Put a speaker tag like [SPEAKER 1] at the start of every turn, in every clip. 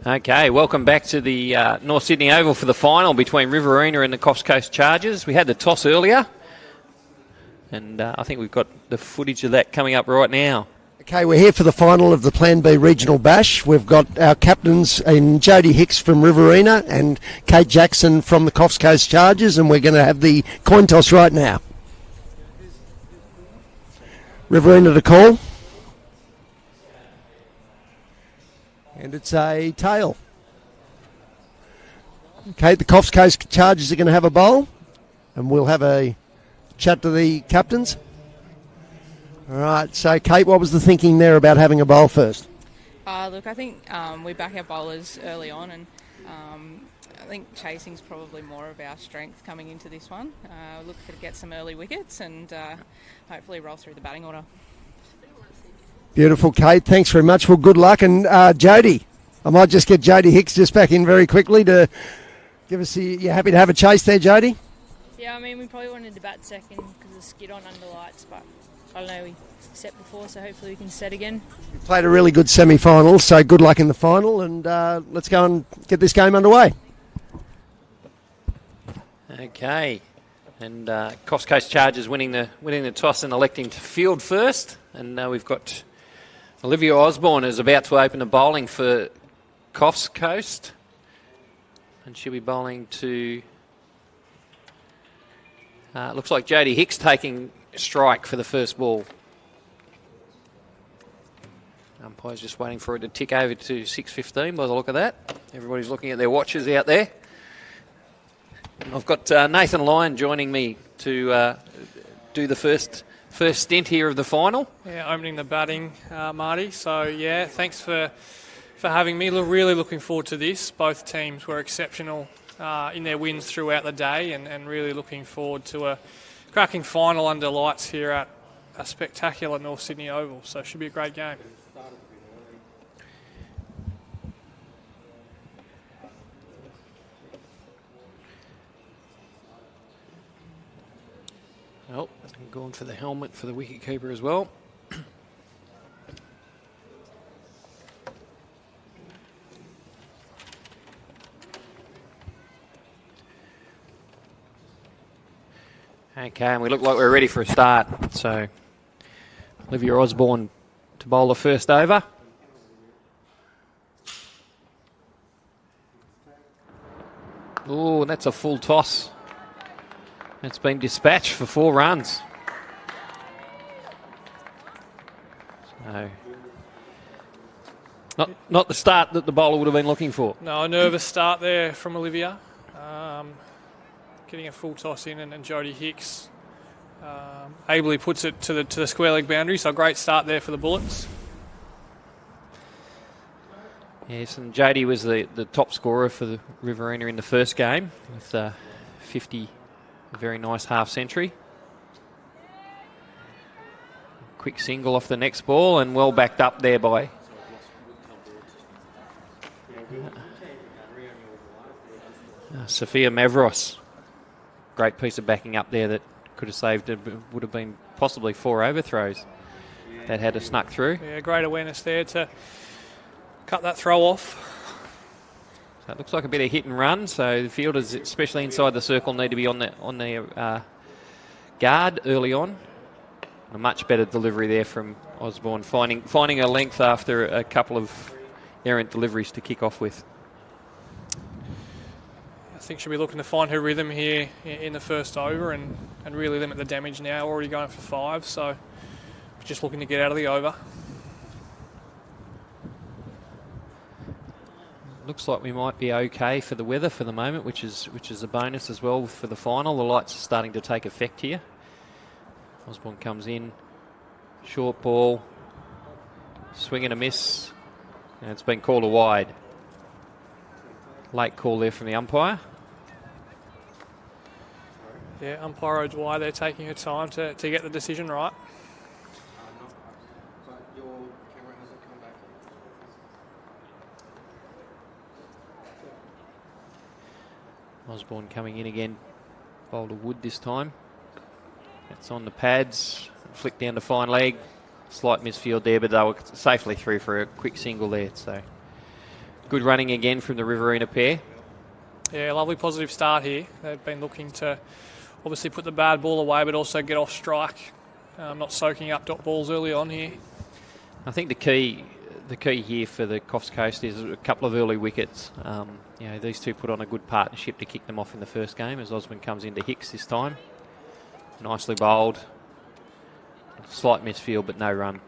[SPEAKER 1] Okay, welcome back to the North Sydney Oval for the final between Riverina and the Coffs Coast Chargers. We had the toss earlier, and I think we've got the footage of that coming up right now.
[SPEAKER 2] Okay, we're here for the final of the Plan B Regional Bash. We've got our captains in Jodie Hicks from Riverina and Kate Jackson from the Coffs Coast Chargers, and we're going to have the coin toss right now. Riverina to call. And it's a tail. Okay, the Coffs Coast Chargers are going to have a bowl, and we'll have a chat to the captains. All right, so Kate, what was the thinking there about having a bowl first?
[SPEAKER 3] Look, I think we back our bowlers early on, and I think chasing's probably more of our strength coming into this one. Look to get some early wickets and hopefully roll through the batting order.
[SPEAKER 2] Beautiful, Kate. Thanks very much. Well, good luck. And Jodie, I might just get Jodie Hicks just back in very quickly to give us you happy to have a chase there, Jodie?
[SPEAKER 4] Yeah, I mean, we probably wanted to bat second because of skid on under lights, but I don't know, we set before, so hopefully we can set again.
[SPEAKER 2] You played a really good semi-final, so good luck in the final, and let's go and get this game underway.
[SPEAKER 1] Okay, and Coffs Coast Chargers winning the toss and electing to field first, and we've got Olivia Osborne is about to open the bowling for Coffs Coast, and she'll be bowling to, looks like Jodie Hicks taking strike for the first ball. Umpire's just waiting for it to tick over to 6:15 by the look of that. Everybody's looking at their watches out there. I've got Nathan Lyon joining me to do the first stint here of the final.
[SPEAKER 5] Yeah, opening the batting, Marty. So, yeah, thanks for having me. Really looking forward to this. Both teams were exceptional in their wins throughout the day, and really looking forward to a cracking final under lights here at a spectacular North Sydney Oval. So it should be a great game.
[SPEAKER 1] Oh, I'm going for the helmet for the wicketkeeper as well. Okay, and we look like we're ready for a start. So, Olivia Osborne to bowl the first over. Oh, that's a full toss. It's been dispatched for 4 runs. So, not the start that the bowler would have been looking for.
[SPEAKER 5] No, a nervous start there from Olivia. Getting a full toss in, and Jodie Hicks ably puts it to the square leg boundary. So a great start there for the Bullets.
[SPEAKER 1] Yes, and Jodie was the top scorer for the Riverina in the first game with 50. A very nice half century. Quick single off the next ball and well backed up there by Sophia Mavros. Great piece of backing up there that could have saved it. Would have been possibly 4 overthrows that had to snuck through.
[SPEAKER 5] Yeah, great awareness there to cut that throw off.
[SPEAKER 1] So it looks like a bit of hit and run, so the fielders, especially inside the circle, need to be on their guard early on. A much better delivery there from Osborne, finding a length after a couple of errant deliveries to kick off with.
[SPEAKER 5] I think she'll be looking to find her rhythm here in the first over and really limit the damage now. Already going for 5, so just looking to get out of the over.
[SPEAKER 1] Looks like we might be okay for the weather for the moment, which is a bonus as well for the final. The lights are starting to take effect here. Osborne comes in, short ball, swing and a miss, and it's been called a wide. Late call there from the umpire.
[SPEAKER 5] Yeah, umpire Rhodes wide. They're taking her time to get the decision right.
[SPEAKER 1] Osborne coming in again, bowled a wood this time. That's on the pads, flick down to fine leg. Slight misfield there, but they were safely through for a quick single there. So Good running again from the Riverina pair.
[SPEAKER 5] Yeah, lovely positive start here. They've been looking to obviously put the bad ball away, but also get off strike, not soaking up dot balls early on here.
[SPEAKER 1] I think the key here for the Coffs Coast is a couple of early wickets. These two put on a good partnership to kick them off in the first game as Osborne comes into Hicks this time. Nicely bowled. Slight misfield, but no run.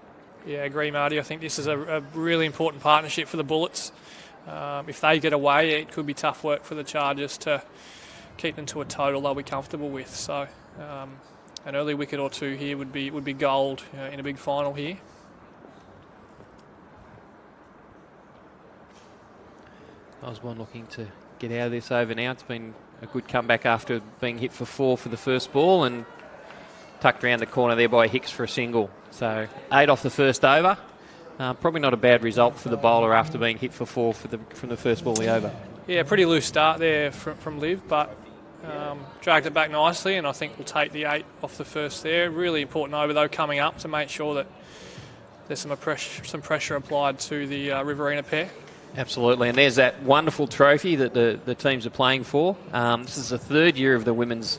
[SPEAKER 5] Yeah, I agree, Marty. I think this is a really important partnership for the Bullets. If they get away, it could be tough work for the Chargers to keep them to a total they'll be comfortable with. So an early wicket or two here would be gold in a big final here.
[SPEAKER 1] Osborne looking to get out of this over now. It's been a good comeback after being hit for 4 for the first ball and tucked around the corner there by Hicks for a single. So 8 off the first over. Probably not a bad result for the bowler after being hit for 4 from the first ball of the over.
[SPEAKER 5] Yeah, pretty loose start there from Liv, but dragged it back nicely, and I think we'll take the 8 off the first there. Really important over, though, coming up to make sure that there's some pressure applied to the Riverina pair.
[SPEAKER 1] Absolutely, and there's that wonderful trophy that the teams are playing for. This is the third year of the women's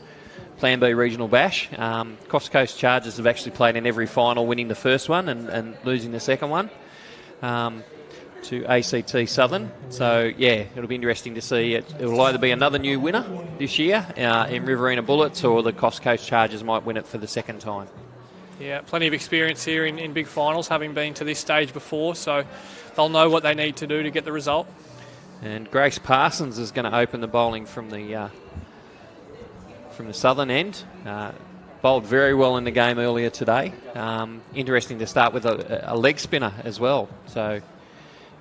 [SPEAKER 1] Plan B Regional Bash. Coffs Coast Chargers have actually played in every final, winning the first one and losing the second one to ACT Southern. So, yeah, it'll be interesting to see. It'll either be another new winner this year in Riverina Bullets, or the Coffs Coast Chargers might win it for the second time.
[SPEAKER 5] Yeah, plenty of experience here in big finals, having been to this stage before, so they'll know what they need to do to get the result.
[SPEAKER 1] And Grace Parsons is going to open the bowling from the southern end. Bowled very well in the game earlier today. Interesting to start with a leg spinner as well. So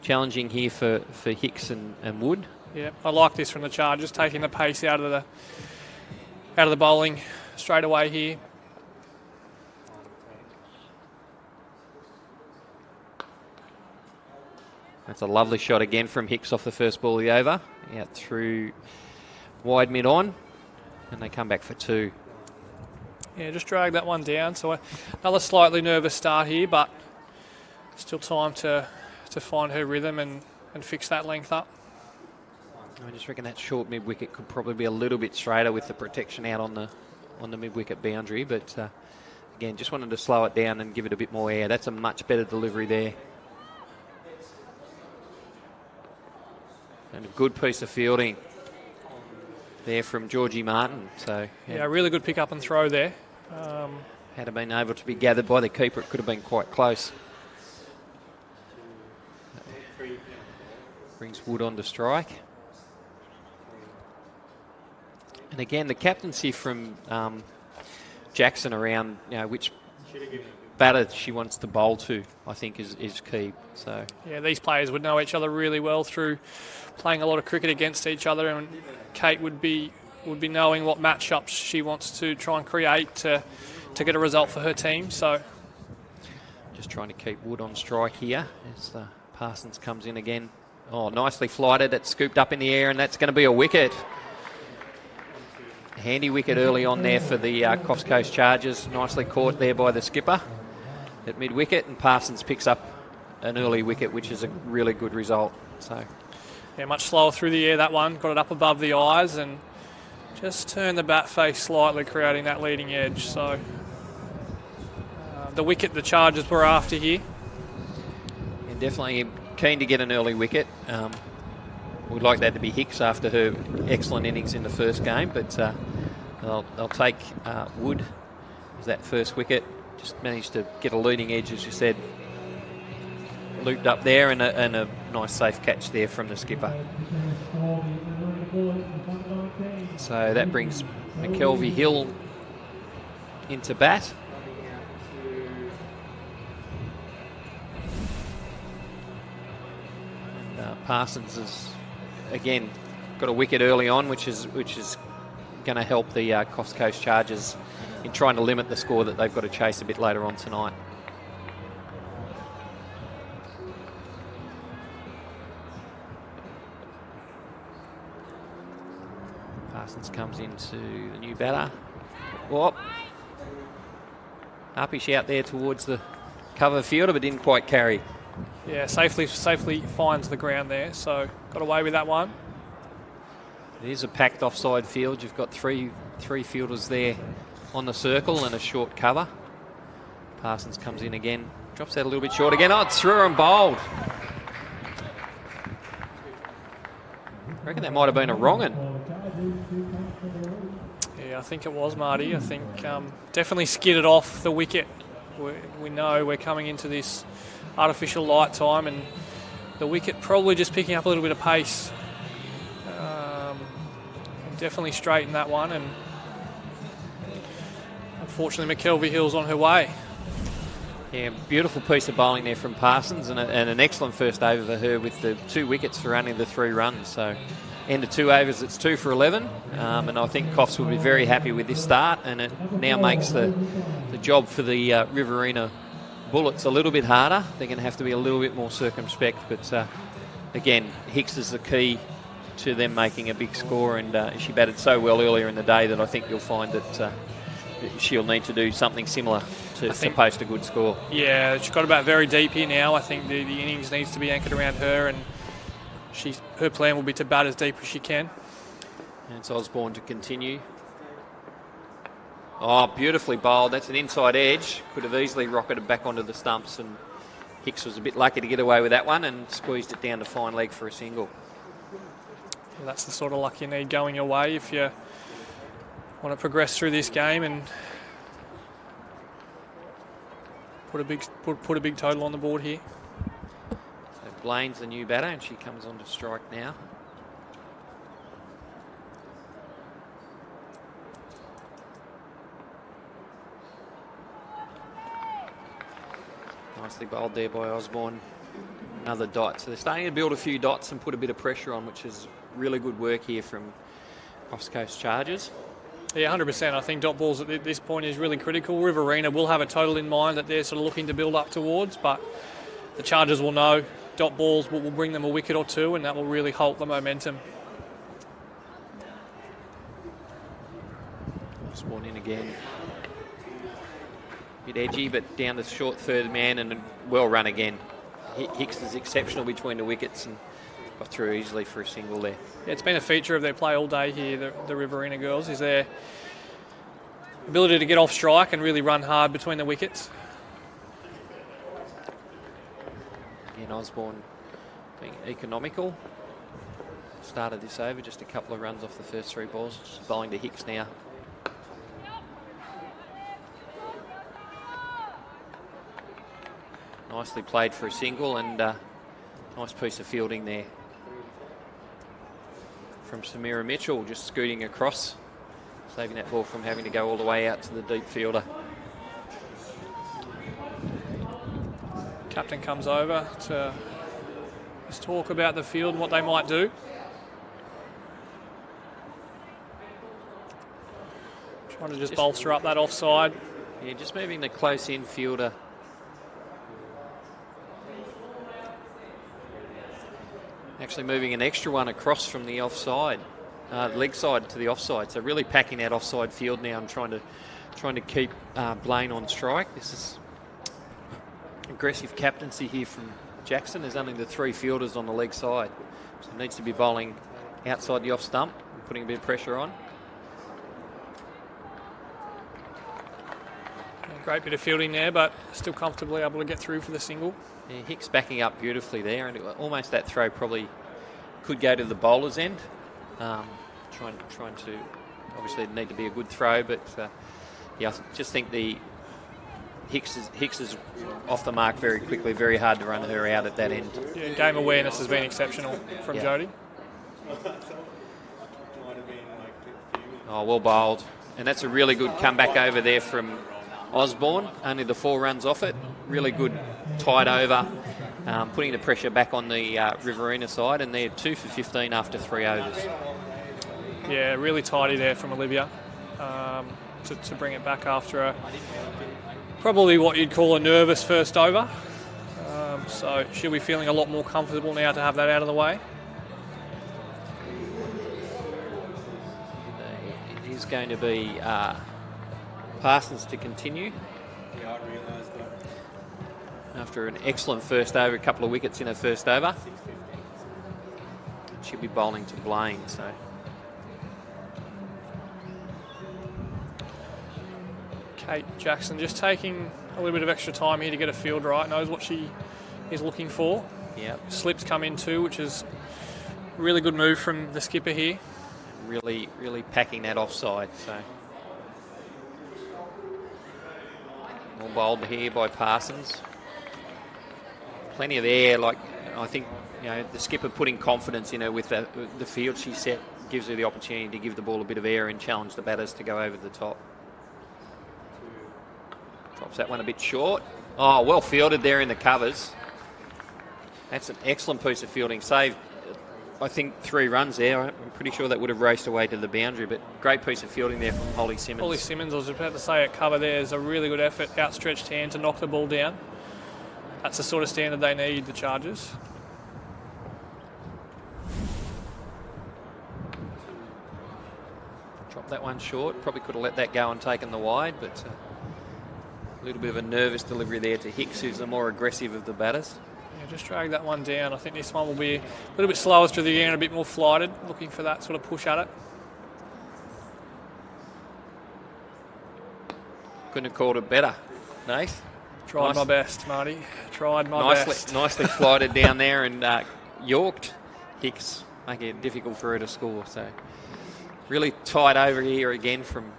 [SPEAKER 1] challenging here for Hicks and Wood.
[SPEAKER 5] Yeah, I like this from the Chargers, taking the pace out of the bowling straight away here.
[SPEAKER 1] That's a lovely shot again from Hicks off the first ball of the over. Out through wide mid-on. And they come back for 2.
[SPEAKER 5] Yeah, just drag that one down. So another slightly nervous start here, but still time to find her rhythm and fix that length up.
[SPEAKER 1] I just reckon that short mid-wicket could probably be a little bit straighter with the protection out on the mid-wicket boundary. But again, just wanted to slow it down and give it a bit more air. That's a much better delivery there. And a good piece of fielding there from Georgie Martin. So
[SPEAKER 5] yeah, really good pick up and throw there.
[SPEAKER 1] Had it been able to be gathered by the keeper, it could have been quite close. Brings Wood on to strike. And again, the captaincy from Jackson around which batter she wants to bowl to, I think is key. So
[SPEAKER 5] yeah, these players would know each other really well through playing a lot of cricket against each other, and Kate would be knowing what matchups she wants to try and create to get a result for her team. So
[SPEAKER 1] just trying to keep Wood on strike here as Parsons comes in again. Oh, nicely flighted. It's scooped up in the air, and that's going to be a wicket. Handy wicket early on there for the Coffs Coast Chargers. Nicely caught there by the skipper at mid-wicket, and Parsons picks up an early wicket, which is a really good result. So
[SPEAKER 5] yeah, much slower through the air, that one. Got it up above the eyes and just turned the bat face slightly, creating that leading edge. So the wicket the Chargers were after here.
[SPEAKER 1] And definitely keen to get an early wicket. We'd like that to be Hicks after her excellent innings in the first game, but they'll take Wood as that first wicket. Just managed to get a leading edge, as you said. Looped up there, and a nice safe catch there from the skipper. So that brings McKelvey Hill into bat. Parsons has again got a wicket early on, which is going to help the Coffs Coast Chargers in trying to limit the score that they've got to chase a bit later on tonight. Parsons comes into the new batter. Whoop. Uppish out there towards the cover fielder, but didn't quite carry.
[SPEAKER 5] yeah, safely finds the ground there. So got away with that one.
[SPEAKER 1] It is a packed offside field. You've got three fielders there on the circle and a short cover. Parsons comes in again, drops that a little bit short again. Oh, it's through and bowled. I reckon that might have been a wrong-un.
[SPEAKER 5] Yeah, I think it was, Marty. I think definitely skidded off the wicket. We know we're coming into this artificial light time, and the wicket probably just picking up a little bit of pace. Definitely straightened that one, and unfortunately McKelvey Hill's on her way.
[SPEAKER 1] Yeah, beautiful piece of bowling there from Parsons, and an excellent first over for her with the 2 wickets for only the 3 runs. So end of 2 overs, it's 2 for 11, and I think Coffs will be very happy with this start, and it now makes the job for the Riverina Bullets a little bit harder. They're going to have to be a little bit more circumspect, but again, Hicks is the key to them making a big score, and she batted so well earlier in the day that I think you'll find that she'll need to do something similar to post a good score.
[SPEAKER 5] Yeah, she's got about very deep here now. I think the innings needs to be anchored around her, and her plan will be to bat as deep as she can.
[SPEAKER 1] And it's Osborne to continue. Oh, beautifully bowled. That's an inside edge. Could have easily rocketed back onto the stumps, and Hicks was a bit lucky to get away with that one and squeezed it down to fine leg for a single.
[SPEAKER 5] Well, that's the sort of luck you need going your way if you want to progress through this game and put a big total on the board here.
[SPEAKER 1] So Blaine's the new batter, and she comes on to strike now. Nicely bowled there by Osborne. Another dot. So they're starting to build a few dots and put a bit of pressure on, which is really good work here from Coffs Coast Chargers.
[SPEAKER 5] Yeah, 100%. I think dot balls at this point is really critical. Riverina will have a total in mind that they're sort of looking to build up towards, but the Chargers will know dot balls will bring them a wicket or two, and that will really halt the momentum.
[SPEAKER 1] Spawn in again. Bit edgy, but down the short third man, and well run again. Hicks is exceptional between the wickets and got through easily for a single there.
[SPEAKER 5] Yeah, it's been a feature of their play all day here, the Riverina girls, is their ability to get off strike and really run hard between the wickets.
[SPEAKER 1] Again, Osborne being economical. Started this over, just a couple of runs off the first 3 balls. Just bowling to Hicks now. Nicely played for a single, and nice piece of fielding there from Samira Mitchell, just scooting across, saving that ball from having to go all the way out to the deep fielder.
[SPEAKER 5] Captain comes over to just talk about the field and what they might do. Trying to just bolster up that offside.
[SPEAKER 1] Yeah, just moving the close in fielder. Actually moving an extra one across from the offside, leg side to the offside. So really packing that offside field now and trying to keep Blaine on strike. This is aggressive captaincy here from Jackson. There's only the 3 fielders on the leg side, so needs to be bowling outside the off stump and putting a bit of pressure on.
[SPEAKER 5] Great bit of fielding there, but still comfortably able to get through for the single.
[SPEAKER 1] Yeah, Hicks backing up beautifully there, and almost that throw probably could go to the bowler's end. Trying to, obviously it need to be a good throw, but yeah, I just think the Hicks is off the mark very quickly. Very hard to run her out at that end.
[SPEAKER 5] Yeah, game awareness has been exceptional from Jodie.
[SPEAKER 1] Oh, well bowled, and that's a really good comeback over there from Osborne. Only the 4 runs off it. Really good tight over, putting the pressure back on the Riverina side, and they're 2 for 15 after 3 overs.
[SPEAKER 5] Yeah, really tidy there from Olivia to bring it back after probably what you'd call a nervous first over. So she'll be feeling a lot more comfortable now to have that out of the way.
[SPEAKER 1] It is going to be Parsons to continue. after an excellent first over, a couple of wickets in her first over. She'll be bowling to Blaine, so.
[SPEAKER 5] Kate Jackson just taking a little bit of extra time here to get a field right, knows what she is looking for.
[SPEAKER 1] Yep.
[SPEAKER 5] Slips come in too, which is a really good move from the skipper here.
[SPEAKER 1] Really packing that offside, so. Well bowled here by Parsons. Plenty of air, like I think, the skipper putting confidence in her with the field she set, gives her the opportunity to give the ball a bit of air and challenge the batters to go over the top. Drops that one a bit short. Oh, well fielded there in the covers. That's an excellent piece of fielding. Saved, I think, 3 runs there. I'm pretty sure that would have raced away to the boundary, but great piece of fielding there from Holly Simmons.
[SPEAKER 5] Holly Simmons, I was about to say, at cover there is a really good effort, outstretched hand to knock the ball down. That's the sort of standard they need, the Chargers.
[SPEAKER 1] Dropped that one short. Probably could have let that go and taken the wide, but a little bit of a nervous delivery there to Hicks, who's the more aggressive of the batters.
[SPEAKER 5] Yeah, just drag that one down. I think this one will be a little bit slower through the air and a bit more flighted, looking for that sort of push at it.
[SPEAKER 1] Couldn't have called it better, Nath.
[SPEAKER 5] Tried my best, Marty. Tried my best.
[SPEAKER 1] Nicely flighted down there and yorked Hicks, making it difficult for her to score. So really tight over here again from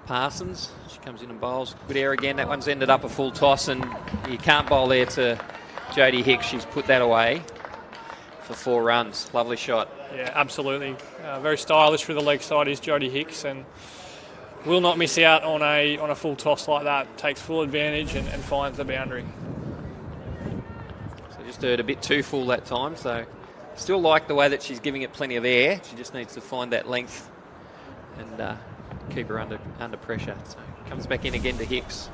[SPEAKER 1] Parsons. She comes in and bowls. Good air again. That one's ended up a full toss, and you can't bowl there to Jodie Hicks. She's put that away for 4 runs. Lovely shot.
[SPEAKER 5] Yeah, absolutely. Very stylish for the leg side is Jodie Hicks, and will not miss out on a full toss like that. Takes full advantage and finds the boundary.
[SPEAKER 1] So just heard a bit too full that time. So still like the way that she's giving it plenty of air. She just needs to find that length and keep her under pressure. So comes back in again to Hicks.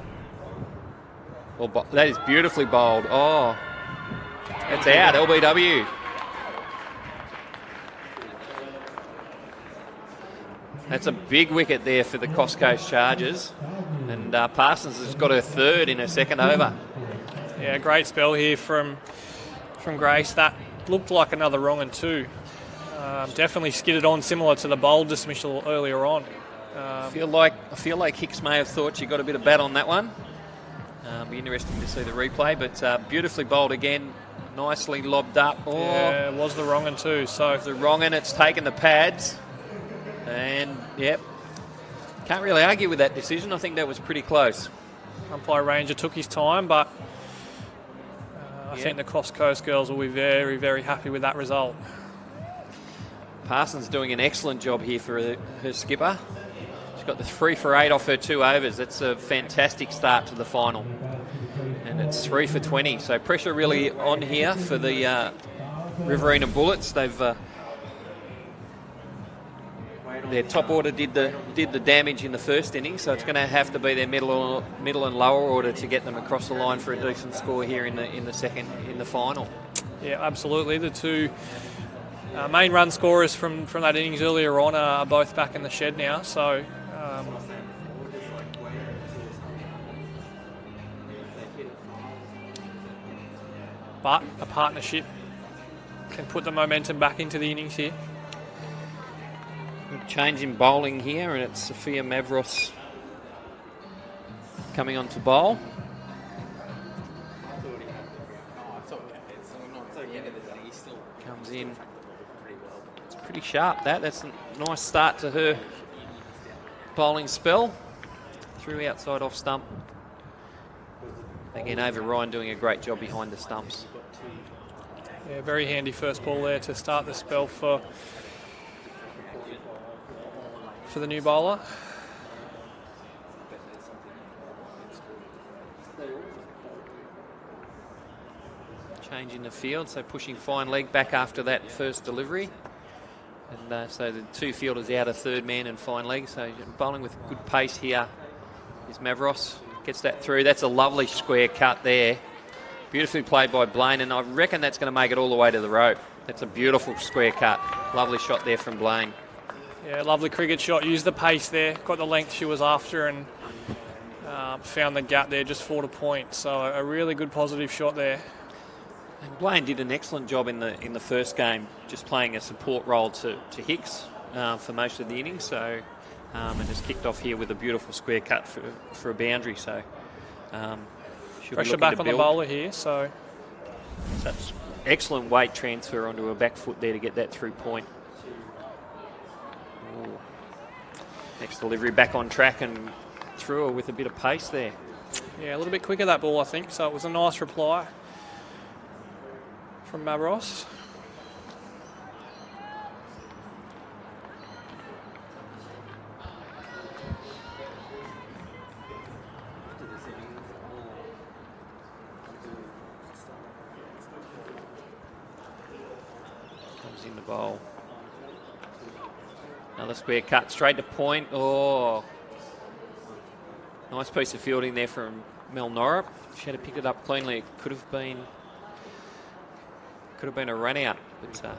[SPEAKER 1] Well, that is beautifully bowled. Oh, that's out. LBW. That's a big wicket there for the Coffs Coast Chargers. And Parsons has got her 3rd in her 2nd over.
[SPEAKER 5] Yeah, great spell here from Grace. That looked like another wrong and 2. Definitely skidded on, similar to the bold dismissal earlier on.
[SPEAKER 1] I feel like Hicks may have thought she got a bit of bat on that one. Be interesting to see the replay, but beautifully bowled again. Nicely lobbed up. Oh,
[SPEAKER 5] yeah, it was the wrong and 2. So
[SPEAKER 1] the wrong and it's taken the pads. And, yep, can't really argue with that decision. I think that was pretty close.
[SPEAKER 5] Umpire Ranger took his time, but I think the Coffs Coast girls will be very, very happy with that result.
[SPEAKER 1] Parsons doing an excellent job here for her skipper. She's got the 3 for 8 off her 2 overs. That's a fantastic start to the final. And it's 3 for 20. So pressure really on here for the Riverina Bullets. Their top order did the damage in the first innings, so it's going to have to be their middle and lower order to get them across the line for a decent score here in the final.
[SPEAKER 5] Yeah, absolutely. The 2 main run scorers from that innings earlier on are both back in the shed now, so but a partnership can put the momentum back into the innings here.
[SPEAKER 1] Good change in bowling here, and it's Sophia Mavros coming on to bowl. Comes in. It's pretty sharp, that's a nice start to her bowling spell. Through outside off stump. Again, Ava Ryan doing a great job behind the stumps.
[SPEAKER 5] Yeah, very handy first ball there to start the spell for the new bowler.
[SPEAKER 1] Change in the field, so pushing fine leg back after that first delivery. And so the 2 fielders out, a 3rd man and fine leg. So bowling with good pace here is Mavros. Gets that through. That's a lovely square cut there. Beautifully played by Blaine, and I reckon that's going to make it all the way to the rope. That's a beautiful square cut. Lovely shot there from Blaine.
[SPEAKER 5] Yeah, lovely cricket shot. Used the pace there. Got the length she was after, and found the gap there just 4 to point. So a really good positive shot there.
[SPEAKER 1] And Blaine did an excellent job in the first game, just playing a support role to Hicks for most of the innings. So and just kicked off here with a beautiful square cut for a boundary. So
[SPEAKER 5] pressure back on the bowler here. So
[SPEAKER 1] that's excellent weight transfer onto a back foot there to get that through point. Ooh. Next delivery back on track and through her with a bit of pace there.
[SPEAKER 5] Yeah, a little bit quicker that ball, I think. So it was a nice reply from Mavros.
[SPEAKER 1] Comes in the bowl. Another square cut straight to point. Oh, nice piece of fielding there from Mel Norrup. She had to pick it up cleanly. It could have been a run out, but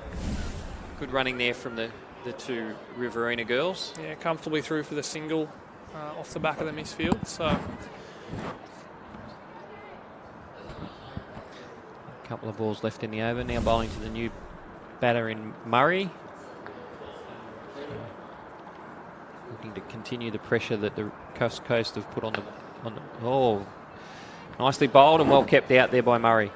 [SPEAKER 1] good running there from the two Riverina girls.
[SPEAKER 5] Yeah, comfortably through for the single off the back of the misfield. So
[SPEAKER 1] a couple of balls left in the over. Now bowling to the new batter in Murray. Looking to continue the pressure that the Coffs Coast have put on the. Oh, nicely bowled and well kept out there by Murray.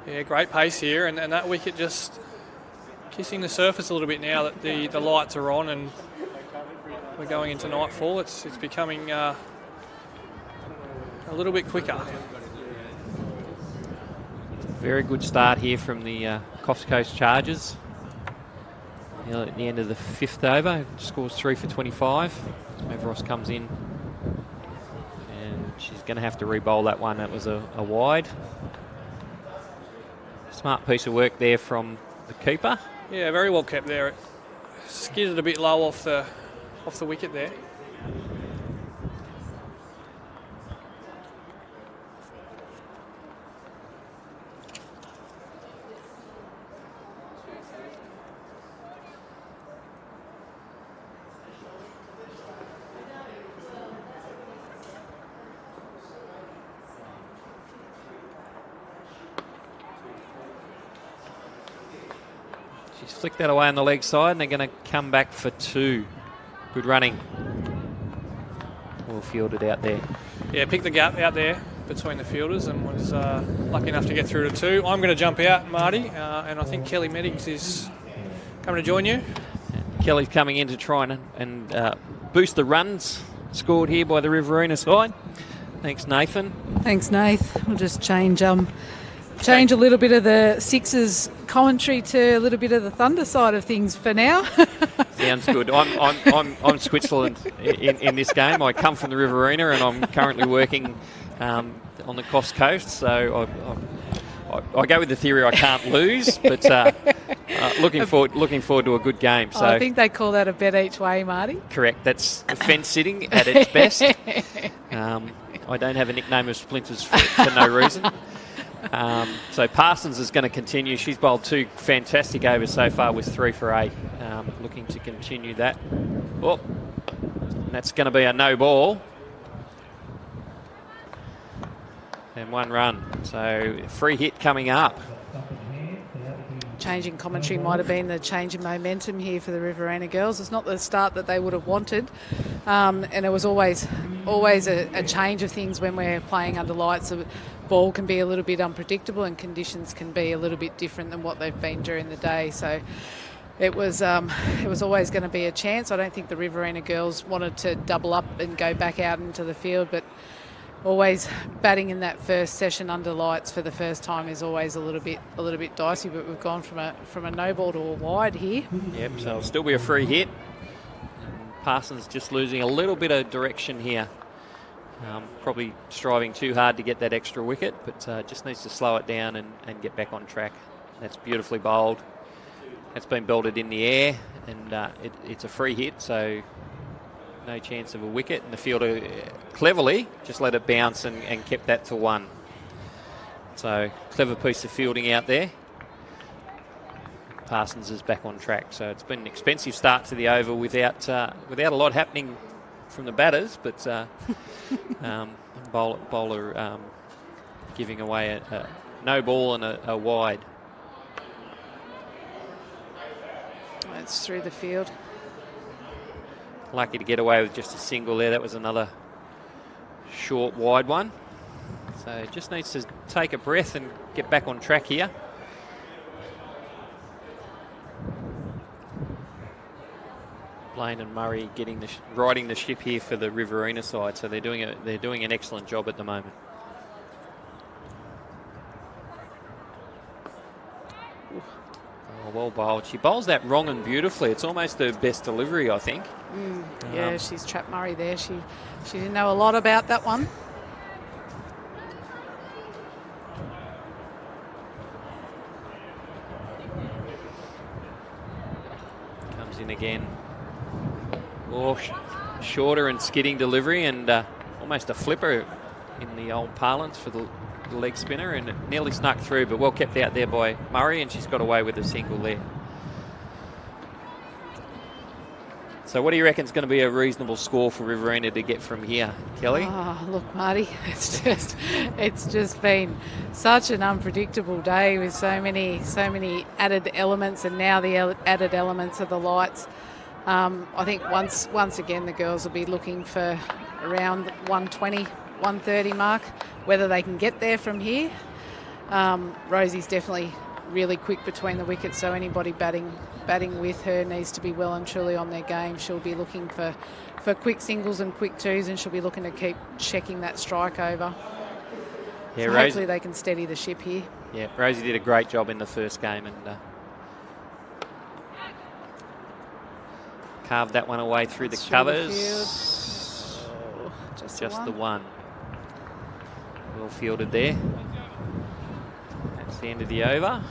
[SPEAKER 5] yeah, great pace here, and that wicket just kissing the surface a little bit now that the lights are on and we're going into nightfall. It's becoming a little bit quicker.
[SPEAKER 1] Very good start here from the Coffs Coast Chargers. Nearly at the end of the 5th over, scores 3 for 25. Mavros comes in and she's going to have to re-bowl that one. That was a wide. Smart piece of work there from the keeper.
[SPEAKER 5] Yeah, very well kept there. It skidded a bit low off the wicket there.
[SPEAKER 1] She's flicked that away on the leg side and they're going to come back for 2. Good running. Well fielded out there.
[SPEAKER 5] Yeah, picked the gap out there between the fielders and was lucky enough to get through to 2. I'm going to jump out, Marty, and I think Kelly Meddings is coming to join you.
[SPEAKER 1] Kelly's coming in to try and boost the runs scored here by the Riverina side. Thanks, Nathan.
[SPEAKER 6] Thanks, Nath. We'll just change a little bit of the Sixers commentary to a little bit of the Thunder side of things for now.
[SPEAKER 1] Sounds good. I'm Switzerland in this game. I come from the Riverina and I'm currently working on the Coffs Coast, so I go with the theory I can't lose, but looking forward to a good game. So
[SPEAKER 6] I think they call that a bet each way, Marty.
[SPEAKER 1] Correct. That's fence sitting at its best. I don't have a nickname of Splinters for no reason. So Parsons is going to continue. She's bowled 2 fantastic overs so far with 3 for 8. Looking to continue that. Oh, that's going to be a no ball. And 1 run. So free hit coming up.
[SPEAKER 6] Changing commentary might have been the change in momentum here for the Riverina girls. It's not the start that they would have wanted, and it was always a change of things when we're playing under lights. The ball can be a little bit unpredictable and conditions can be a little bit different than what they've been during the day. So it was always going to be a chance. I don't think the Riverina girls wanted to double up and go back out into the field, but always batting in that first session under lights for the first time is always a little bit dicey. But we've gone from a no ball to a wide here.
[SPEAKER 1] Yep. So it'll still be a free hit. Parsons just losing a little bit of direction here. Probably striving too hard to get that extra wicket, but just needs to slow it down and get back on track. That's beautifully bowled. That's been belted in the air, and it's a free hit, so no chance of a wicket. And the fielder cleverly just let it bounce and kept that to 1. So clever piece of fielding out there. Parsons is back on track. So it's been an expensive start to the over without a lot happening from the batters, but bowler giving away a no ball and a wide.
[SPEAKER 6] It's through the field.
[SPEAKER 1] Lucky to get away with just a single there. That was another short wide one. So just needs to take a breath and get back on track here. Blaine and Murray getting riding the ship here for the Riverina side, so they're doing an excellent job at the moment. Oh, well bowled. She bowls that wrong and beautifully. It's almost her best delivery, I think.
[SPEAKER 6] Yeah, she's trapped Murray there. She didn't know a lot about that one.
[SPEAKER 1] Comes in again. Oh, shorter and skidding delivery, and almost a flipper in the old parlance for the leg spinner, and it nearly snuck through, but well kept out there by Murray, and she's got away with a single there. So what do you reckon is going to be a reasonable score for Riverina to get from here, Kelly?
[SPEAKER 6] Oh, look, Marty, it's just been such an unpredictable day with so many added elements, and now the added elements of the lights. I think once again the girls will be looking for around 120, 130 mark. Whether they can get there from here, Rosie's definitely really quick between the wickets, so anybody batting with her needs to be well and truly on their game. She'll be looking for quick singles and quick twos, and she'll be looking to keep checking that strike over.
[SPEAKER 1] Yeah,
[SPEAKER 6] so hopefully they can steady the ship here.
[SPEAKER 1] Yeah, Rosie did a great job in the first game and carved that one away through the covers. Just the one. Well fielded there. That's the end of the over.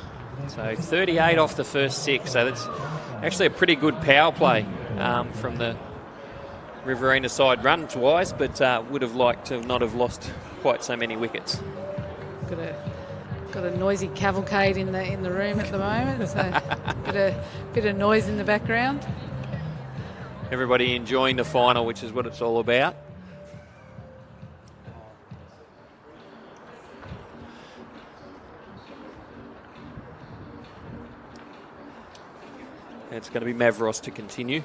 [SPEAKER 1] So 38 off the first 6. So that's actually a pretty good power play from the Riverina side runs-wise, but would have liked to not have lost quite so many wickets.
[SPEAKER 6] Got a noisy cavalcade in the room at the moment. So bit of noise in the background.
[SPEAKER 1] Everybody enjoying the final, which is what it's all about. It's going to be Mavros to continue.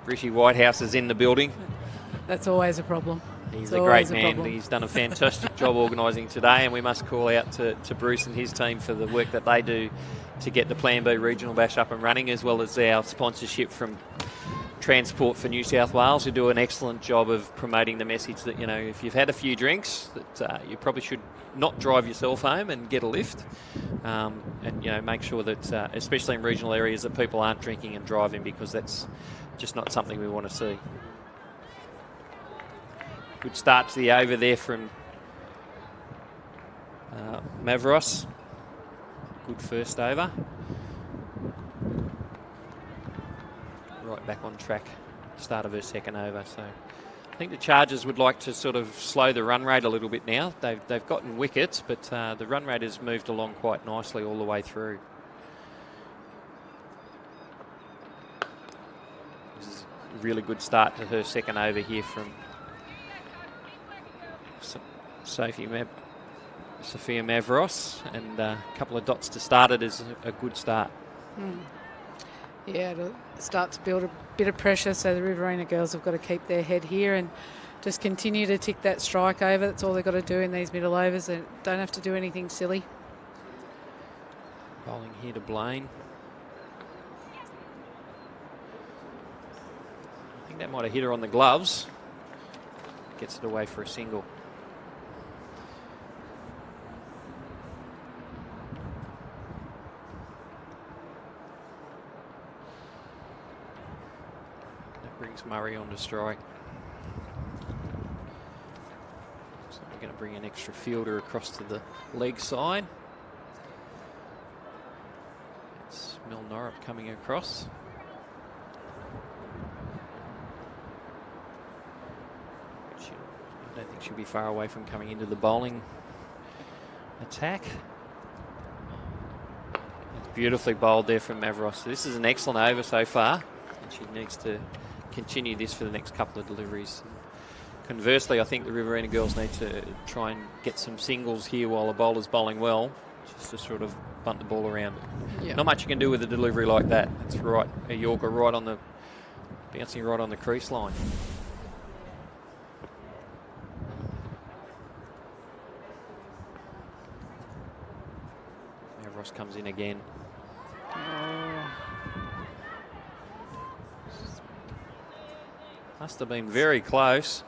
[SPEAKER 1] Rishi Whitehouse is in the building.
[SPEAKER 6] That's always a problem.
[SPEAKER 1] He's a great man. He's done a fantastic job organising today, and we must call out to Bruce and his team for the work that they do to get the Plan B Regional Bash up and running, as well as our sponsorship from Transport for New South Wales, who do an excellent job of promoting the message that, you know, if you've had a few drinks, that you probably should not drive yourself home and get a lift, and, you know, make sure that, especially in regional areas, that people aren't drinking and driving, because that's just not something we want to see. Good start to the over there from Mavros. Good first over. Right back on track, start of her second over. So I think the Chargers would like to sort of slow the run rate a little bit now. They've gotten wickets, but the run rate has moved along quite nicely all the way through. This is a really good start to her second over here from Sophia Mavros, and a couple of dots to start it is a good start.
[SPEAKER 6] Yeah, it'll start to build a bit of pressure, so the Riverina girls have got to keep their head here and just continue to tick that strike over. That's all they've got to do in these middle overs. They don't have to do anything silly.
[SPEAKER 1] Bowling here to Blaine. I think that might have hit her on the gloves. Gets it away for a single. Brings Murray on to strike. So we're going to bring an extra fielder across to the leg side. It's Mel Norrup coming across. I don't think she'll be far away from coming into the bowling attack. It's Beautifully bowled there from Mavros. This is an excellent over so far, and she needs to continue this for the next couple of deliveries. Conversely, I think the Riverina girls need to try and get some singles here while the bowler's bowling well, just to sort of bunt the ball around.
[SPEAKER 6] Yeah.
[SPEAKER 1] Not much you can do with a delivery like that. That's right, a Yorker bouncing right on the crease line. Ross comes in again. Must have been very close.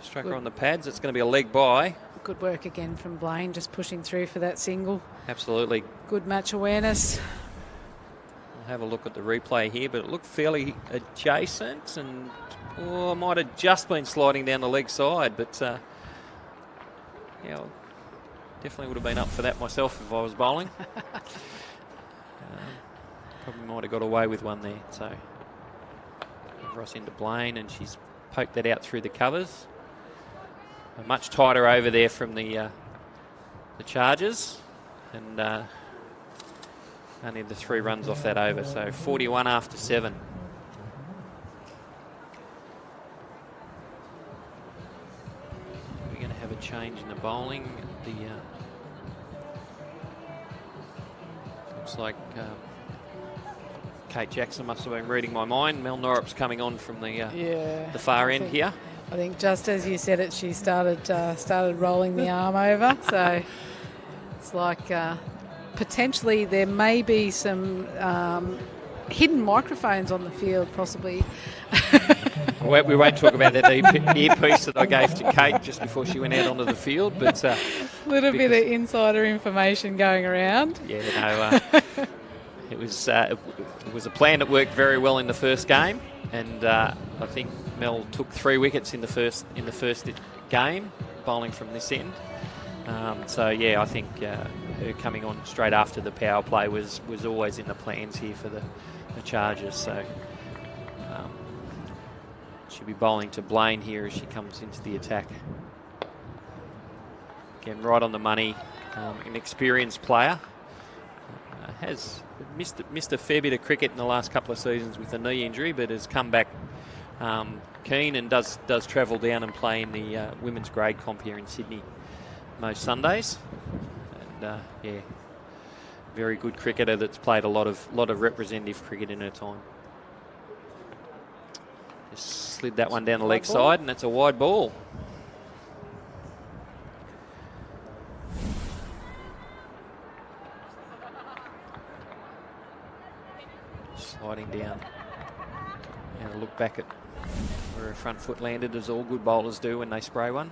[SPEAKER 1] Struck her on the pads. It's going to be a leg by.
[SPEAKER 6] Good work again from Blaine, just pushing through for that single.
[SPEAKER 1] Absolutely.
[SPEAKER 6] Good match awareness.
[SPEAKER 1] We'll have a look at the replay here, but it looked fairly adjacent, and might have just been sliding down the leg side, but yeah, definitely would have been up for that myself if I was bowling. Probably might have got away with one there. So Ross into Blaine, and she's poked that out through the covers. Much tighter over there from the Chargers, and only the 3 runs off that over. So 41 after 7. We're going to have a change in the bowling. Looks like Kate Jackson must have been reading my mind. Mel Norrup's coming on from the far end here.
[SPEAKER 6] I think just as you said it, she started rolling the arm over. So it's like potentially there may be some hidden microphones on the field, possibly.
[SPEAKER 1] We won't talk about that earpiece that I gave to Kate just before she went out onto the field, but
[SPEAKER 6] a little bit of insider information going around.
[SPEAKER 1] Yeah, no, it was a plan that worked very well in the first game, and I think Mel took 3 wickets in the first game, bowling from this end. So yeah, I think her coming on straight after the power play was always in the plans here for the Chargers. So she'll be bowling to Blaine here as she comes into the attack. Again, right on the money. An experienced player. Has missed a fair bit of cricket in the last couple of seasons with a knee injury, but has come back keen and does travel down and play in the women's grade comp here in Sydney most Sundays. And yeah, very good cricketer that's played a lot of representative cricket in her time. Just slid that one down the leg side, and that's a wide ball. Sliding down. And a look back at where her front foot landed, as all good bowlers do when they spray one.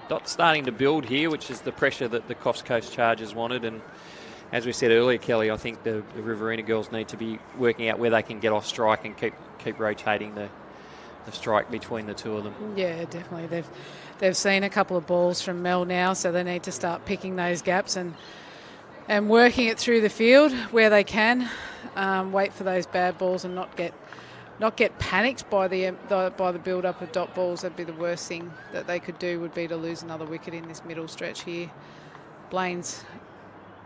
[SPEAKER 1] Dot starting to build here, which is the pressure that the Coffs Coast Chargers wanted. And as we said earlier, Kelly, I think the Riverina girls need to be working out where they can get off strike and keep rotating the strike between the two of them.
[SPEAKER 6] Yeah, definitely. They've seen a couple of balls from Mel now, so they need to start picking those gaps and working it through the field where they can. Wait for those bad balls and not get panicked by the build-up of dot balls. That'd be the worst thing that they could do, would be to lose another wicket in this middle stretch here. Blaine's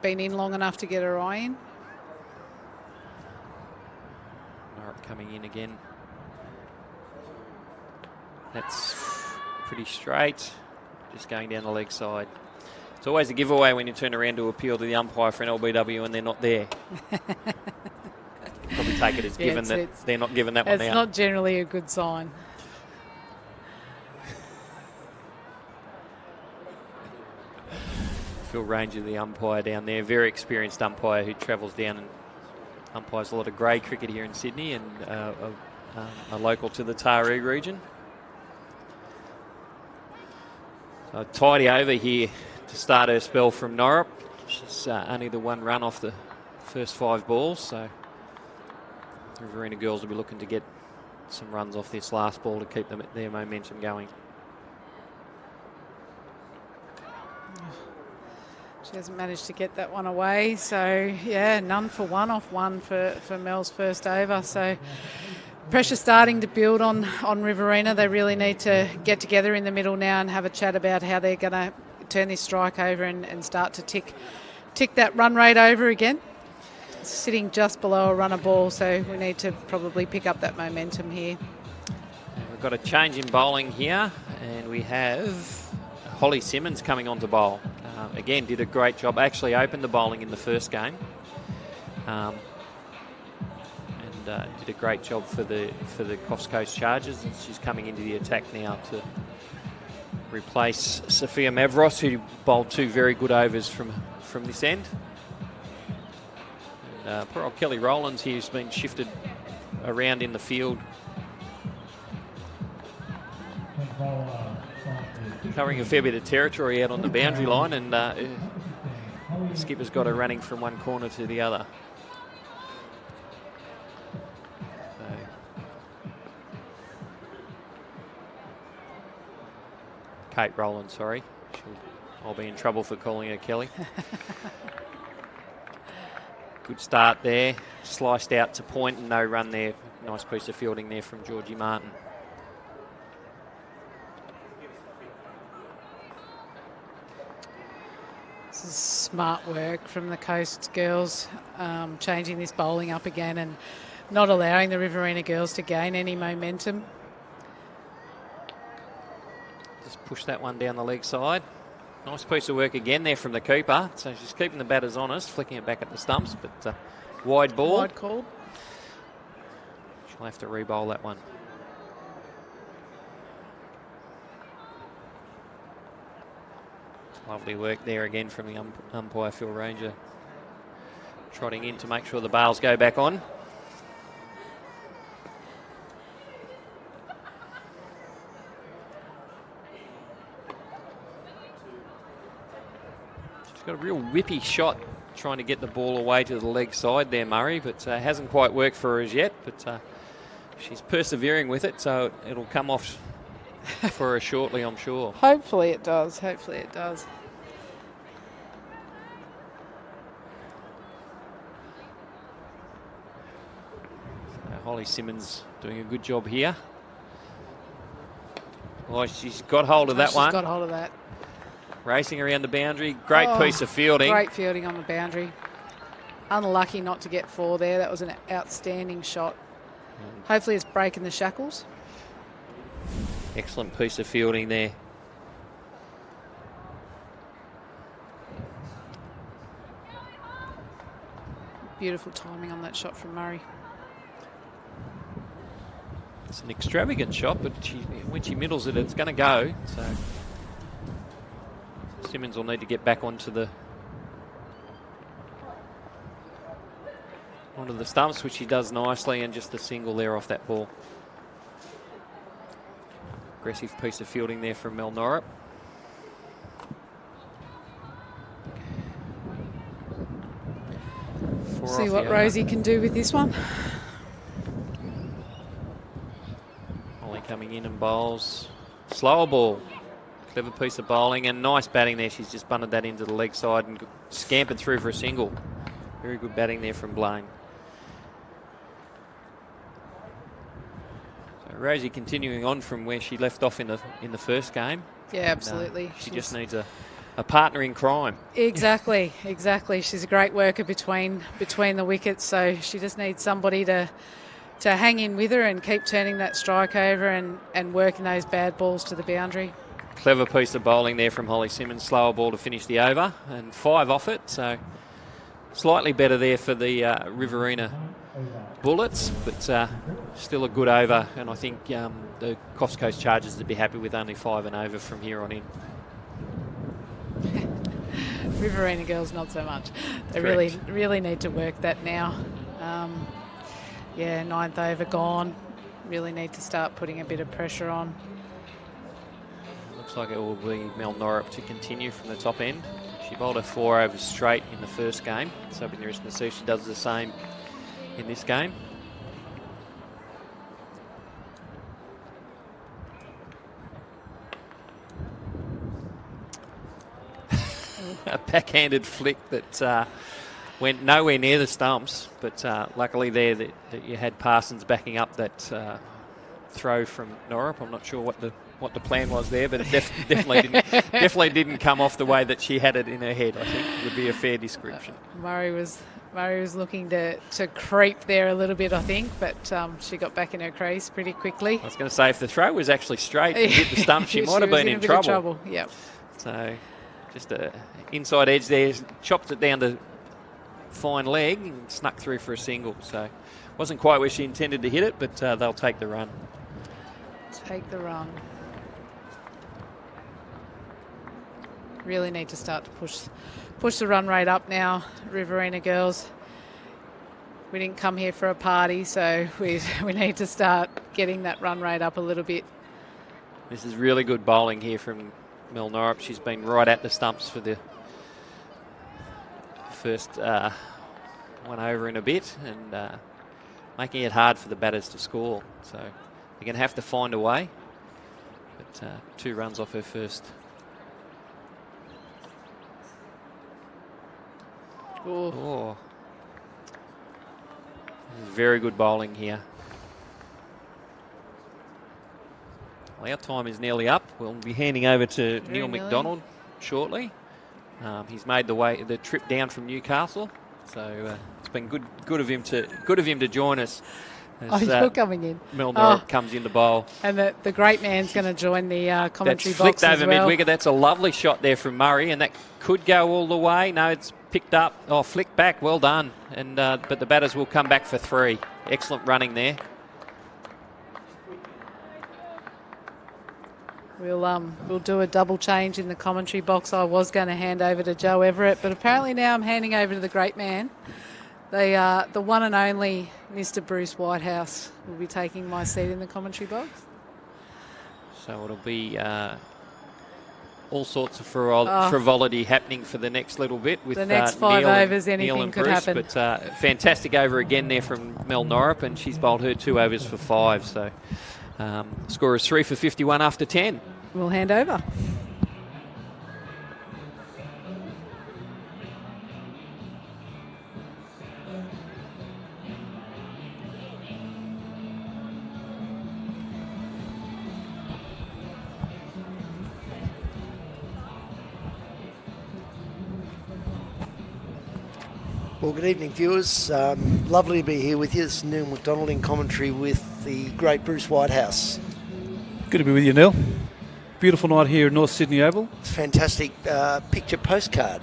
[SPEAKER 6] been in long enough to get her eye in.
[SPEAKER 1] Norrup coming in again. That's pretty straight, just going down the leg side. It's always a giveaway when you turn around to appeal to the umpire for an LBW and they're not there. Probably take it as given that they're not giving that one out.
[SPEAKER 6] It's not generally a good sign.
[SPEAKER 1] Phil Ranger, the umpire down there, very experienced umpire who travels down and umpires a lot of grey cricket here in Sydney, and a local to the Taree region. So tidy over here to start her spell from Norrup. She's only the 1 run off the first 5 balls, so the Riverina girls will be looking to get some runs off this last ball to keep their momentum going.
[SPEAKER 6] She hasn't managed to get that one away, so yeah, none for 1 off 1 for Mel's first over. So Pressure starting to build on Riverina. They really need to get together in the middle now and have a chat about how they're going to turn this strike over and start to tick that run rate over again. It's sitting just below a runner ball, so we need to probably pick up that momentum here.
[SPEAKER 1] We've got a change in bowling here, and we have Holly Simmons coming on to bowl. Again, did a great job. Actually opened the bowling in the first game. Did a great job for the Coffs Coast Chargers, and she's coming into the attack now to replace Sophia Mavros, who bowled 2 very good overs from this end. And, poor old Kelly Rowlands here has been shifted around in the field, covering a fair bit of territory out on the boundary line, and the skipper's got her running from one corner to the other. Kate Rowland, sorry. I'll be in trouble for calling her Kelly. Good start there. Sliced out to point and no run there. Nice piece of fielding there from Georgie Martin.
[SPEAKER 6] This is smart work from the Coast girls, changing this bowling up again and not allowing the Riverina girls to gain any momentum.
[SPEAKER 1] Just push that one down the leg side. Nice piece of work again there from the keeper. So she's keeping the batters honest, flicking it back at the stumps, but wide ball.
[SPEAKER 6] Wide call.
[SPEAKER 1] She'll have to re-bowl that one. Lovely work there again from the umpire, Phil Ranger. Trotting in to make sure the bails go back on. Got a real whippy shot trying to get the ball away to the leg side there, Murray, but hasn't quite worked for her as yet, but she's persevering with it, so it'll come off for her shortly, I'm sure.
[SPEAKER 6] Hopefully it does. Hopefully it does.
[SPEAKER 1] So Holly Simmons doing a good job here. Oh, she's got hold of that one.
[SPEAKER 6] She's got hold of that.
[SPEAKER 1] Racing around the boundary. Great piece of fielding.
[SPEAKER 6] Great fielding on the boundary. Unlucky not to get 4 there. That was an outstanding shot. Hopefully it's breaking the shackles.
[SPEAKER 1] Excellent piece of fielding there.
[SPEAKER 6] Beautiful timing on that shot from Murray.
[SPEAKER 1] It's an extravagant shot, but when she middles it, it's going to go. So Simmons will need to get back onto the stumps, which he does nicely, and just a single there off that ball. Aggressive piece of fielding there from Mel Norrup.
[SPEAKER 6] See what Rosie can do with this one.
[SPEAKER 1] Holly coming in and bowls. Slower ball. Clever piece of bowling and nice batting there. She's just bunted that into the leg side and scampered through for a single. Very good batting there from Blaine. So Rosie continuing on from where she left off in the first game.
[SPEAKER 6] Yeah, absolutely.
[SPEAKER 1] She just needs a partner in crime.
[SPEAKER 6] Exactly, exactly. She's a great worker between the wickets, so she just needs somebody to hang in with her and keep turning that strike over and working those bad balls to the boundary.
[SPEAKER 1] Clever piece of bowling there from Holly Simmons. Slower ball to finish the over and 5 off it. So slightly better there for the Riverina Bullets, but still a good over. And I think the Coffs Coast Chargers would be happy with only 5 and over from here on in.
[SPEAKER 6] Riverina girls, not so much. They
[SPEAKER 1] Correct.
[SPEAKER 6] really need to work that now. 9th over gone. Really need to start putting a bit of pressure on.
[SPEAKER 1] Looks like it will be Mel Norrup to continue from the top end. She bowled her 4 overs straight in the first game, so it'll be interesting to see if she does the same in this game. A backhanded flick that went nowhere near the stumps, but luckily there that you had Parsons backing up that throw from Norrup. I'm not sure what the plan was there, but it definitely didn't come off the way that she had it in her head, I think would be a fair description.
[SPEAKER 6] Murray was looking to creep there a little bit, I think, but she got back in her crease pretty quickly.
[SPEAKER 1] I was going to say, if the throw was actually straight and hit the stump, she might have been in trouble.
[SPEAKER 6] Yep.
[SPEAKER 1] So just a inside edge there, chopped it down to fine leg and snuck through for a single. So wasn't quite where she intended to hit it, but they'll take the run.
[SPEAKER 6] Take the run. Really need to start to push the run rate up now, Riverina girls. We didn't come here for a party, so we need to start getting that run rate up a little bit.
[SPEAKER 1] This is really good bowling here from Mel Norrup. She's been right at the stumps for the first one over in a bit, and making it hard for the batters to score. So they're going to have to find a way. But 2 runs off her first. Oh. Very good bowling here. Well, our time is nearly up. We'll be handing over to Neil McDonald shortly. He's made the trip down from Newcastle, so it's been good of him to join us. As,
[SPEAKER 6] you're coming in.
[SPEAKER 1] Mel Norrup comes in to bowl.
[SPEAKER 6] And the great man's going to join the commentary
[SPEAKER 1] That's
[SPEAKER 6] box
[SPEAKER 1] flicked over
[SPEAKER 6] as well.
[SPEAKER 1] mid-wicket. That's a lovely shot there from Murray, and that could go all the way. No, it's picked up. Oh, flicked back. Well done. And but the batters will come back for 3. Excellent running there.
[SPEAKER 6] We'll do a double change in the commentary box. I was going to hand over to Joe Everett, but apparently now I'm handing over to the great man. The one and only Mr. Bruce Whitehouse will be taking my seat in the commentary box.
[SPEAKER 1] So it'll be all sorts of frivolity happening for the next little bit with
[SPEAKER 6] the next 5
[SPEAKER 1] Neil
[SPEAKER 6] overs.
[SPEAKER 1] and,
[SPEAKER 6] Anything
[SPEAKER 1] Neil and
[SPEAKER 6] could
[SPEAKER 1] Bruce,
[SPEAKER 6] happen.
[SPEAKER 1] But fantastic over again there from Mel Norrup, and she's bowled her 2 overs for 5. So score is 3 for 51 after 10.
[SPEAKER 6] We'll hand over.
[SPEAKER 2] Well, good evening, viewers. Lovely to be here with you. This is Neil McDonald in commentary with the great Bruce Whitehouse.
[SPEAKER 7] Good to be with you, Neil. Beautiful night here in North Sydney Oval.
[SPEAKER 2] It's a fantastic picture postcard,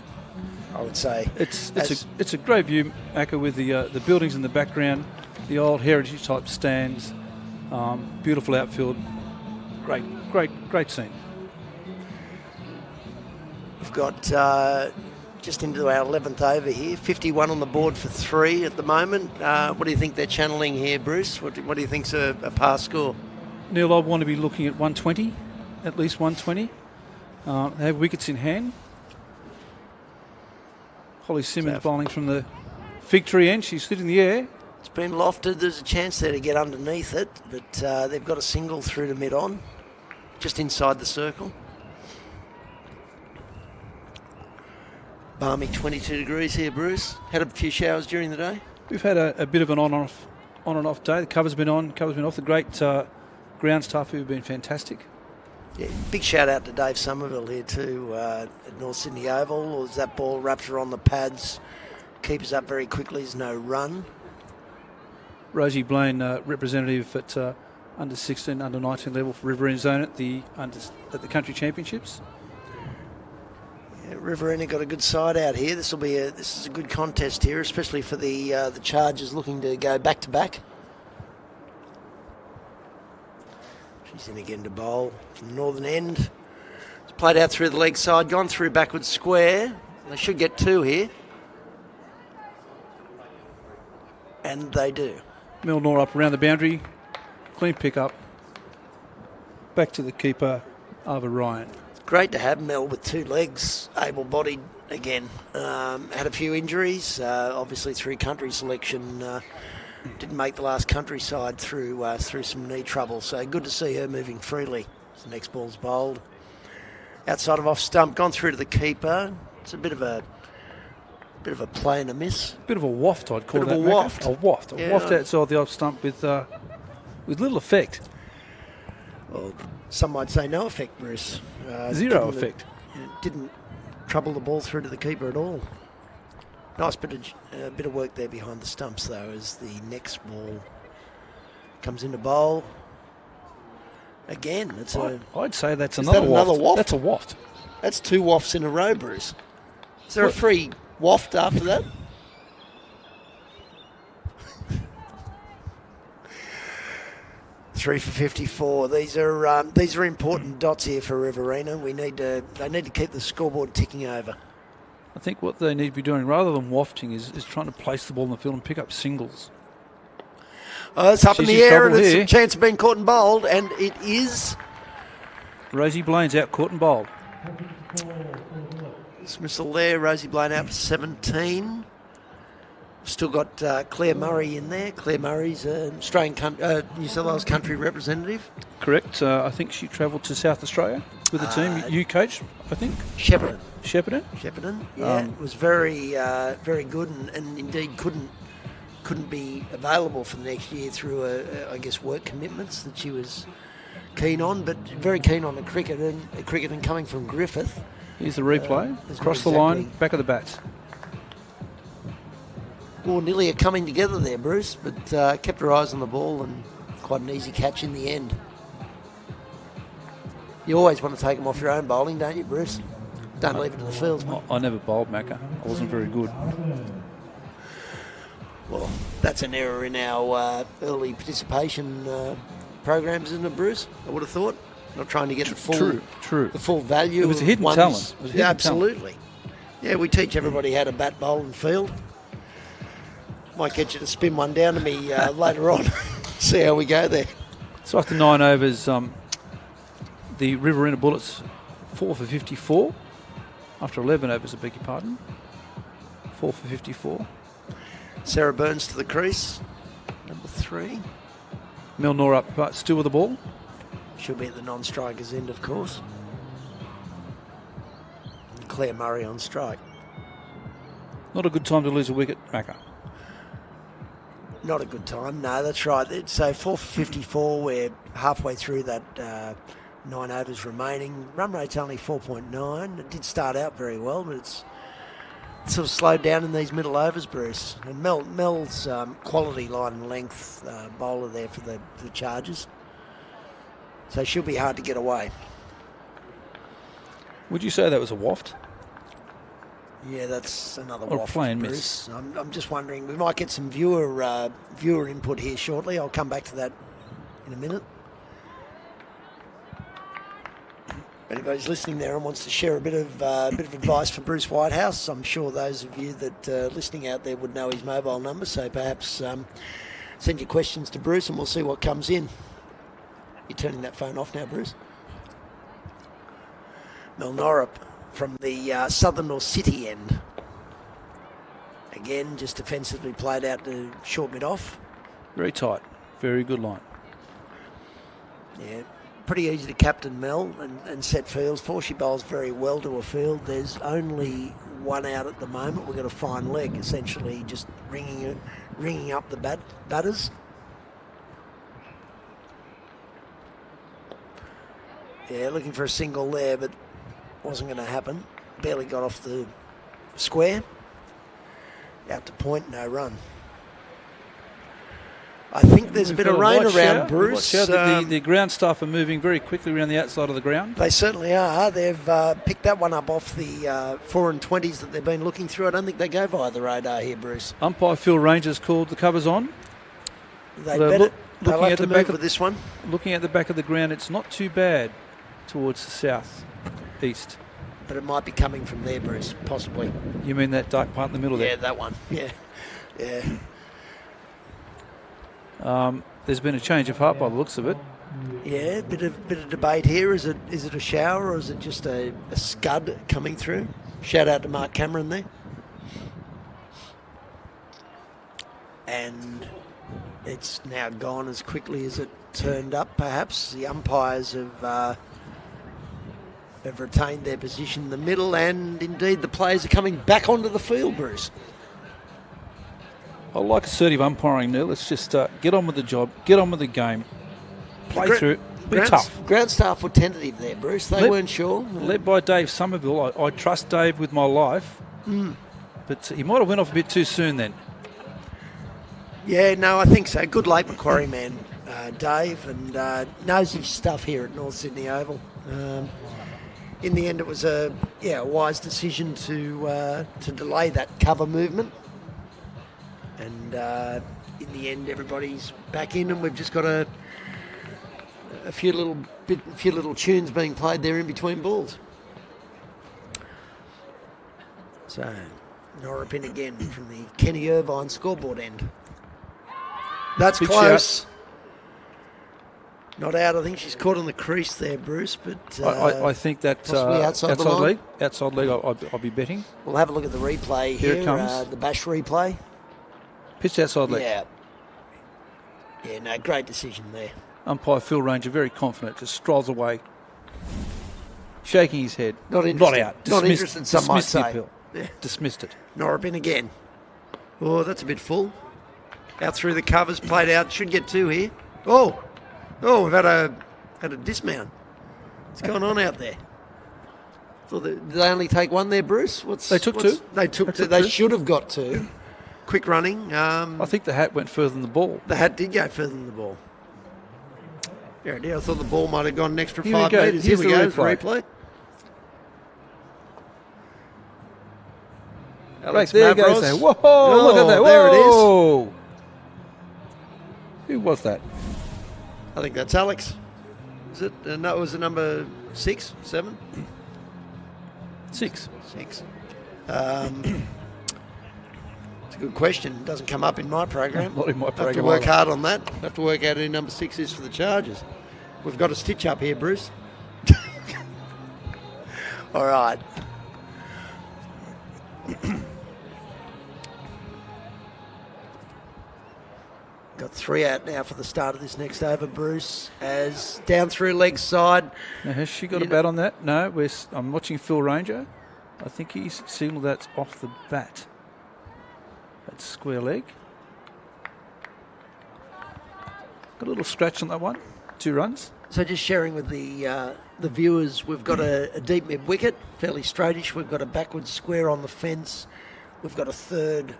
[SPEAKER 2] I would say.
[SPEAKER 7] It's a great view, Aka, with the buildings in the background, the old heritage type stands, beautiful outfield. Great scene.
[SPEAKER 2] We've got just into our 11th over here, 51 on the board for 3 at the moment. What do you think they're channeling here, Bruce? What do you think's a pass score?
[SPEAKER 7] Neil, I want to be looking at 120, at least 120. They have wickets in hand. Holly Simmons bowling from the fig tree end. She's hit in the air.
[SPEAKER 2] It's been lofted. There's a chance there to get underneath it, but they've got a single through to mid-on, just inside the circle. Balmy 22 degrees here, Bruce. Had a few showers during the day.
[SPEAKER 7] We've had a bit of an on and off day. The cover's been on, cover's been off. The great ground staff who have been fantastic.
[SPEAKER 2] Yeah, big shout out to Dave Somerville here too at North Sydney Oval. As that ball rapture on the pads, keepers up very quickly. There's no run.
[SPEAKER 7] Rosie Blaine, representative at under 16, under 19 level for Riverina Zone at the country championships.
[SPEAKER 2] Yeah, Riverina got a good side out here. This is a good contest here, especially for the Chargers looking to go back to back. She's in again to bowl from the northern end. It's played out through the leg side, gone through backwards square. They should get 2 here. And they do.
[SPEAKER 7] Mel Norrup around the boundary. Clean pick up. Back to the keeper, Ava Ryan.
[SPEAKER 2] Great to have Mel with 2 legs, able-bodied again. Had a few injuries, obviously through country selection. Didn't make the last country side through some knee trouble, so good to see her moving freely. The next ball's bowled. Outside of off stump, gone through to the keeper. It's a bit of a Bit of a play and a miss.
[SPEAKER 7] Bit of a waft, I'd call
[SPEAKER 2] Bit
[SPEAKER 7] that.
[SPEAKER 2] of a
[SPEAKER 7] Macca.
[SPEAKER 2] waft.
[SPEAKER 7] A waft.
[SPEAKER 2] Yeah,
[SPEAKER 7] A waft outside the off stump with little effect.
[SPEAKER 2] Well, some might say no effect, Bruce.
[SPEAKER 7] Zero effect.
[SPEAKER 2] Didn't trouble the ball through to the keeper at all. Nice bit of work there behind the stumps, though, as the next ball comes into bowl. Again,
[SPEAKER 7] I'd say that's
[SPEAKER 2] Is
[SPEAKER 7] another
[SPEAKER 2] that
[SPEAKER 7] waft.
[SPEAKER 2] another waft?
[SPEAKER 7] That's a waft.
[SPEAKER 2] That's 2 wafts in a row, Bruce. Is there a free waft after that? Three for 54. These are important dots here for Riverina. They need to keep the scoreboard ticking over.
[SPEAKER 7] I think what they need to be doing, rather than wafting, is trying to place the ball in the field and pick up singles.
[SPEAKER 2] Oh, it's up in
[SPEAKER 7] She's
[SPEAKER 2] the
[SPEAKER 7] in
[SPEAKER 2] air, and
[SPEAKER 7] trouble
[SPEAKER 2] it's
[SPEAKER 7] here.
[SPEAKER 2] a chance of being caught and bowled, and it is.
[SPEAKER 7] Rosie Blaine's out, caught and bowled.
[SPEAKER 2] Dismissal there. Rosie Blaine out for 17. Still got Claire Murray in there. Claire Murray's Australian New South Wales country representative.
[SPEAKER 7] Correct. I think she travelled to South Australia with the team. You coached, I think.
[SPEAKER 2] Shepparton.
[SPEAKER 7] Shepparton.
[SPEAKER 2] Yeah, was very very good, and indeed couldn't be available for the next year through I guess work commitments that she was keen on, but very keen on the cricket and coming from Griffith.
[SPEAKER 7] Here's the replay.
[SPEAKER 2] It's
[SPEAKER 7] Across
[SPEAKER 2] not
[SPEAKER 7] the line,
[SPEAKER 2] exactly-
[SPEAKER 7] back of the bats.
[SPEAKER 2] Well, nearly a coming together there, Bruce, but kept her eyes on the ball and quite an easy catch in the end. You always want to take them off your own bowling, don't you, Bruce? Don't leave it to the fields.
[SPEAKER 7] I never bowled Macca. I wasn't very good.
[SPEAKER 2] Well, that's an error in our early participation programs, isn't it, Bruce? I would have thought. Not trying to get the full
[SPEAKER 7] True.
[SPEAKER 2] the full value.
[SPEAKER 7] It was a
[SPEAKER 2] of
[SPEAKER 7] hidden
[SPEAKER 2] one's-
[SPEAKER 7] talent. It was a
[SPEAKER 2] Yeah,
[SPEAKER 7] hidden
[SPEAKER 2] absolutely. Yeah, we teach everybody how to bat, bowl, and field. Might get you to spin one down to me later on. See how we go there.
[SPEAKER 7] So after 9 overs, the Riverina Bullets 4 for 54. After 11 overs, I beg your pardon. 4 for 54.
[SPEAKER 2] Sarah Burns to the crease, number 3.
[SPEAKER 7] Mel Nor up, but still with the ball.
[SPEAKER 2] She'll be at the non-strikers end, of course. Claire Murray on strike.
[SPEAKER 7] Not a good time to lose a wicket, Macca.
[SPEAKER 2] Not a good time. No, that's right. So 4 for 54. We're halfway through that 9 overs remaining. Run rate's only 4.9. It did start out very well, but it's sort of slowed down in these middle overs, Bruce. And Mel's quality line and length bowler there for the Chargers. So she'll be hard to get away.
[SPEAKER 7] Would you say that was a waft?
[SPEAKER 2] Yeah, that's another
[SPEAKER 7] Or a
[SPEAKER 2] waft,
[SPEAKER 7] plain
[SPEAKER 2] Bruce. I'm just wondering, we might get some viewer input here shortly. I'll come back to that in a minute. If anybody's listening there and wants to share a bit of advice for Bruce Whitehouse, I'm sure those of you that are listening out there would know his mobile number, so perhaps send your questions to Bruce and we'll see what comes in. You're turning that phone off now, Bruce. Mel Norup from the southern or city end. Again, just defensively played out to short mid off.
[SPEAKER 7] Very tight. Very good line.
[SPEAKER 2] Yeah, pretty easy to captain Mel and set fields for. She bowls very well to a field. There's only one out at the moment. We've got a fine leg, essentially just ringing up the batters. Yeah, looking for a single there, but wasn't going to happen. Barely got off the square. Out to point, no run. I think there's a bit of rain around, Bruce.
[SPEAKER 7] The ground staff are moving very quickly around the outside of the ground.
[SPEAKER 2] They certainly are. They've picked that one up off the 4 and 20s that they've been looking through. I don't think they go via the radar here, Bruce.
[SPEAKER 7] Umpire Phil Rangers called the covers on.
[SPEAKER 2] They'll have to move with this one.
[SPEAKER 7] Looking at the back of the ground, it's not too bad towards the south east.
[SPEAKER 2] But it might be coming from there, Bruce, possibly.
[SPEAKER 7] You mean that dark part in the middle there?
[SPEAKER 2] Yeah, that one. Yeah.
[SPEAKER 7] There's been a change of heart by the looks of it.
[SPEAKER 2] Yeah, bit of debate here. Is it a shower or is it just a scud coming through? Shout out to Mark Cameron there. And it's now gone as quickly as it turned up, perhaps. The umpires have have retained their position in the middle, and indeed the players are coming back onto the field, Bruce.
[SPEAKER 7] I like assertive umpiring, Neil. Let's just get on with the job, get on with the game, play through it, be tough.
[SPEAKER 2] Ground staff were tentative there, Bruce. They weren't sure.
[SPEAKER 7] Led by Dave Somerville. I trust Dave with my life, but he might have went off a bit too soon then.
[SPEAKER 2] Yeah, no, I think so. Good late Macquarie man, Dave, and knows his stuff here at North Sydney Oval. In the end, it was a wise decision to delay that cover movement, and in the end, everybody's back in, and we've just got a few little tunes being played there in between balls. So, Norrip in again from the Kenny Irvine scoreboard end. That's
[SPEAKER 7] Big
[SPEAKER 2] close.
[SPEAKER 7] Shout.
[SPEAKER 2] Not out. I think she's caught on the crease there, Bruce. But
[SPEAKER 7] I think that
[SPEAKER 2] possibly outside the line.
[SPEAKER 7] leg. Outside leg, I'll be betting.
[SPEAKER 2] We'll have a look at the replay here.
[SPEAKER 7] Here it comes.
[SPEAKER 2] The Bash replay.
[SPEAKER 7] Pitched outside leg.
[SPEAKER 2] Yeah, no, great decision there.
[SPEAKER 7] Umpire Phil Ranger, very confident, just strolls away, shaking his head.
[SPEAKER 2] Not interested.
[SPEAKER 7] Not out.
[SPEAKER 2] Not interested, some might
[SPEAKER 7] dismissed the
[SPEAKER 2] say.
[SPEAKER 7] appeal.
[SPEAKER 2] Yeah.
[SPEAKER 7] Dismissed it.
[SPEAKER 2] Norrip in again. Oh, that's a bit full. Out through the covers, played out. Should get two here. Oh, we've had a dismount. What's going on out there? Did they only take one there, Bruce?
[SPEAKER 7] They took two.
[SPEAKER 2] They took two. They should have got two. Quick running.
[SPEAKER 7] I think the hat went further than the ball.
[SPEAKER 2] The hat did go further than the ball. Yeah, I thought the ball might have gone an extra
[SPEAKER 7] Here
[SPEAKER 2] 5
[SPEAKER 7] we go.
[SPEAKER 2] metres.
[SPEAKER 7] Here's
[SPEAKER 2] Here we
[SPEAKER 7] the
[SPEAKER 2] go.
[SPEAKER 7] replay.
[SPEAKER 2] Replay.
[SPEAKER 7] Right,
[SPEAKER 2] Alex
[SPEAKER 7] there goes
[SPEAKER 2] Mavros.
[SPEAKER 7] there. Whoa, look at that. Whoa.
[SPEAKER 2] There it is.
[SPEAKER 7] Who was that?
[SPEAKER 2] I think that's Alex. Is it? No, was it number 6, 7?
[SPEAKER 7] 6.
[SPEAKER 2] 6. It's a good question. It doesn't come up in my program.
[SPEAKER 7] Not in my
[SPEAKER 2] Have to
[SPEAKER 7] program
[SPEAKER 2] work
[SPEAKER 7] either.
[SPEAKER 2] hard on that. Have to work out who number 6 is for the Chargers. We've got a stitch up here, Bruce. All right. Got 3 out now for the start of this next over, Bruce. As down through leg side.
[SPEAKER 7] Now, has she got a bat on that? No, I'm watching Phil Ranger. I think he's signalled that's off the bat. That's square leg. Got a little scratch on that one. 2 runs.
[SPEAKER 2] So just sharing with the viewers, we've got a deep mid wicket, fairly straightish. We've got a backward square on the fence. We've got a third.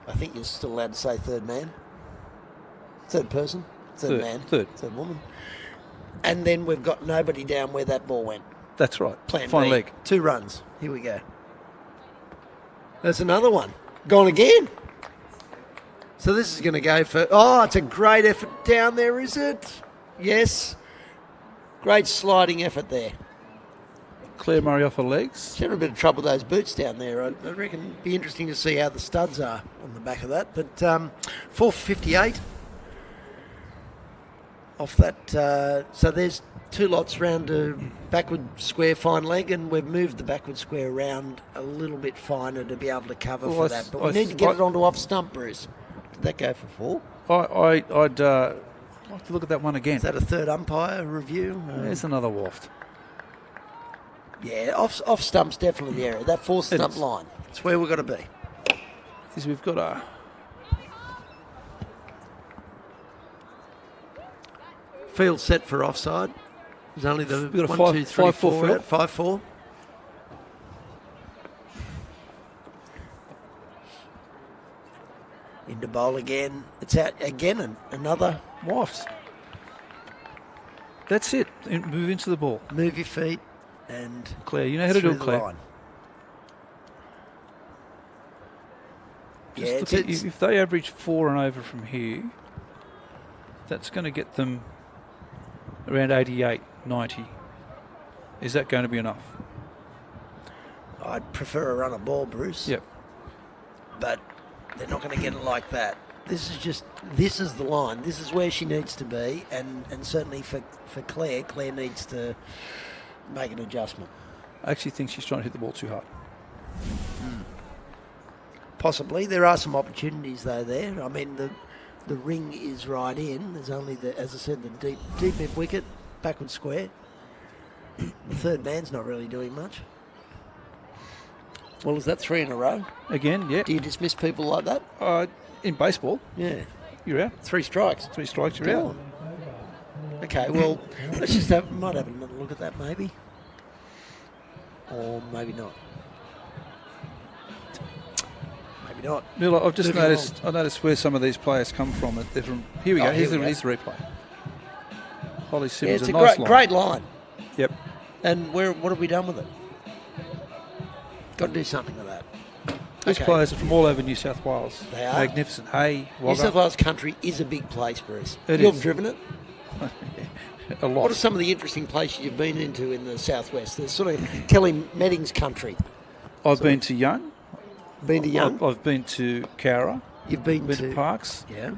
[SPEAKER 2] I think you're still allowed to say third man. Third person. Third man.
[SPEAKER 7] Third
[SPEAKER 2] woman. And then we've got nobody down where that ball went.
[SPEAKER 7] That's right.
[SPEAKER 2] Plan
[SPEAKER 7] Final
[SPEAKER 2] B.
[SPEAKER 7] leg.
[SPEAKER 2] 2 runs. Here we go. There's another one. Gone again. So this is going to go for... Oh, it's a great effort down there, is it? Yes. Great sliding effort there.
[SPEAKER 7] Claire Murray off her legs.
[SPEAKER 2] She had a bit of trouble with those boots down there. I reckon it'd be interesting to see how the studs are on the back of that. But 458 off that. So there's 2 lots round to backward square fine leg, and we've moved the backward square around a little bit finer to be able to cover for that. But we need to get it onto off stump, Bruce. Did that go for 4?
[SPEAKER 7] I'd like to look at that one again.
[SPEAKER 2] Is that a third umpire review?
[SPEAKER 7] There's another waft.
[SPEAKER 2] Yeah, off stump's definitely the area. That 4 stump line. That's where we've got to be.
[SPEAKER 7] Is we've got a...
[SPEAKER 2] Field set for offside. There's only the
[SPEAKER 7] We've got a
[SPEAKER 2] 1, 2, 3,
[SPEAKER 7] 5-4
[SPEAKER 2] 4
[SPEAKER 7] field.
[SPEAKER 2] out. 5-4. Into bowl again. It's out again. Another
[SPEAKER 7] Wafts. That's it. Move into the ball.
[SPEAKER 2] move your feet and
[SPEAKER 7] Claire, you know how to do
[SPEAKER 2] through
[SPEAKER 7] it,
[SPEAKER 2] the
[SPEAKER 7] Claire.
[SPEAKER 2] line.
[SPEAKER 7] Just
[SPEAKER 2] Yeah,
[SPEAKER 7] look at, if they average 4 and over from here, that's going to get them around 88, 90. Is that going to be enough?
[SPEAKER 2] I'd prefer a run of ball, Bruce.
[SPEAKER 7] Yep.
[SPEAKER 2] But they're not going to get it like that. This is the line. This is where she needs to be, and certainly for Claire needs to make an adjustment.
[SPEAKER 7] I actually think she's trying to hit the ball too hard.
[SPEAKER 2] Possibly. There are some opportunities though there. I mean the ring is right in. There's only as I said, the deep mid wicket, backward square. The third man's not really doing much. Well, is that 3 in a row?
[SPEAKER 7] Again, yeah.
[SPEAKER 2] Do you dismiss people like that?
[SPEAKER 7] In baseball,
[SPEAKER 2] Yeah.
[SPEAKER 7] you're out.
[SPEAKER 2] 3 strikes.
[SPEAKER 7] 3 strikes, you're
[SPEAKER 2] Go
[SPEAKER 7] out.
[SPEAKER 2] on. Okay, well, let's just might have another look at that maybe. Or maybe not. Maybe not.
[SPEAKER 7] Neil, I've just
[SPEAKER 2] Moving
[SPEAKER 7] noticed. I noticed where some of these players come from. They're from. Here we go.
[SPEAKER 2] Oh,
[SPEAKER 7] Here's
[SPEAKER 2] here
[SPEAKER 7] the
[SPEAKER 2] we
[SPEAKER 7] here's the replay. Holly
[SPEAKER 2] Yeah,
[SPEAKER 7] Simmons,
[SPEAKER 2] it's
[SPEAKER 7] a
[SPEAKER 2] a
[SPEAKER 7] nice
[SPEAKER 2] great line.
[SPEAKER 7] Yep.
[SPEAKER 2] And what have we done with it? Got to do something with that.
[SPEAKER 7] These
[SPEAKER 2] Okay.
[SPEAKER 7] players are from all over New South Wales.
[SPEAKER 2] They are.
[SPEAKER 7] Magnificent. Hey,
[SPEAKER 2] New South
[SPEAKER 7] Wagga.
[SPEAKER 2] Wales country is a big place, Bruce.
[SPEAKER 7] It
[SPEAKER 2] You've
[SPEAKER 7] is.
[SPEAKER 2] driven it.
[SPEAKER 7] A lot.
[SPEAKER 2] What are some of the interesting places you've been into in the southwest? The sort of Kelly Meddings country.
[SPEAKER 7] I've been to Young.
[SPEAKER 2] Been to Young.
[SPEAKER 7] I've been to Cowra.
[SPEAKER 2] You've been
[SPEAKER 7] Been to Parks.
[SPEAKER 2] Yeah.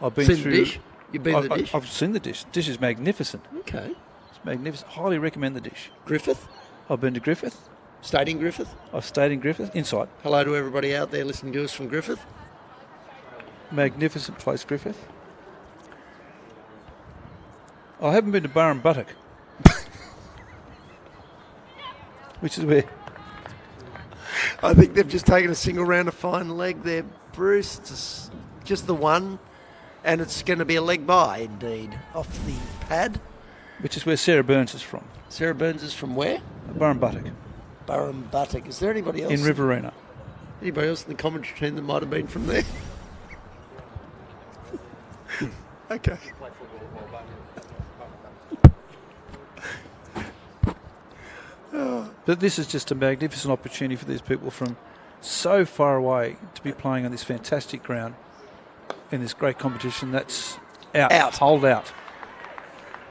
[SPEAKER 7] I've been
[SPEAKER 2] Seen
[SPEAKER 7] through.
[SPEAKER 2] the dish. You've been to the dish.
[SPEAKER 7] I've seen the dish. Dish is magnificent.
[SPEAKER 2] Okay.
[SPEAKER 7] It's magnificent. Highly recommend the dish.
[SPEAKER 2] Griffith.
[SPEAKER 7] I've been to Griffith.
[SPEAKER 2] Stayed in Griffith.
[SPEAKER 7] I've stayed in Griffith. Inside.
[SPEAKER 2] Hello to everybody out there listening to us from Griffith.
[SPEAKER 7] Magnificent place, Griffith. I haven't been to Burrum Buttock, which is where
[SPEAKER 2] I think they've just taken a single round of fine leg there, Bruce. It's just the one, and it's going to be a leg bye, indeed, off the pad.
[SPEAKER 7] Sarah Burns is from.
[SPEAKER 2] Sarah Burns is from where?
[SPEAKER 7] Burrum Buttock
[SPEAKER 2] Burrum Buttock. Is there anybody else?
[SPEAKER 7] in Riverina.
[SPEAKER 2] Anybody else in the commentary team that might have been from there? Okay.
[SPEAKER 7] But this is just a magnificent opportunity for these people from so far away to be playing on this fantastic ground in this great competition. That's out. Hold out.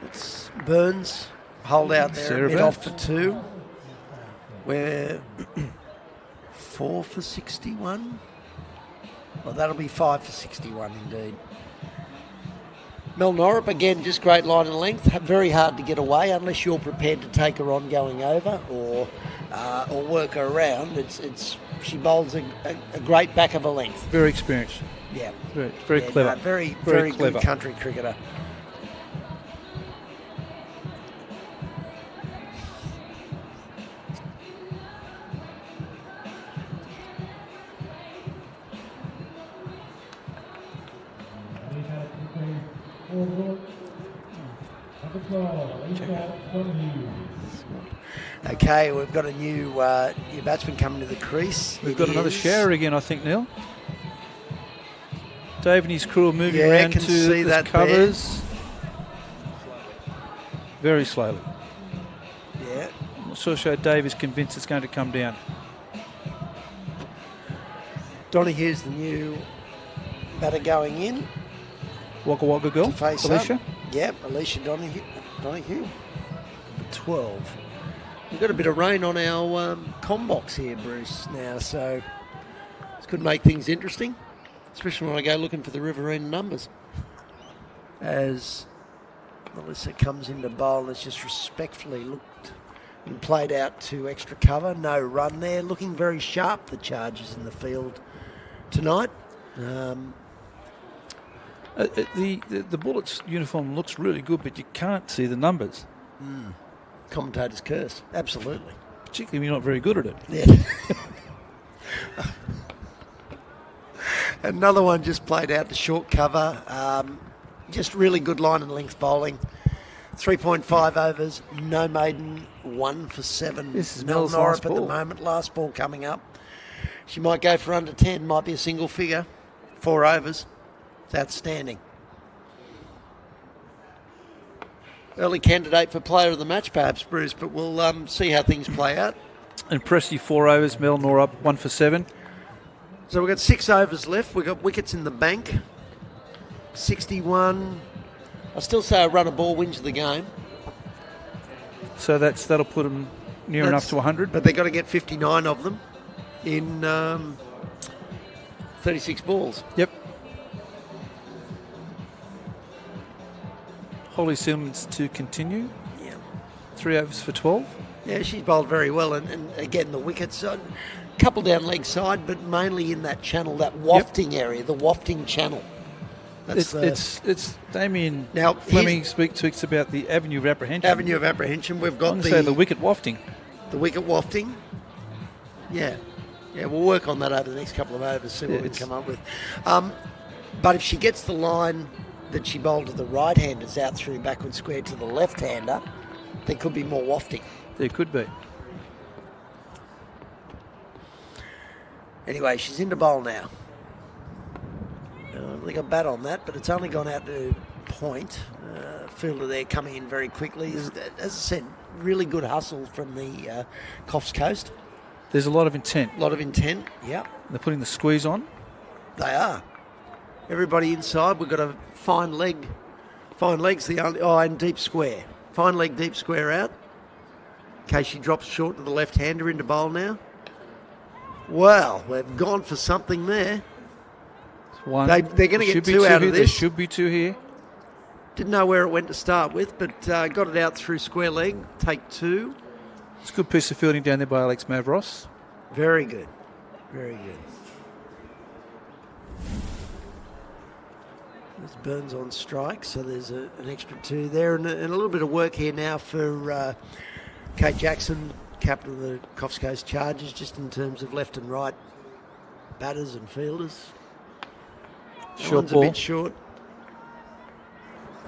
[SPEAKER 2] It's Burns, hold out there,
[SPEAKER 7] Sarah
[SPEAKER 2] mid
[SPEAKER 7] Burns.
[SPEAKER 2] off for 2. We're 4 for 61. Well, that'll be 5 for 61 indeed. Mel Norrup, again, just great line and length. Very hard to get away unless you're prepared to take her on going over or work her around. She bowls a great back of a length.
[SPEAKER 7] Very experienced.
[SPEAKER 2] Yeah.
[SPEAKER 7] Very
[SPEAKER 2] Yeah,
[SPEAKER 7] clever.
[SPEAKER 2] no, very
[SPEAKER 7] Very
[SPEAKER 2] good
[SPEAKER 7] clever.
[SPEAKER 2] country cricketer. Okay, we've got a new batsman coming to the crease.
[SPEAKER 7] We've
[SPEAKER 2] It
[SPEAKER 7] got another
[SPEAKER 2] is-
[SPEAKER 7] shower again, I think, Neil. Dave and his crew are moving
[SPEAKER 2] Yeah,
[SPEAKER 7] around
[SPEAKER 2] can
[SPEAKER 7] to
[SPEAKER 2] see
[SPEAKER 7] the
[SPEAKER 2] that
[SPEAKER 7] covers. Very slowly.
[SPEAKER 2] Yeah.
[SPEAKER 7] I'm not sure Dave is convinced it's going to come down.
[SPEAKER 2] Donohue's the new batter going in.
[SPEAKER 7] Wagga Wagga girl,
[SPEAKER 2] To face
[SPEAKER 7] Alicia.
[SPEAKER 2] up. Yep, Alicia Donohue. Number 12. We've got a bit of rain on our combox here, Bruce, now, so this could make things interesting, especially when I go looking for the Riverina numbers. As Melissa comes into bowl, it's just respectfully looked and played out to extra cover. No run there. Looking very sharp, the Chargers in the field tonight.
[SPEAKER 7] The Bullets uniform looks really good, but you can't see the numbers.
[SPEAKER 2] Commentator's curse. Absolutely.
[SPEAKER 7] Particularly when you're not very good at it.
[SPEAKER 2] Yeah. Another one just played out to short cover. Just really good line and length bowling. 3.5 overs, no maiden, 1 for 7.
[SPEAKER 7] This is
[SPEAKER 2] Mel
[SPEAKER 7] Mel's
[SPEAKER 2] Norrup
[SPEAKER 7] last
[SPEAKER 2] at the
[SPEAKER 7] ball.
[SPEAKER 2] moment. Last ball coming up. She might go for under 10, might be a single figure. 4 overs. It's outstanding. Early candidate for player of the match, perhaps, Bruce, but we'll see how things play out.
[SPEAKER 7] Impressive 4 overs, Mel Norrup, 1 for 7.
[SPEAKER 2] So we've got 6 overs left. We've got wickets in the bank. 61. I still say a run of ball wins the game.
[SPEAKER 7] So that'll put them near enough to 100.
[SPEAKER 2] But they've got to get 59 of them in 36 balls.
[SPEAKER 7] Yep. Holly Simmons to continue.
[SPEAKER 2] Yeah.
[SPEAKER 7] 3 overs for 12.
[SPEAKER 2] Yeah, she's bowled very well. And again, the wickets, a couple down leg side, but mainly in that channel, that wafting area, the wafting channel.
[SPEAKER 7] It's Damien
[SPEAKER 2] Now,
[SPEAKER 7] Fleming speaks about the avenue of apprehension.
[SPEAKER 2] Avenue of apprehension. We've got
[SPEAKER 7] the wicket wafting.
[SPEAKER 2] The wicket wafting. Yeah. Yeah, we'll work on that over the next couple of overs, see what we can come up with. But if she gets the line that she bowled to the right-handers out through backward square to the left-hander, there could be more wafting.
[SPEAKER 7] There could be.
[SPEAKER 2] Anyway, she's into bowl now. They got bat on that, but it's only gone out to point. Fielder there coming in very quickly. As I said, really good hustle from the Coffs Coast.
[SPEAKER 7] There's a lot of intent.
[SPEAKER 2] A lot of intent, yeah.
[SPEAKER 7] They're putting the squeeze on.
[SPEAKER 2] They are. Everybody inside. We've got a fine leg. Fine leg's the only... Oh, and deep square. Fine leg, deep square out. In case she drops short to the left-hander into bowl now. Well, we've gone for something there.
[SPEAKER 7] One.
[SPEAKER 2] They're going to get two out of this.
[SPEAKER 7] There should be two here.
[SPEAKER 2] Didn't know where it went to start with, but got it out through square leg. Take two.
[SPEAKER 7] It's a good piece of fielding down there by Alex Mavros.
[SPEAKER 2] Very good. Very good. There's Burns on strike, so there's an extra two there. And a little bit of work here now for Kate Jackson, captain of the Coffs Coast Chargers, just in terms of left and right batters and fielders.
[SPEAKER 7] Short
[SPEAKER 2] One's
[SPEAKER 7] ball.
[SPEAKER 2] a bit short.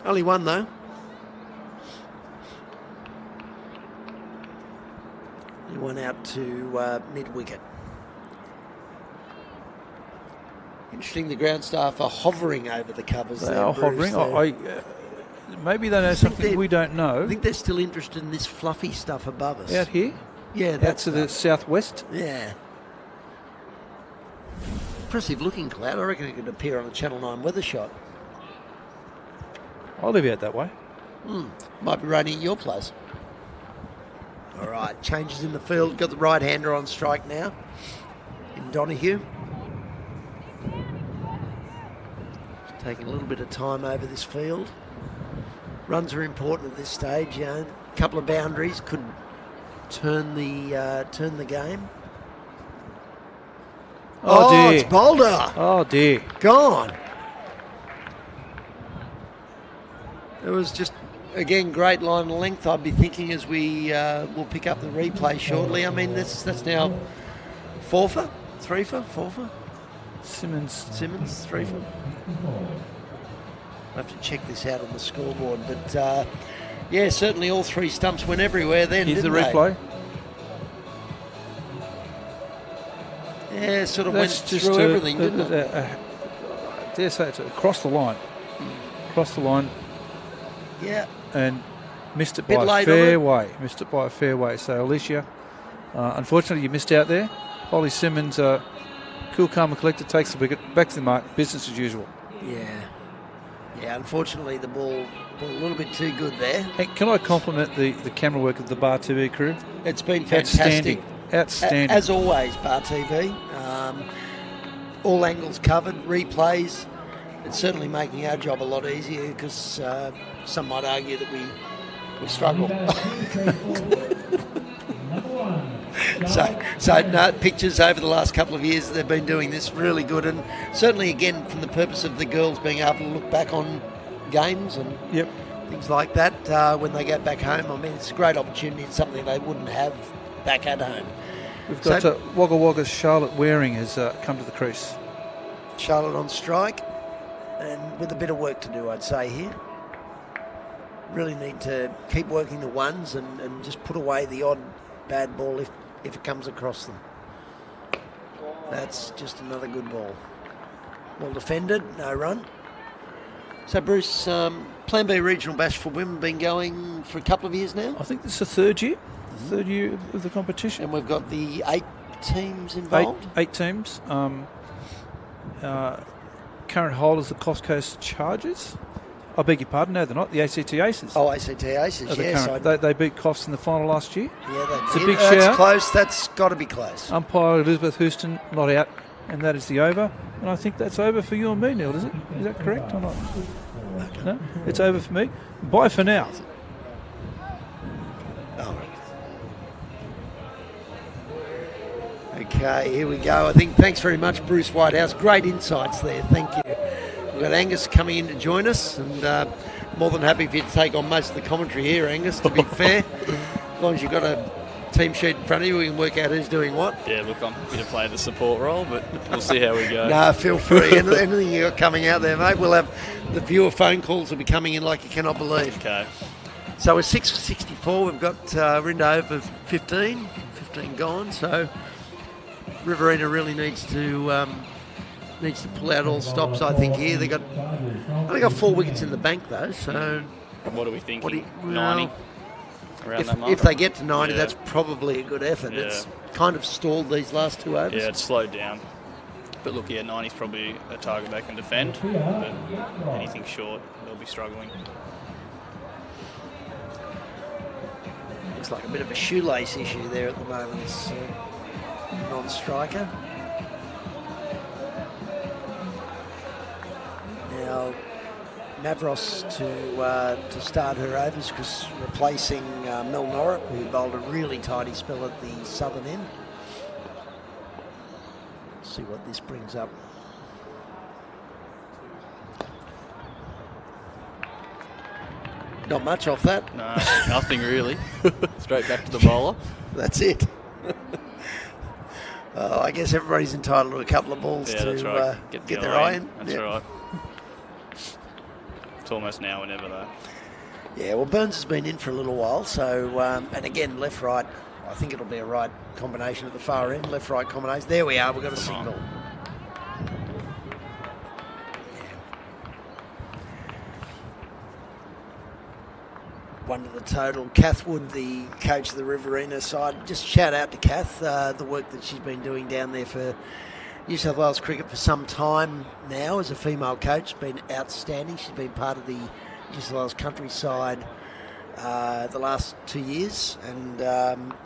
[SPEAKER 2] Only one, though. He went out to mid-wicket. Interesting, the ground staff are hovering over the covers.
[SPEAKER 7] They are
[SPEAKER 2] Bruce.
[SPEAKER 7] hovering. Maybe they know something we don't know.
[SPEAKER 2] I think they're still interested in this fluffy stuff above us.
[SPEAKER 7] Out here?
[SPEAKER 2] Yeah,
[SPEAKER 7] that's to the southwest.
[SPEAKER 2] Yeah. Impressive looking cloud. I reckon it could appear on a Channel 9 weather shot.
[SPEAKER 7] I'll leave you out that way.
[SPEAKER 2] Might be raining at your place. All right, changes in the field. Got the right-hander on strike now in Donahue. Taking a little bit of time over this field. Runs are important at this stage. A couple of boundaries could turn the game.
[SPEAKER 7] Oh dear.
[SPEAKER 2] It's Boulder.
[SPEAKER 7] Oh dear.
[SPEAKER 2] Gone. It was just, again, great line and length. I'd be thinking as we will pick up the replay shortly. I mean, that's now 4 for, 3 for, 4 for.
[SPEAKER 7] Simmons
[SPEAKER 2] 3 for. I'll have to check this out on the scoreboard, but yeah, certainly all three stumps went everywhere then.
[SPEAKER 7] Here's the
[SPEAKER 2] didn't they?
[SPEAKER 7] replay.
[SPEAKER 2] Yeah, sort of
[SPEAKER 7] That's
[SPEAKER 2] went
[SPEAKER 7] just
[SPEAKER 2] through everything, didn't it?
[SPEAKER 7] I dare say it's across the line. Across the line.
[SPEAKER 2] Yeah.
[SPEAKER 7] And missed it
[SPEAKER 2] Bit
[SPEAKER 7] by a
[SPEAKER 2] late
[SPEAKER 7] fair
[SPEAKER 2] on it.
[SPEAKER 7] way. Missed it by a fair way. So, Alicia, unfortunately, you missed out there. Holly Simmons, cool, calm and collected, takes the wicket. Back to the mark. Business as usual.
[SPEAKER 2] Yeah. Yeah, unfortunately, the ball a little bit too good there.
[SPEAKER 7] Hey, can I compliment the camera work of the Bar TV crew?
[SPEAKER 2] It's been fantastic.
[SPEAKER 7] Outstanding.
[SPEAKER 2] As always, Bar TV. All angles covered, replays. It's certainly making our job a lot easier because some might argue that we struggle. So no, pictures over the last couple of years, they've been doing this really good, and certainly again from the purpose of the girls being able to look back on games and things like that when they get back home. I mean, it's a great opportunity. It's something they wouldn't have back at home.
[SPEAKER 7] We've got Wagga Wagga's Charlotte Waring has come to the crease.
[SPEAKER 2] Charlotte on strike, and with a bit of work to do, I'd say here. Really need to keep working the ones and just put away the odd bad ball if it comes across them. That's just another good ball. Well defended, no run. So Bruce, Plan B Regional Bash for women been going for a couple of years now?
[SPEAKER 7] I think this is the third year of the competition.
[SPEAKER 2] And we've got the 8 teams involved?
[SPEAKER 7] Eight teams. Current holders, the Coffs Coast Chargers. I beg your pardon, no they're not, the ACT Aces.
[SPEAKER 2] Oh, ACT Aces, yes.
[SPEAKER 7] They beat Coffs in the final last year.
[SPEAKER 2] Yeah, they
[SPEAKER 7] It's a
[SPEAKER 2] did.
[SPEAKER 7] big
[SPEAKER 2] That's
[SPEAKER 7] shout.
[SPEAKER 2] close, that's got to be close.
[SPEAKER 7] Umpire Elizabeth Houston not out, and that is the over. And I think that's over for you and me, Neil, is it? Is that correct or not? No, it's over for me. Bye for now.
[SPEAKER 2] Oh. Okay, here we go. I think thanks very much, Bruce Whitehouse. Great insights there. Thank you. We've got Angus coming in to join us, and more than happy for you to take on most of the commentary here, Angus, to be fair. As long as you've got a team sheet in front of you, we can work out who's doing what.
[SPEAKER 8] Yeah, look, I'm happy to play the support role, but we'll see how we go.
[SPEAKER 2] No, feel free. Anything you got coming out there, mate. We'll have the viewer phone calls will be coming in like you cannot believe.
[SPEAKER 8] Okay.
[SPEAKER 2] So we're 6 for 64. We've got Rinda over 15 gone. So Riverina really needs to pull out all stops, I think, here. They only got 4 wickets in the bank, though. So
[SPEAKER 8] what are we thinking? 90? Around that mark?
[SPEAKER 2] If they get to 90,
[SPEAKER 8] Yeah.
[SPEAKER 2] that's probably a good effort.
[SPEAKER 8] Yeah.
[SPEAKER 2] It's kind of stalled these last 2 overs.
[SPEAKER 8] Yeah, it's slowed down. But look, 90 is probably a target they can defend, but anything short, they'll be struggling.
[SPEAKER 2] Looks like a bit of a shoelace issue there at the moment. It's non-striker. Now, Mavros to start her overs, because replacing Mel Norrett, who bowled a really tidy spell at the southern end. Let's see what this brings up. Not much off that.
[SPEAKER 8] No, nothing really. Straight back to the bowler.
[SPEAKER 2] That's it. I guess everybody's entitled to a couple of balls
[SPEAKER 8] Yeah, that's
[SPEAKER 2] to
[SPEAKER 8] right.
[SPEAKER 2] get their eye in.
[SPEAKER 8] That's
[SPEAKER 2] Yep.
[SPEAKER 8] right. It's almost now or never, though.
[SPEAKER 2] Yeah, well, Burns has been in for a little while, so, and again, left-right, I think it'll be a right combination at the far end, left-right combination. There we are, we've got a signal. One to the total. Kath Wood, the coach of the Riverina side. Just shout out to Kath, the work that she's been doing down there for New South Wales cricket for some time now as a female coach. Been outstanding. She's been part of the New South Wales countryside the last 2 years, and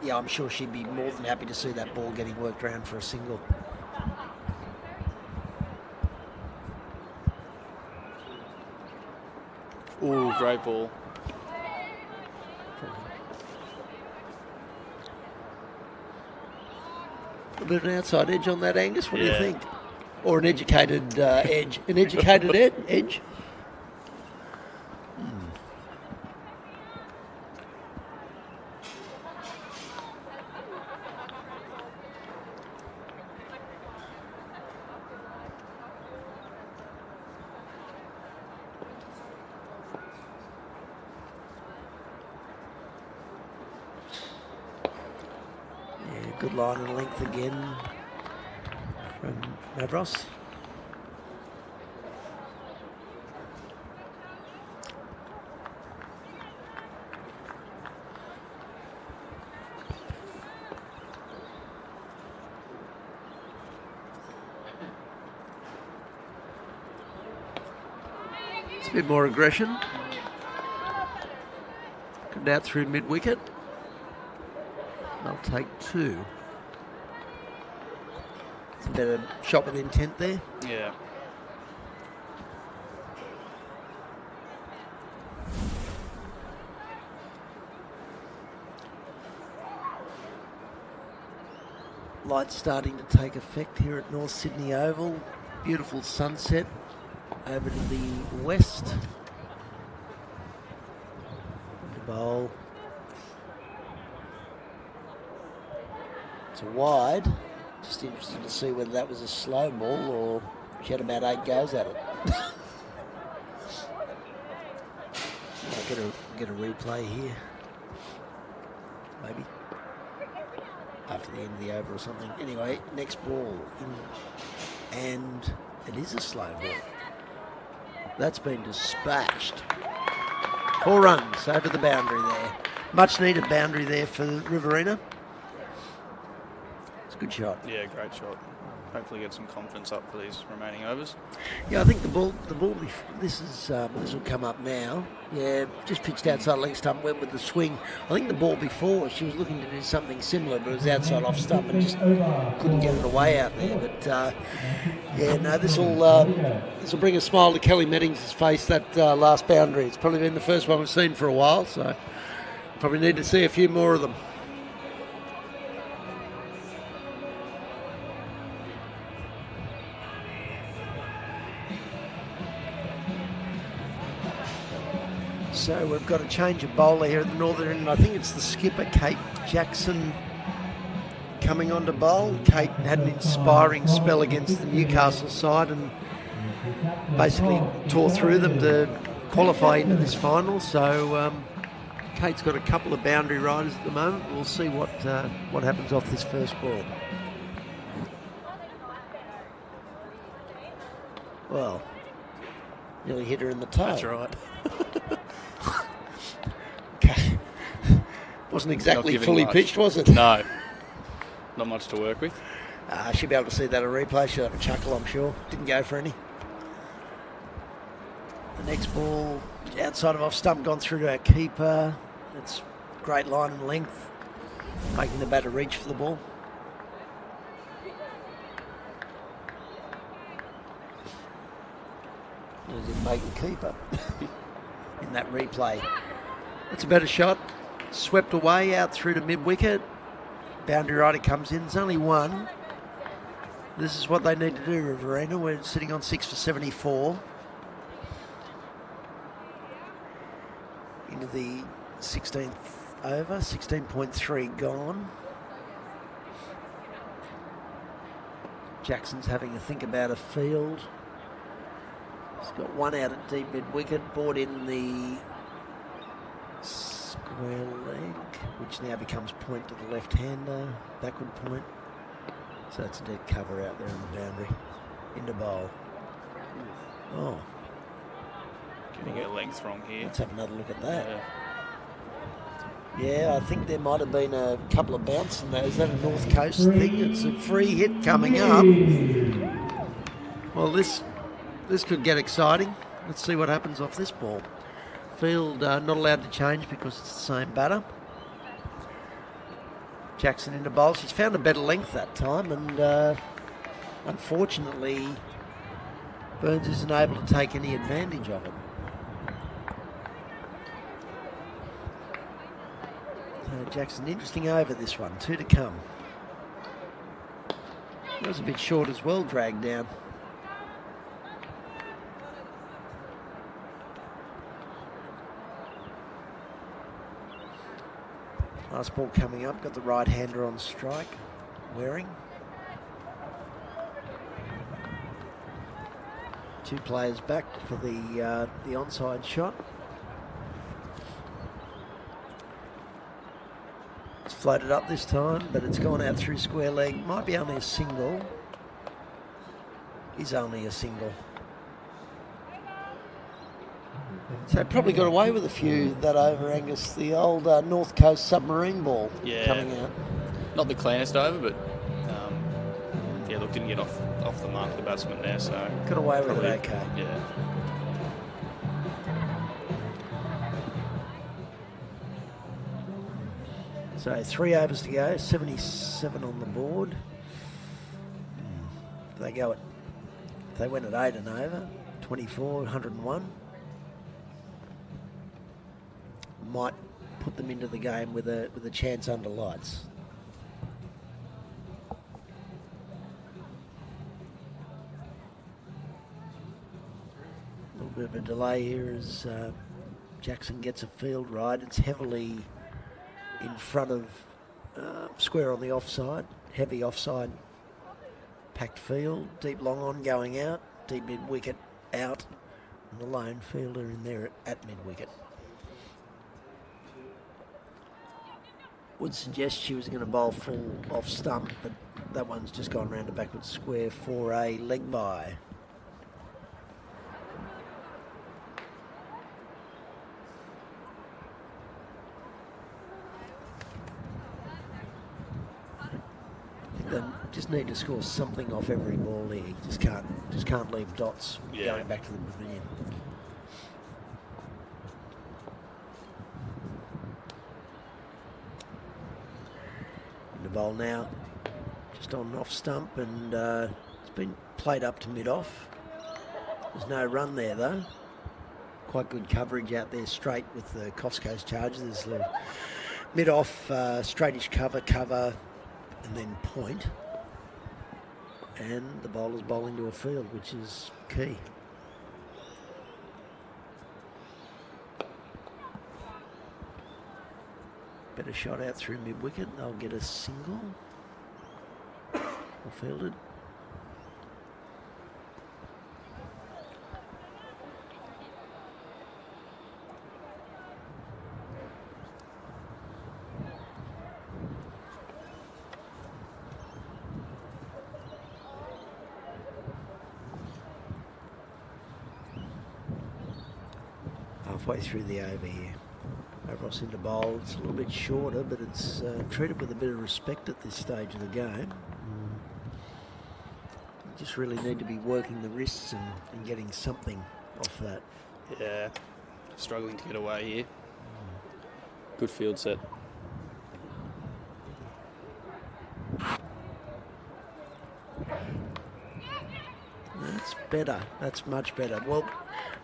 [SPEAKER 2] yeah, I'm sure she'd be more than happy to see that ball getting worked around for a single.
[SPEAKER 8] Ooh, great ball.
[SPEAKER 2] A bit of an outside edge on that, Angus. What do you
[SPEAKER 8] Yeah.
[SPEAKER 2] think? Or an educated edge? An educated edge? Good line and length again from Mavros. It's a bit more aggression. Come out through mid-wicket. They'll take 2. It's a better shot with intent there.
[SPEAKER 8] Yeah.
[SPEAKER 2] Light starting to take effect here at North Sydney Oval. Beautiful sunset over to the west. The bowl. It's a wide. Just interested to see whether that was a slow ball or she had about 8 goes at it. I'll get a replay here. Maybe. After the end of the over or something. Anyway, next ball. And it is a slow ball. That's been dispatched. 4 runs over the boundary there. Much needed boundary there for Riverina. It's a good shot.
[SPEAKER 8] Yeah, great shot. Hopefully get some confidence up for these remaining overs.
[SPEAKER 2] Yeah, I think the ball. This will come up now. Yeah, just pitched outside leg stump, went with the swing. I think the ball before she was looking to do something similar, but it was outside off stump and just couldn't get it away out there. But yeah, no, this will bring a smile to Kelly Meddings' face. That last boundary. It's probably been the first one we've seen for a while, so probably need to see a few more of them. So we've got a change of bowler here at the northern end. I think it's the skipper, Kate Jackson, coming on to bowl. Kate had an inspiring spell against the Newcastle side and basically tore through them to qualify into this final. So Kate's got a couple of boundary riders at the moment. We'll see what happens off this first ball. Well, nearly hit her in the toe.
[SPEAKER 8] That's right.
[SPEAKER 2] Okay. Wasn't exactly fully
[SPEAKER 8] much.
[SPEAKER 2] pitched, was it?
[SPEAKER 8] No. Not much to work with.
[SPEAKER 2] She'll be able to see that a replay. She'll have a chuckle, I'm sure. Didn't go for any. The next ball, outside of off stump, gone through to our keeper. It's great line and length, making the batter reach for the ball. Didn't make the keeper in that replay. It's a better shot. Swept away out through to mid-wicket. Boundary rider comes in. There's only one. This is what they need to do, Riverina. We're sitting on 6 for 74. Into the 16th over. 16.3 gone. Jackson's having a think about a field. He's got one out at deep mid-wicket. Brought in the square leg, which now becomes point to the left-hander, backward point. So it's a dead cover out there on the boundary. Into bowl. Oh.
[SPEAKER 8] Getting her length wrong here.
[SPEAKER 2] Let's have another look at that. Yeah, I think there might have been a couple of bounces in there. Is that a North Coast thing? It's a free hit coming up. Well, this could get exciting. Let's see what happens off this ball. Field not allowed to change because it's the same batter. Jackson into bowl. She's found a better length that time, and unfortunately Burns isn't able to take any advantage of it. Jackson, interesting over this one. 2 to come. It was a bit short as well, dragged down. Last ball coming up, got the right-hander on strike, Waring. 2 players back for the onside shot. It's floated up this time, but it's gone out through square leg. Might be only a single. Is only a single. So probably got away with a few that over, Angus. The old North Coast submarine ball coming out.
[SPEAKER 8] Not the cleanest over, but yeah, look, didn't get off the mark, the batsman there, so
[SPEAKER 2] got away with it, okay.
[SPEAKER 8] Yeah.
[SPEAKER 2] So 3 overs to go, 77 on the board. If they went at 8 and over, 24, 101. Might put them into the game with a chance under lights. A little bit of a delay here as Jackson gets a field right. It's heavily in front of square on the offside, heavy offside, packed field, deep long on going out, deep mid wicket out, and the lone fielder in there at mid wicket. Would suggest she was going to bowl full off stump, but that one's just gone round a backward square for a leg bye. They just need to score something off every ball here. Just can't leave dots going back to the pavilion. In the bowl now, just on off stump, and it's been played up to mid off. There's no run there though. Quite good coverage out there straight with the Coffs Coast Chargers. There's a little mid off, straightish cover, and then point. And the bowler's bowling to a field, which is key. Better shot out through mid-wicket. They'll get a single. Or fielded. Halfway through the over here. Overos into bowl. It's a little bit shorter, but it's treated with a bit of respect at this stage of the game. You just really need to be working the wrists and getting something off that.
[SPEAKER 8] Yeah, struggling to get away here. Good field set.
[SPEAKER 2] That's better. That's much better. Well,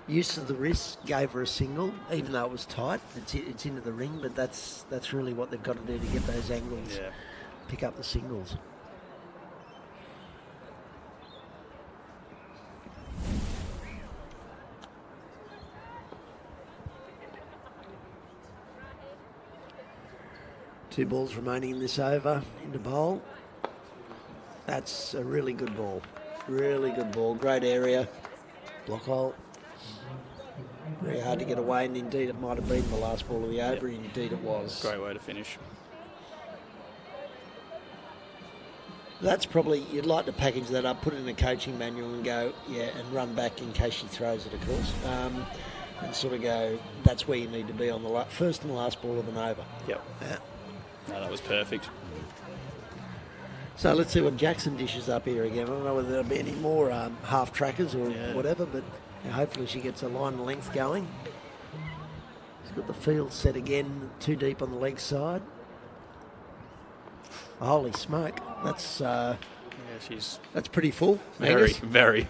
[SPEAKER 2] use of the wrist gave her a single, even though it was tight. It's into the ring, but that's really what they've got to do to get those angles.
[SPEAKER 8] Yeah.
[SPEAKER 2] Pick up the singles. Two balls remaining in this over. Into bowl. That's a really good ball. Really good ball. Great area. Block hole. Very hard to get away, and indeed it might have been the last ball of the over, and indeed it was.
[SPEAKER 8] Great way to finish.
[SPEAKER 2] That's probably, you'd like to package that up, put it in a coaching manual and go, and run back in case she throws it, of course. And sort of go, that's where you need to be on the first and last ball of an over.
[SPEAKER 8] Yep.
[SPEAKER 2] Yeah.
[SPEAKER 8] No, that was perfect.
[SPEAKER 2] So let's see what Jackson dishes up here again. I don't know whether there'll be any more half trackers or whatever, but hopefully she gets a line of length going. She's got the field set again, too deep on the leg side. Holy smoke! That's that's pretty full.
[SPEAKER 8] Very, very.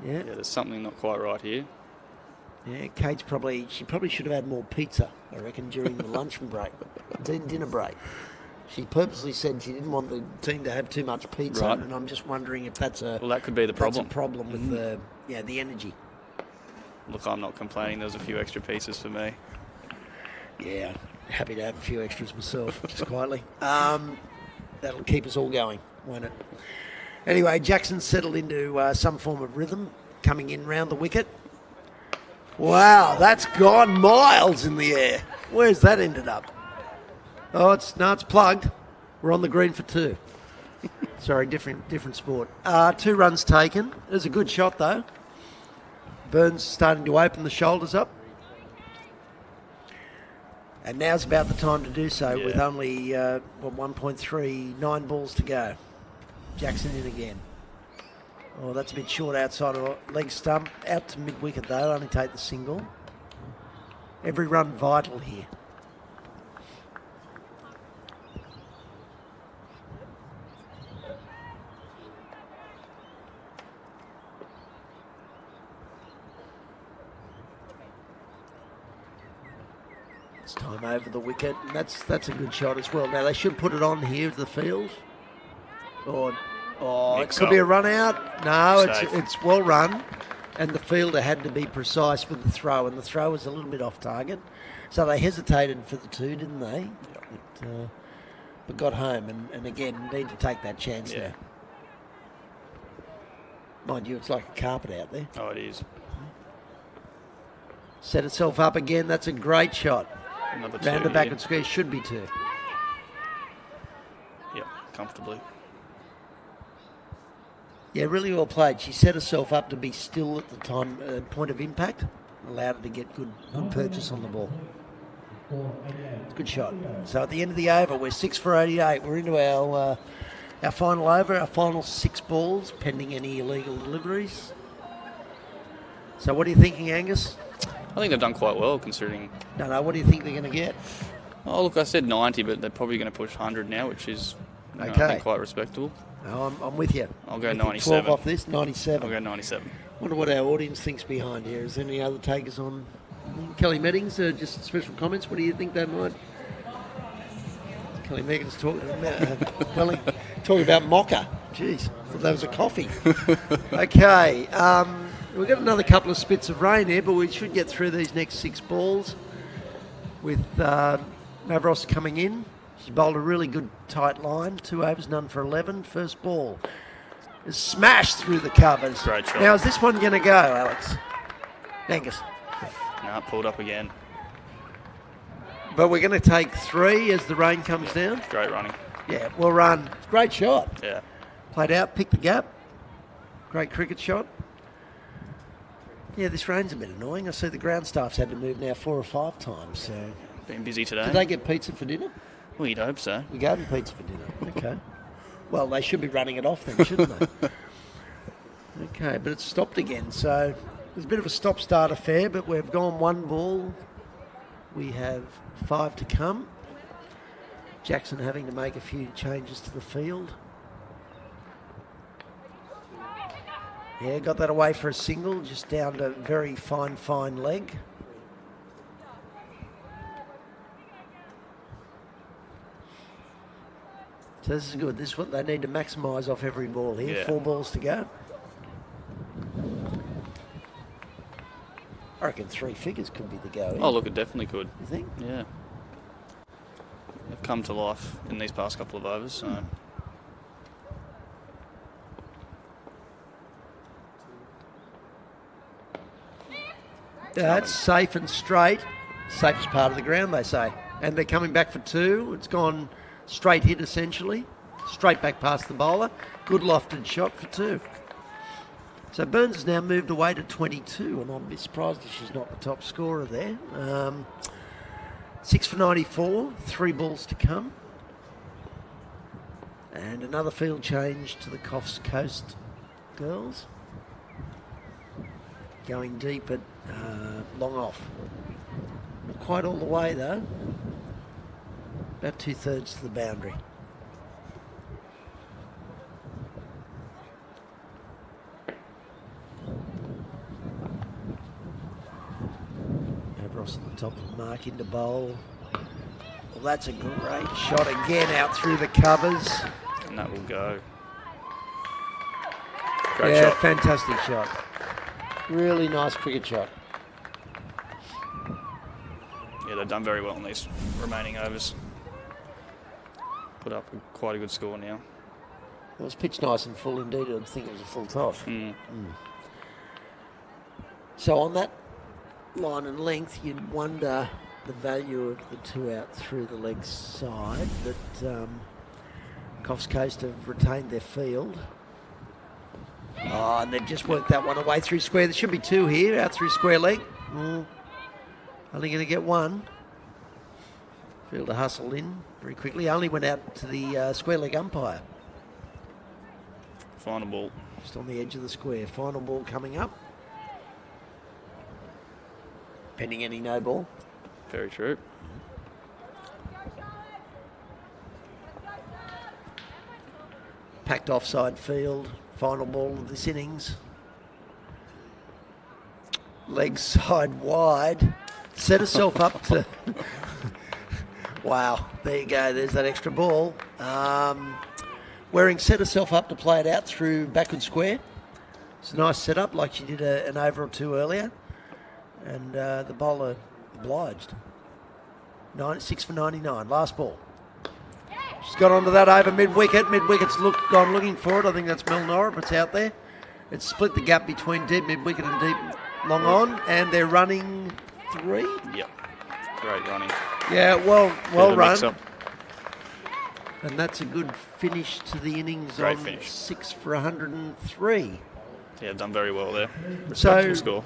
[SPEAKER 2] Yeah,
[SPEAKER 8] there's something not quite right here.
[SPEAKER 2] Yeah, Kate's she probably should have had more pizza, I reckon, during the lunch break, dinner break. She purposely said she didn't want the team to have too much pizza,
[SPEAKER 8] right.
[SPEAKER 2] And I'm just wondering if that
[SPEAKER 8] could be the problem.
[SPEAKER 2] That's a problem with the energy.
[SPEAKER 8] Look, I'm not complaining. There was a few extra pieces for me.
[SPEAKER 2] Yeah, happy to have a few extras myself, just quietly. That'll keep us all going, won't it? Anyway, Jackson's settled into some form of rhythm, coming in round the wicket. Wow, that's gone miles in the air. Where's that ended up? Oh, it's plugged. We're on the green for two. Sorry, different sport. 2 runs taken. It was a good shot though. Burns starting to open the shoulders up. And now's about the time to do so with only 1.39 balls to go. Jackson in again. Oh, that's a bit short outside of leg stump. Out to mid-wicket, though. Only take the single. Every run vital here. It's time over the wicket. And that's a good shot as well. Now, they should put it on here to the field. It could be a run out. No, it's well run. And the fielder had to be precise with the throw, and the throw was a little bit off target. So they hesitated for the 2, didn't they? But got home, and again, need to take that chance now. Mind you, it's like a carpet out there.
[SPEAKER 8] Oh, it is.
[SPEAKER 2] Set itself up again. That's a great shot.
[SPEAKER 8] Another 2
[SPEAKER 2] round the back
[SPEAKER 8] here.
[SPEAKER 2] and square, should be 2.
[SPEAKER 8] Yep, comfortably.
[SPEAKER 2] Yeah, really well played. She set herself up to be still at the time, point of impact, allowed her to get good purchase on the ball. Good shot. So at the end of the over, we're 6 for 88. We're into our final over, our final 6 balls, pending any illegal deliveries. So what are you thinking, Angus?
[SPEAKER 8] I think they've done quite well considering.
[SPEAKER 2] No, what do you think they're going to get?
[SPEAKER 8] Oh, look, I said 90, but they're probably going to push 100 now, which is I think quite respectable.
[SPEAKER 2] No, I'm with you.
[SPEAKER 8] I'll go 97.
[SPEAKER 2] 12 off this, 97.
[SPEAKER 8] I'll go 97.
[SPEAKER 2] Wonder what our audience thinks behind here. Is there any other takers on Kelly Meddings? Just special comments. What do you think they might? Kelly Meddings talking about mocha. Jeez, I thought that was a coffee. Okay, we've got another couple of spits of rain here, but we should get through these next 6 balls. with Mavros coming in. She's bowled a really good tight line. 2 overs, none for 11. First ball is smashed through the covers.
[SPEAKER 8] Great shot.
[SPEAKER 2] Now, is this one going to go, Alex? Angus.
[SPEAKER 8] No, pulled up again.
[SPEAKER 2] But we're going to take 3 as the rain comes down.
[SPEAKER 8] Great running.
[SPEAKER 2] Yeah, well run. Great shot.
[SPEAKER 8] Yeah.
[SPEAKER 2] Played out, picked the gap. Great cricket shot. Yeah, this rain's a bit annoying. I see the ground staff's had to move now 4 or 5 times. So,
[SPEAKER 8] Been busy today.
[SPEAKER 2] did they get pizza for dinner?
[SPEAKER 8] Well, you'd hope so.
[SPEAKER 2] We gave them pizza for dinner. Okay. Well, they should be running it off then, shouldn't they? Okay, but it's stopped again. So there's a bit of a stop-start affair, but we've gone 1 ball. We have 5 to come. Jackson having to make a few changes to the field. Yeah, got that away for a single, just down to very fine leg. So this is good. This is what they need to maximise off every ball here.
[SPEAKER 8] Yeah.
[SPEAKER 2] 4 balls to go. I reckon 3 figures could be the go.
[SPEAKER 8] Oh, look, it definitely could.
[SPEAKER 2] You think?
[SPEAKER 8] Yeah. They've come to life in these past couple of overs, so...
[SPEAKER 2] That's safe and straight. Safest part of the ground, they say. And they're coming back for 2. It's gone straight hit, essentially. Straight back past the bowler. Good lofted shot for 2. So Burns has now moved away to 22, and I'd be surprised if she's not the top scorer there. 6 for 94, 3 balls to come. And another field change to the Coffs Coast girls. Going deep at long off. Not quite all the way though. About 2/3 to the boundary. Ross at the top of the mark into bowl. Well, that's a great shot again out through the covers.
[SPEAKER 8] And that will go. Great
[SPEAKER 2] Yeah,
[SPEAKER 8] shot.
[SPEAKER 2] fantastic shot. Really nice cricket shot.
[SPEAKER 8] Yeah, they've done very well in these remaining overs. Put up quite a good score now.
[SPEAKER 2] It was pitched nice and full indeed. I think it was a full toss. So on that line and length, you'd wonder the value of the 2 out through the leg side, but Coffs Coast have retained their field. Oh, and they've just worked that one away through square. There should be 2 here, out through square leg. Only going to get 1. Fielder hustled in very quickly. Only went out to the square leg umpire.
[SPEAKER 8] Final ball.
[SPEAKER 2] Just on the edge of the square. Final ball coming up. Pending any no ball.
[SPEAKER 8] Very true.
[SPEAKER 2] Packed offside field. Final ball of this innings. Leg side wide. Set herself up to... Wow, there you go. There's that extra ball. Waring set herself up to play it out through backward square. It's a nice setup, like she did an over or 2 earlier. And the bowler obliged. 6 for 99. Last ball. She's got onto that over mid-wicket. Mid-wicket's gone looking for it. I think that's Mel Norris. It's out there. It's split the gap between dead mid-wicket and deep long on. And they're running 3.
[SPEAKER 8] Yep. Great running.
[SPEAKER 2] Yeah, well run.
[SPEAKER 8] Mix-up.
[SPEAKER 2] And that's a good finish to the innings.
[SPEAKER 8] Great
[SPEAKER 2] on
[SPEAKER 8] finish.
[SPEAKER 2] 6 for 103.
[SPEAKER 8] Yeah, done very well there. Respectable score.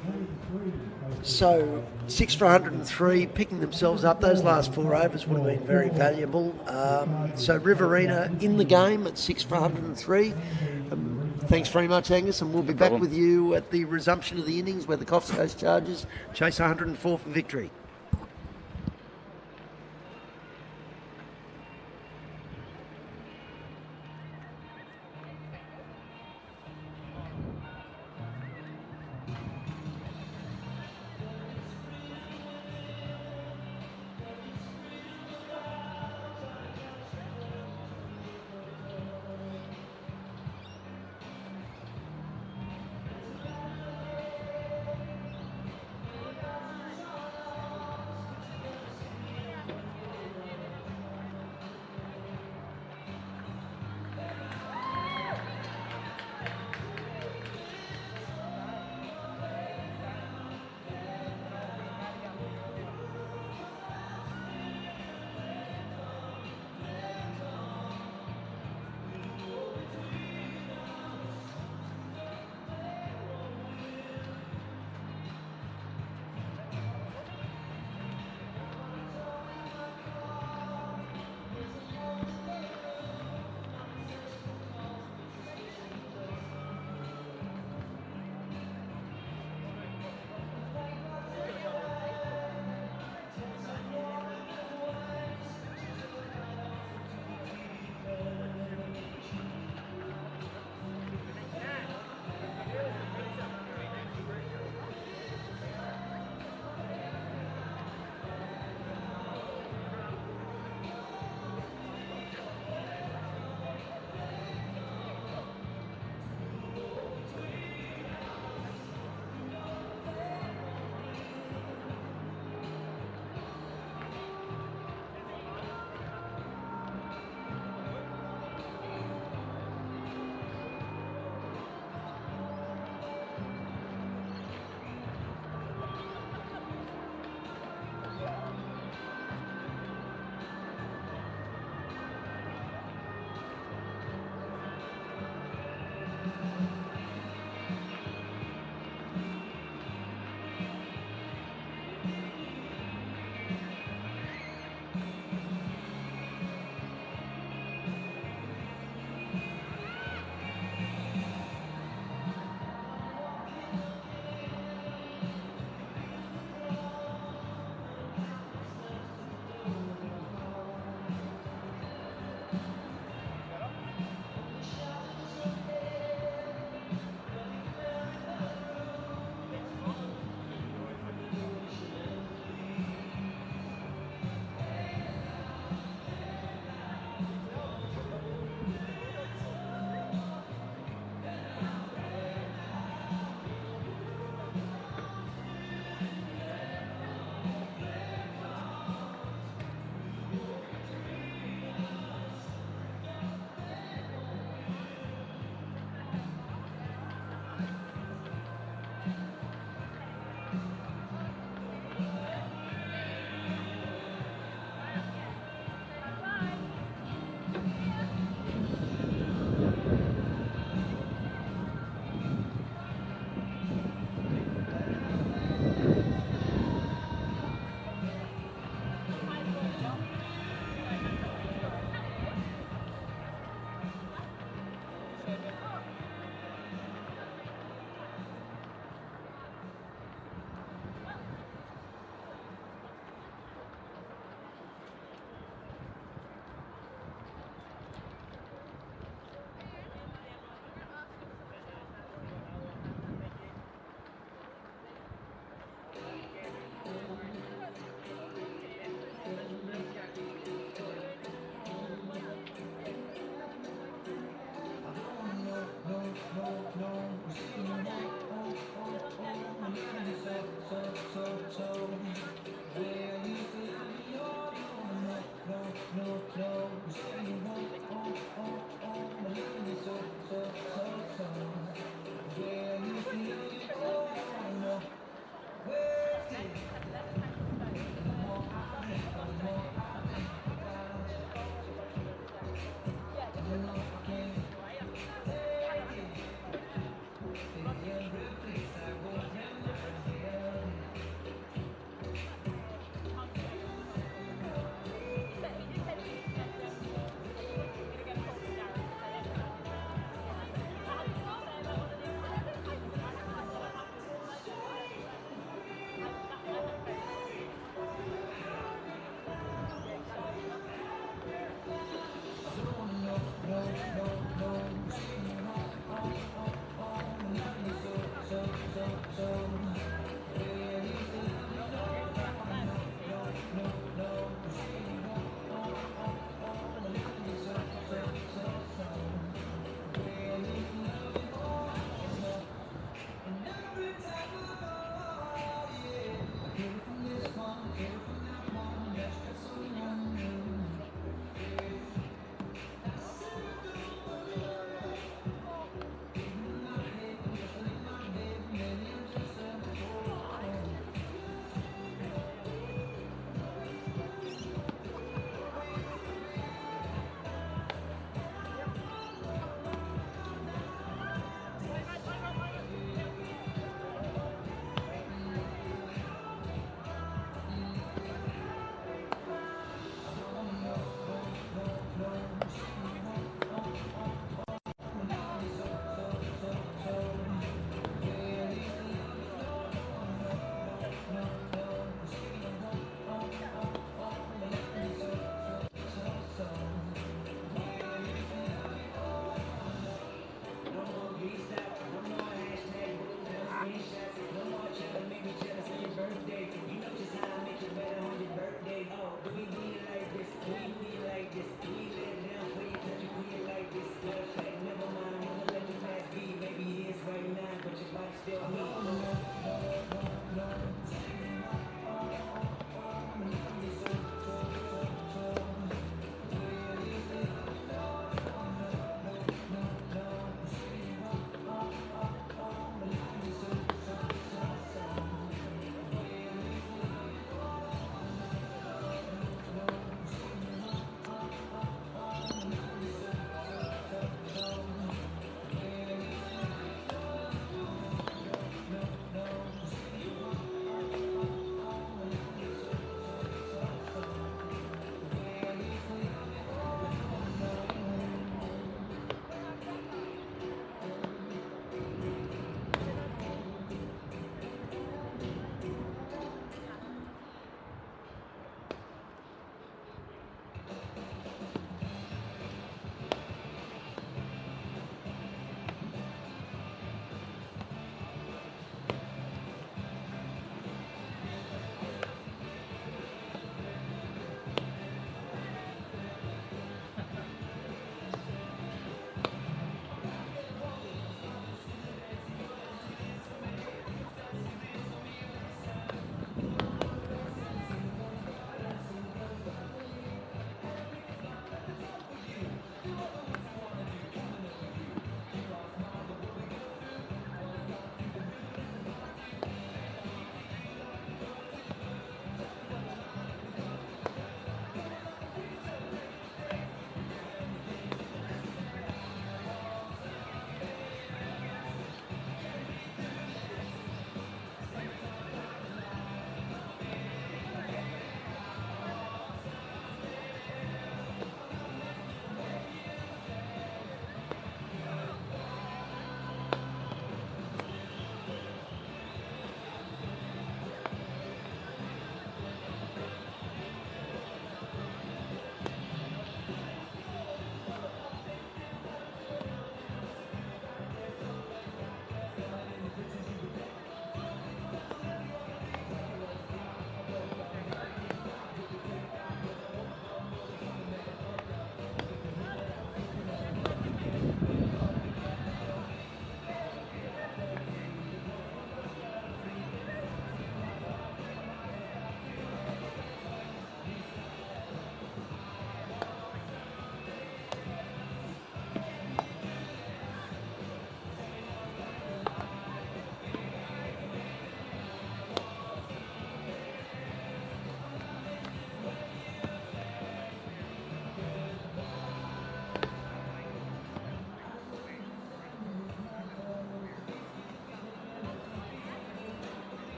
[SPEAKER 2] So 6 for 103, picking themselves up. Those last 4 overs would have been very valuable. So Riverina in the game at 6 for 103. Thanks very much, Angus, and we'll be back with you at the resumption of the innings where the Coffs Coast Chargers chase 104 for victory.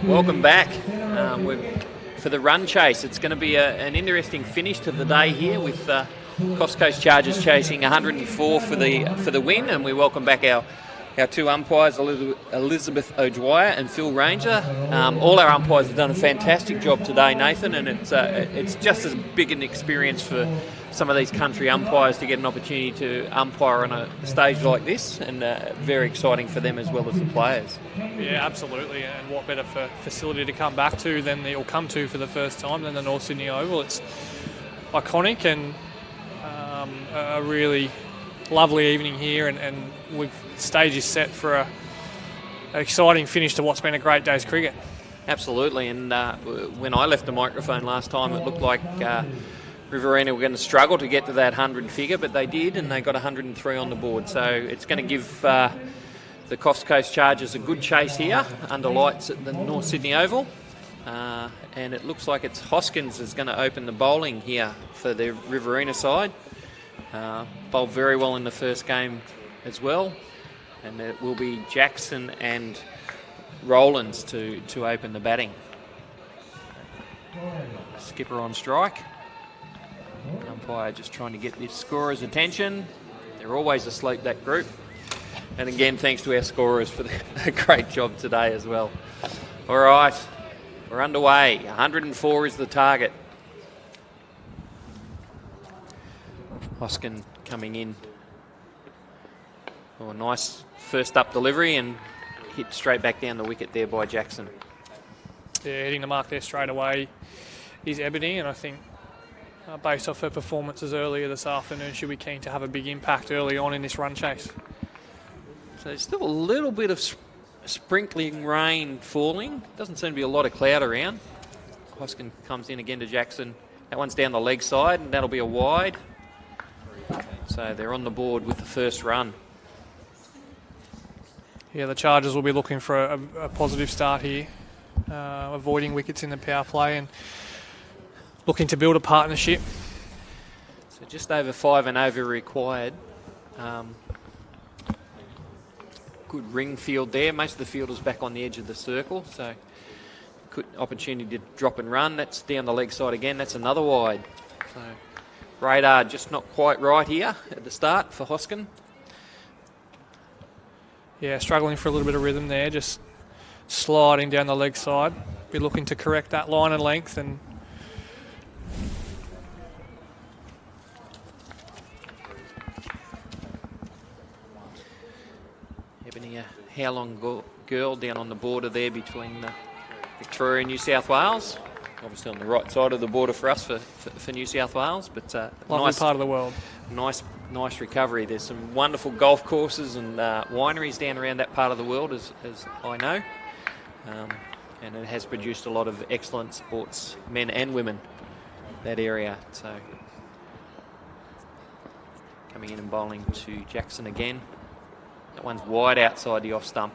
[SPEAKER 1] Welcome back. For the run chase, it's going to be an interesting finish to the day here with Coffs Coast Chargers chasing 104 for the win, and we welcome back our two umpires, Elizabeth O'Dwyer and Phil Ranger. All our umpires have done a fantastic job today, Nathan, and it's just as big an experience for some of these country umpires to get an opportunity to umpire on a stage like this, and very exciting for them as well as the players.
[SPEAKER 5] Yeah, absolutely, and what better facility to come back to or come to for the first time than the North Sydney Oval. It's iconic and a really lovely evening here, and stage is set for an exciting finish to what's been a great day's cricket.
[SPEAKER 1] Absolutely, and when I left the microphone last time, it looked like Riverina were going to struggle to get to that 100 figure, but they did, and they got 103 on the board. So it's going to give the Coffs Coast Chargers a good chase here under lights at the North Sydney Oval. And it looks like it's Hoskins is going to open the bowling here for the Riverina side. Bowled very well in the first game as well. And it will be Jackson and Rowlands to open the batting. Skipper on strike. Umpire just trying to get the scorer's attention. They're always asleep, that group. And again, thanks to our scorers for a great job today as well. All right, we're underway. 104 is the target. Hoskin coming in. Oh, nice first up delivery and hit straight back down the wicket there by Jackson.
[SPEAKER 5] Yeah, hitting the mark there straight away is Ebony, and I think based off her performances earlier this afternoon, she'll be keen to have a big impact early on in this run chase.
[SPEAKER 1] So there's still a little bit of sprinkling rain falling. Doesn't seem to be a lot of cloud around. Hoskin comes in again to Jackson. That one's down the leg side, and that'll be a wide. So they're on the board with the first run.
[SPEAKER 5] Yeah, the Chargers will be looking for a positive start here, avoiding wickets in the power play and looking to build a partnership.
[SPEAKER 1] So just over 5 and over required. Good ring field there. Most of the fielders back on the edge of the circle, so good opportunity to drop and run. That's down the leg side again. That's another wide. So radar just not quite right here at the start for Hoskin.
[SPEAKER 5] Yeah, struggling for a little bit of rhythm there, just sliding down the leg side. Be looking to correct that line and length, and
[SPEAKER 1] Ebony, a how-long girl down on the border there between Victoria and New South Wales. Obviously on the right side of the border for us for New South Wales, but
[SPEAKER 5] lovely
[SPEAKER 1] nice
[SPEAKER 5] part of the world.
[SPEAKER 1] Nice recovery. There's some wonderful golf courses and wineries down around that part of the world, as I know. And it has produced a lot of excellent sports, men and women, that area. So coming in and bowling to Jackson again. That one's wide outside the off stump.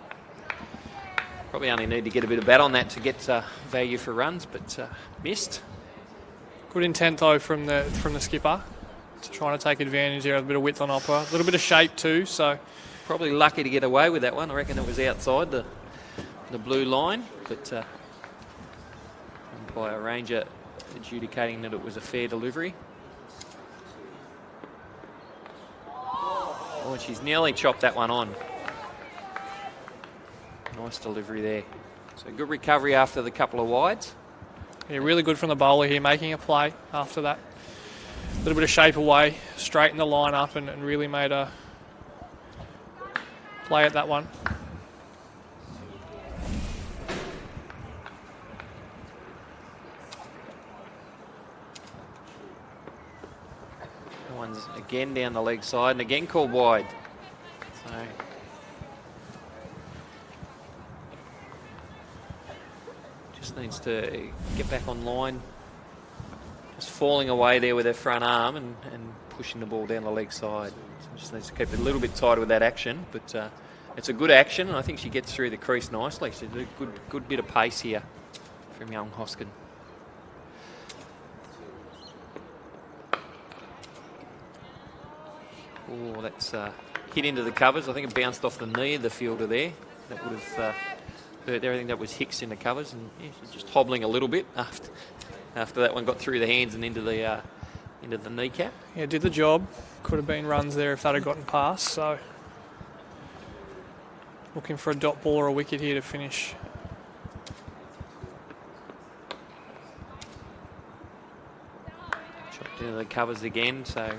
[SPEAKER 1] Probably only need to get a bit of bat on that to get value for runs, but missed.
[SPEAKER 5] Good intent though from the skipper, to trying to take advantage there of a bit of width on upper, a little bit of shape too. So
[SPEAKER 1] probably lucky to get away with that one. I reckon it was outside the blue line, but umpire Ranger adjudicating that it was a fair delivery. Oh, and she's nearly chopped that one on. Nice delivery there. So good recovery after the couple of wides.
[SPEAKER 5] Yeah, really good from the bowler here, making a play after that. A little bit of shape away, straightened the line up and really made a play at that one.
[SPEAKER 1] That one's again down the leg side and again called wide. So just needs to get back on line. Just falling away there with her front arm and pushing the ball down the leg side. So just needs to keep it a little bit tighter with that action, but it's a good action, and I think she gets through the crease nicely. She's a good bit of pace here from young Hoskin. Oh, that's hit into the covers. I think it bounced off the knee of the fielder there. That would have hurt there. I think that was Hicks in the covers, and she's just hobbling a little bit after that one got through the hands and into the kneecap.
[SPEAKER 5] Yeah, did the job. Could have been runs there if that had gotten past. So looking for a dot ball or a wicket here to finish.
[SPEAKER 1] Chopped into the covers again, so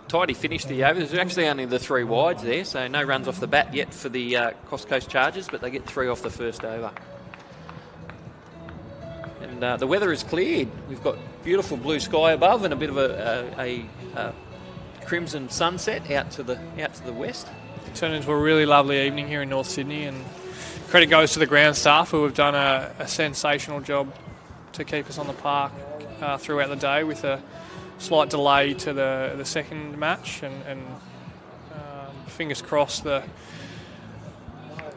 [SPEAKER 1] tidy finish the over. There's actually only the 3 wides there, so no runs off the bat yet for the Coffs Coast Chargers, but they get 3 off the first over. And the weather is cleared. We've got beautiful blue sky above and a bit of a crimson sunset out to the west.
[SPEAKER 5] It turned into a really lovely evening here in North Sydney, and credit goes to the ground staff who have done a sensational job to keep us on the park throughout the day, with a slight delay to the second match, and fingers crossed the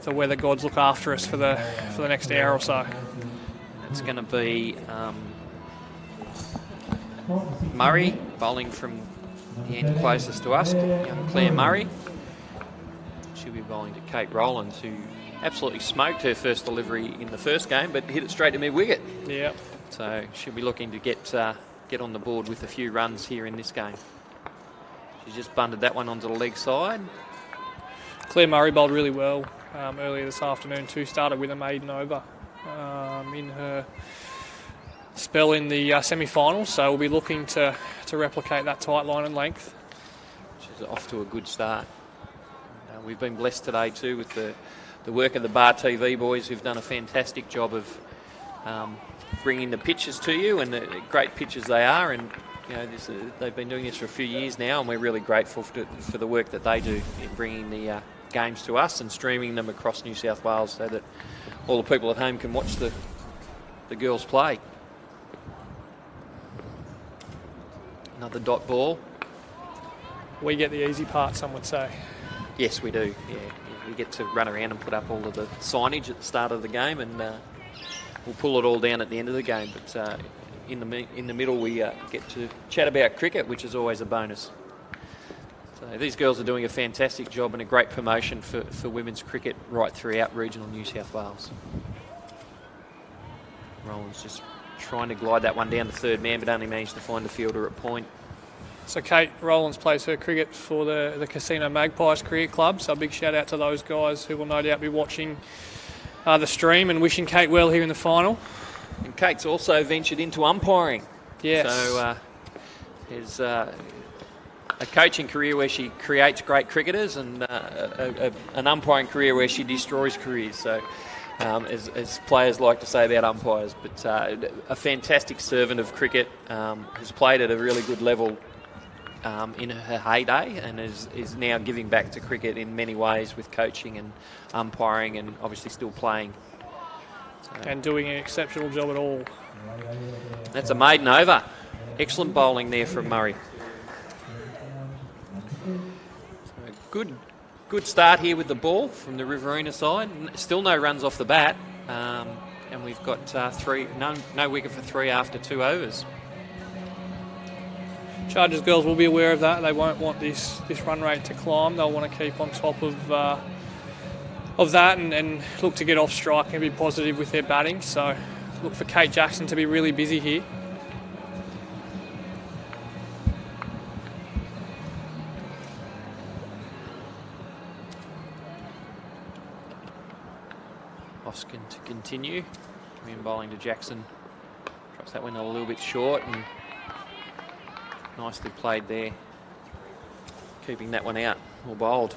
[SPEAKER 5] weather gods look after us for the next hour or so.
[SPEAKER 1] It's going to be Murray bowling from the end closest to us, young Claire Murray. She'll be bowling to Kate Rowlands, who absolutely smoked her first delivery in the first game, but hit it straight to mid-wicket.
[SPEAKER 5] Yeah.
[SPEAKER 1] So she'll be looking to get on the board with a few runs here in this game. She's just bunted that one onto the leg side.
[SPEAKER 5] Claire Murray bowled really well earlier this afternoon too. Started with a maiden over in her spell in the semi-finals, so we'll be looking to replicate that tight line and length.
[SPEAKER 1] She's off to a good start. We've been blessed today too with the work of the Bar TV boys, who've done a fantastic job of bringing the pictures to you, and the great pictures they are. And they've been doing this for a few years now, and we're really grateful for the work that they do in bringing the games to us and streaming them across New South Wales, so that all the people at home can watch the girls play. Another dot ball.
[SPEAKER 5] We get the easy part, some would say.
[SPEAKER 1] Yes, we do. Yeah, we get to run around and put up all of the signage at the start of the game, and we'll pull it all down at the end of the game. But in the middle, we get to chat about cricket, which is always a bonus. So these girls are doing a fantastic job and a great promotion for women's cricket right throughout regional New South Wales. Roland's just trying to glide that one down to third man, but only managed to find the fielder at point.
[SPEAKER 5] So Kate Rowlands plays her cricket for the Casino Magpies Cricket Club, so a big shout out to those guys who will no doubt be watching the stream, and wishing Kate well here in the final.
[SPEAKER 1] And Kate's also ventured into umpiring.
[SPEAKER 5] Yes.
[SPEAKER 1] So there's a coaching career where she creates great cricketers, and an umpiring career where she destroys careers. So as players like to say about umpires, but a fantastic servant of cricket, has played at a really good level in her heyday, and is now giving back to cricket in many ways with coaching and umpiring, and obviously still playing.
[SPEAKER 5] And doing an exceptional job at all.
[SPEAKER 1] That's a maiden over. Excellent bowling there from Murray. So good start here with the ball from the Riverina side. Still no runs off the bat, and we've got no wicket for 3 after 2 overs.
[SPEAKER 5] Chargers girls will be aware of that. They won't want this run rate to climb. They'll want to keep on top of that and look to get off strike and be positive with their batting. So look for Kate Jackson to be really busy here.
[SPEAKER 1] Hoskin to continue. Coming in bowling to Jackson. Drops that one a little bit short, and nicely played there. Keeping that one out, or bowled.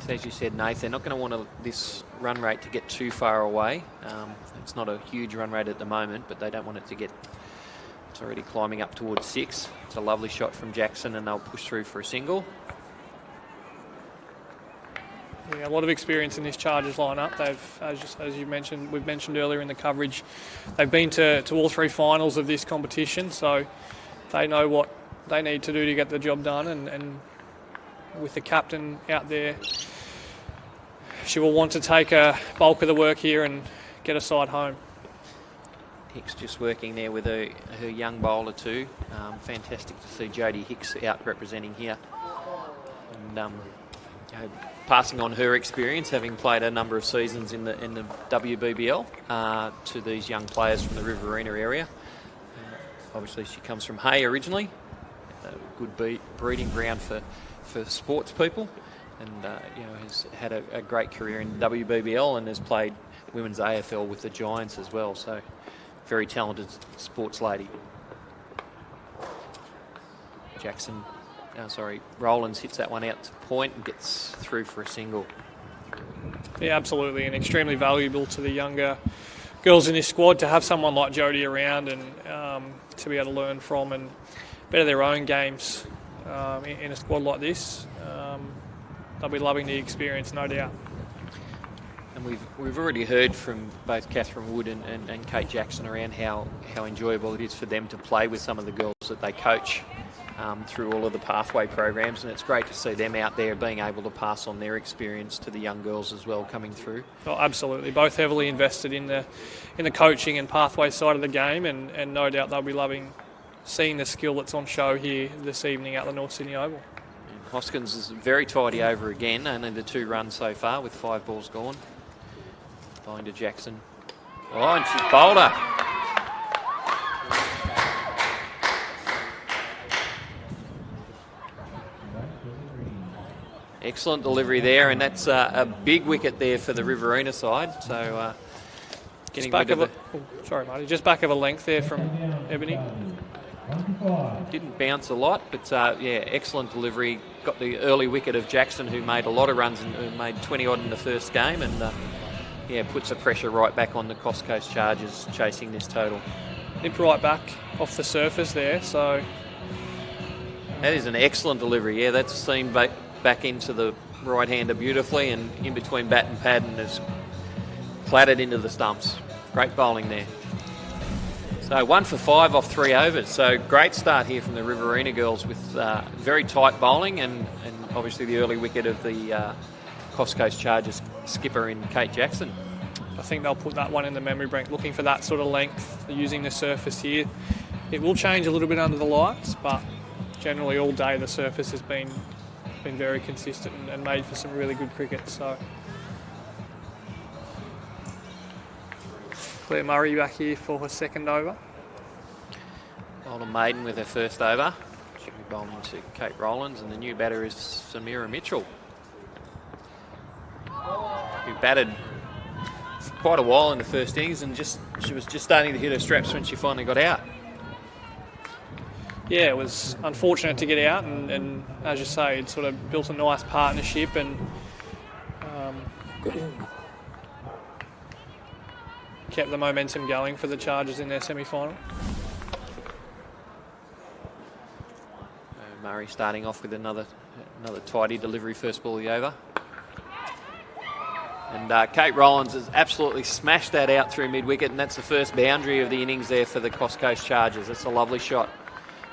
[SPEAKER 1] As you said, Nath, they're not going to want this run rate to get too far away. It's not a huge run rate at the moment, but they don't want it to get... It's already climbing up towards 6. It's a lovely shot from Jackson, and they'll push through for a single.
[SPEAKER 5] Yeah, a lot of experience in this Chargers lineup. They've, as you mentioned, we've mentioned earlier in the coverage, they've been to all 3 finals of this competition, so they know what they need to do to get the job done, and with the captain out there, she will want to take a bulk of the work here and get a side home.
[SPEAKER 1] Hicks just working there with her young bowler too. Fantastic to see Jodie Hicks out representing here. And passing on her experience, having played a number of seasons in the WBBL, to these young players from the Riverina area. Obviously, she comes from Hay originally, a good breeding ground for sports people, and has had a great career in WBBL and has played women's AFL with the Giants as well. So, very talented sports lady. Rowlands hits that one out to point and gets through for a single.
[SPEAKER 5] Yeah, absolutely, and extremely valuable to the younger girls in this squad to have someone like Jodie around and to be able to learn from and better their own games in a squad like this. They'll be loving the experience, no doubt.
[SPEAKER 1] And we've already heard from both Catherine Wood and Kate Jackson around how enjoyable it is for them to play with some of the girls that they coach through all of the pathway programs, and it's great to see them out there being able to pass on their experience to the young girls as well coming through.
[SPEAKER 5] Oh, absolutely, both heavily invested in the coaching and pathway side of the game, and no doubt they'll be loving seeing the skill that's on show here this evening at the North Sydney Oval.
[SPEAKER 1] And Hoskins is very tidy over again, only the 2 runs so far with 5 balls gone. Bowling to Jackson. Oh, and she's bowled her. Excellent delivery there, and that's a big wicket there for the Riverina side. So, getting back of
[SPEAKER 5] just back of a length there from Ebony.
[SPEAKER 1] Didn't bounce a lot, but excellent delivery. Got the early wicket of Jackson, who made a lot of runs and who made 20 odd in the first game, and puts the pressure right back on the Coffs Coast Chargers chasing this total.
[SPEAKER 5] Nipped right back off the surface there, so
[SPEAKER 1] that is an excellent delivery. Yeah, that's seen back into the right-hander beautifully and in between bat and pad and has clattered into the stumps. Great bowling there. So 1 for 5 off 3 overs. So great start here from the Riverina girls with very tight bowling and obviously the early wicket of the Coffs Coast Chargers skipper in Kate Jackson.
[SPEAKER 5] I think they'll put that one in the memory bank, looking for that sort of length using the surface here. It will change a little bit under the lights, but generally all day the surface has been very consistent and made for some really good cricket. So Claire Murray back here for her second over.
[SPEAKER 1] Bowler Maiden with her first over. She'll be bowling to Kate Rowlands, and the new batter is Samira Mitchell, who batted for quite a while in the first innings and she was just starting to hit her straps when she finally got out.
[SPEAKER 5] Yeah, it was unfortunate to get out, and as you say, it sort of built a nice partnership and kept the momentum going for the Chargers in their semi-final.
[SPEAKER 1] Murray starting off with another tidy delivery first ball of the over. And Kate Rowlands has absolutely smashed that out through mid-wicket, and that's the first boundary of the innings there for the Coffs Coast Chargers. That's a lovely shot.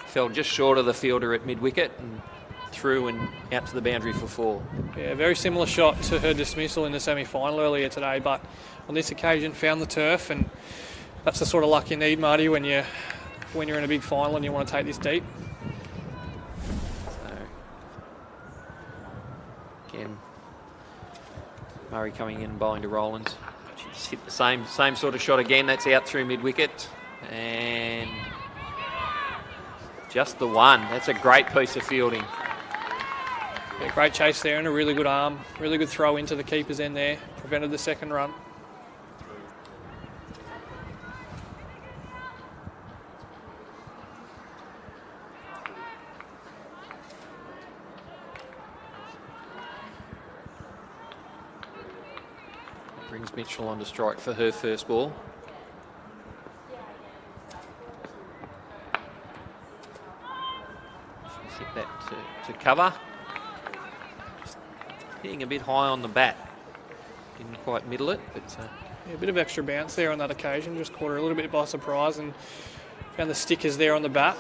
[SPEAKER 1] Fell just short of the fielder at mid-wicket and through and out to the boundary for 4.
[SPEAKER 5] Yeah, very similar shot to her dismissal in the semi-final earlier today, but on this occasion found the turf, and that's the sort of luck you need, Marty, when you're in a big final and you want to take this deep.
[SPEAKER 1] So, again, Murray coming in and bowling to Rowlands. She's hit the same sort of shot again. That's out through mid-wicket and just the one. That's a great piece of fielding.
[SPEAKER 5] Yeah, great chase there and a really good arm. Really good throw into the keeper's end there. Prevented the second run.
[SPEAKER 1] Brings Mitchell on to strike for her first ball. She's hit that to cover. Just hitting a bit high on the bat. Didn't quite middle it, but...
[SPEAKER 5] Yeah, a bit of extra bounce there on that occasion. Just caught her a little bit by surprise and found the stickers there on the bat.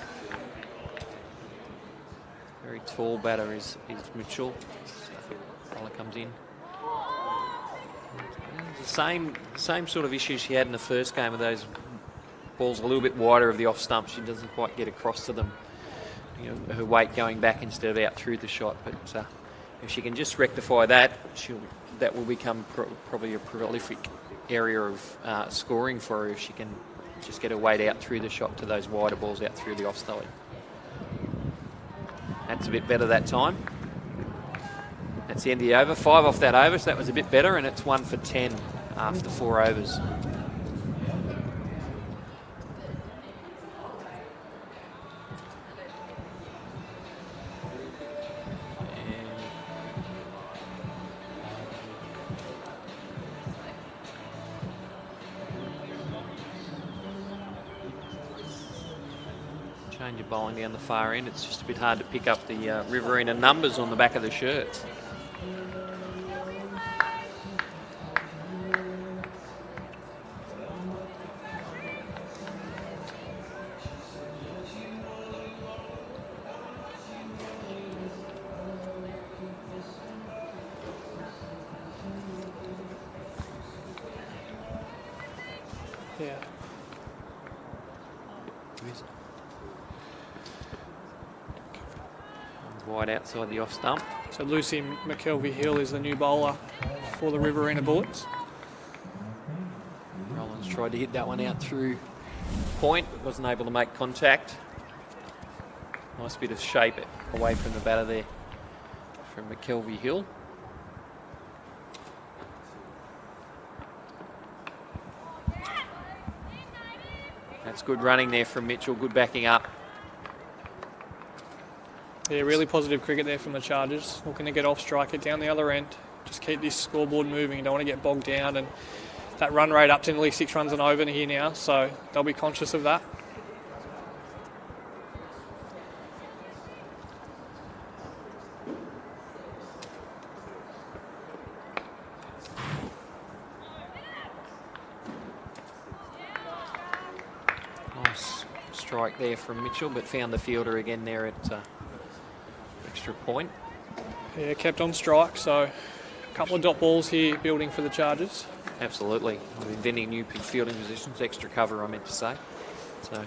[SPEAKER 1] Very tall batter is Mitchell. Bowler comes in. The same sort of issues she had in the first game of those ball's a little bit wider of the off stump. She doesn't quite get across to them. Her weight going back instead of out through the shot. But if she can just rectify that, that will become probably a prolific area of scoring for her if she can just get her weight out through the shot to those wider balls out through the offside. That's a bit better that time. That's the end of the over. 5 off that over, so that was a bit better, and it's 1 for 10 after 4 overs. Change of bowling down the far end. It's just a bit hard to pick up the Riverina numbers on the back of the shirts.
[SPEAKER 5] Yeah.
[SPEAKER 1] Wide outside the off stump.
[SPEAKER 5] So Lucy McKelvey-Hill is the new bowler for the Riverina Bullets.
[SPEAKER 1] Rollins tried to hit that one out through point, but wasn't able to make contact. Nice bit of shape away from the batter there from McKelvey-Hill. That's good running there from Mitchell, good backing up.
[SPEAKER 5] Yeah, really positive cricket there from the Chargers. Looking to get off strike it down the other end. Just keep this scoreboard moving. You don't want to get bogged down. And that run rate up to nearly 6 runs and over here now. So they'll be conscious of that.
[SPEAKER 1] Nice strike there from Mitchell, but found the fielder again there at extra point.
[SPEAKER 5] Yeah, kept on strike, so a couple of dot balls here building for the Chargers.
[SPEAKER 1] Absolutely. We're inventing new fielding positions, extra cover I meant to say. So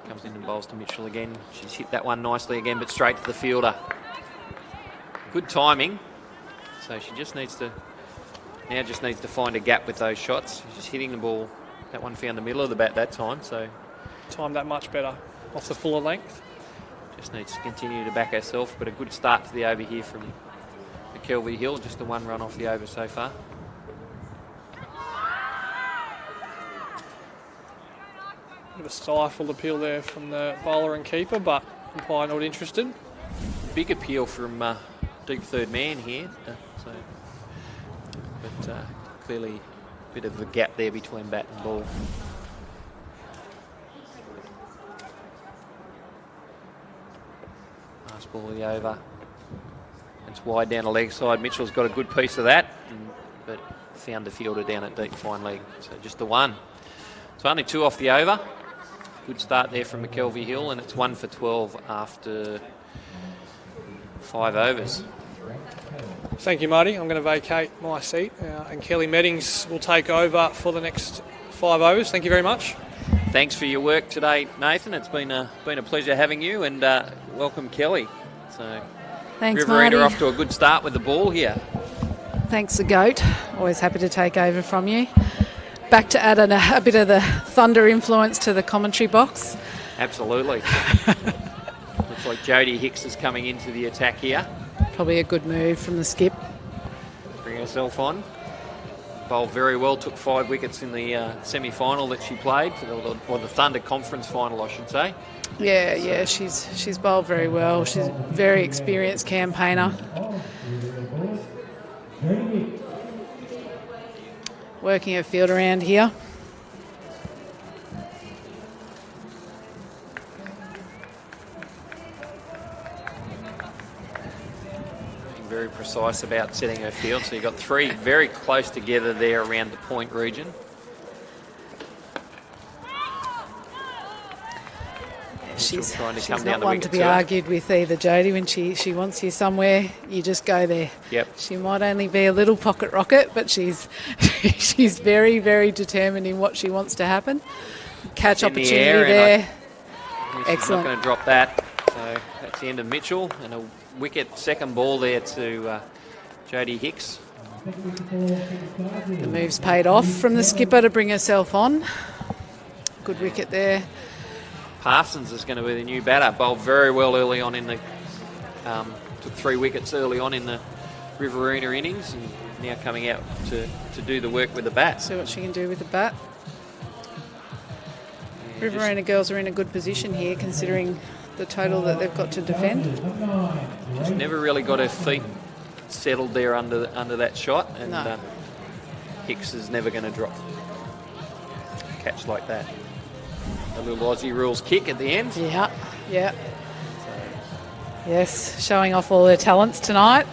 [SPEAKER 1] comes in and bowls to Mitchell again. She's hit that one nicely again, but straight to the fielder. Good timing. So she just needs to find a gap with those shots. She's hitting the ball. That one found the middle of the bat that time, so
[SPEAKER 5] timed that much better off the fuller length.
[SPEAKER 1] Just needs to continue to back herself, but a good start to the over here from McKelvey-Hill. Just the 1 run off the over so far.
[SPEAKER 5] Bit of a stifled appeal there from the bowler and keeper, but umpire not interested.
[SPEAKER 1] Big appeal from deep third man here, but clearly a bit of a gap there between bat and ball. Ball the over. It's wide down the leg side. Mitchell's got a good piece of that, but found the fielder down at deep fine leg. So just the 1. So only 2 off the over. Good start there from McKelvey-Hill, and it's 1 for 12 after 5 overs.
[SPEAKER 5] Thank you, Marty. I'm going to vacate my seat, and Kelly Meddings will take over for the next 5 overs. Thank you very much.
[SPEAKER 1] Thanks for your work today, Nathan. It's been a pleasure having you, and welcome, Kelly. So,
[SPEAKER 6] thanks,
[SPEAKER 1] Riverina
[SPEAKER 6] Marty.
[SPEAKER 1] off to a good start with the ball here.
[SPEAKER 6] Thanks, the GOAT. Always happy to take over from you. Back to add a bit of the Thunder influence to the commentary box.
[SPEAKER 1] Absolutely. Looks like Jodie Hicks is coming into the attack here.
[SPEAKER 6] Probably a good move from the skip.
[SPEAKER 1] Bring herself on. Bowled very well, took 5 wickets in the semi-final that she played, or the Thunder Conference final, I should say.
[SPEAKER 6] Yeah, she's bowled very well. She's a very experienced campaigner. Working her field around here.
[SPEAKER 1] Very precise about setting her field. So you've got 3 very close together there around the point region.
[SPEAKER 6] She's
[SPEAKER 1] trying to
[SPEAKER 6] she's
[SPEAKER 1] come down
[SPEAKER 6] not
[SPEAKER 1] the
[SPEAKER 6] one
[SPEAKER 1] wicket
[SPEAKER 6] to be
[SPEAKER 1] to her.
[SPEAKER 6] argued with either, Jodie. When she wants you somewhere, you just go there.
[SPEAKER 1] Yep.
[SPEAKER 6] She might only be a little pocket rocket, but she's she's very, very determined in what she wants to happen. Catch
[SPEAKER 1] In the
[SPEAKER 6] opportunity
[SPEAKER 1] air, and
[SPEAKER 6] there.
[SPEAKER 1] She's
[SPEAKER 6] Excellent.
[SPEAKER 1] not going to drop that. So that's the end of Mitchell, and a wicket second ball there to Jodie Hicks.
[SPEAKER 6] The move's paid off from the skipper to bring herself on. Good wicket there.
[SPEAKER 1] Parsons is going to be the new batter. Bowled very well early on in the... took 3 wickets early on in the Riverina innings, and now coming out to do the work with the bat.
[SPEAKER 6] See what she can do with the bat. Riverina girls are in a good position here, considering the total that they've got to defend.
[SPEAKER 1] Just never really got her feet settled there under that shot, and
[SPEAKER 6] No.
[SPEAKER 1] Hicks is never going to drop a catch like that. A little Aussie rules kick at the end.
[SPEAKER 6] Yeah, yeah. Yes, showing off all their talents tonight.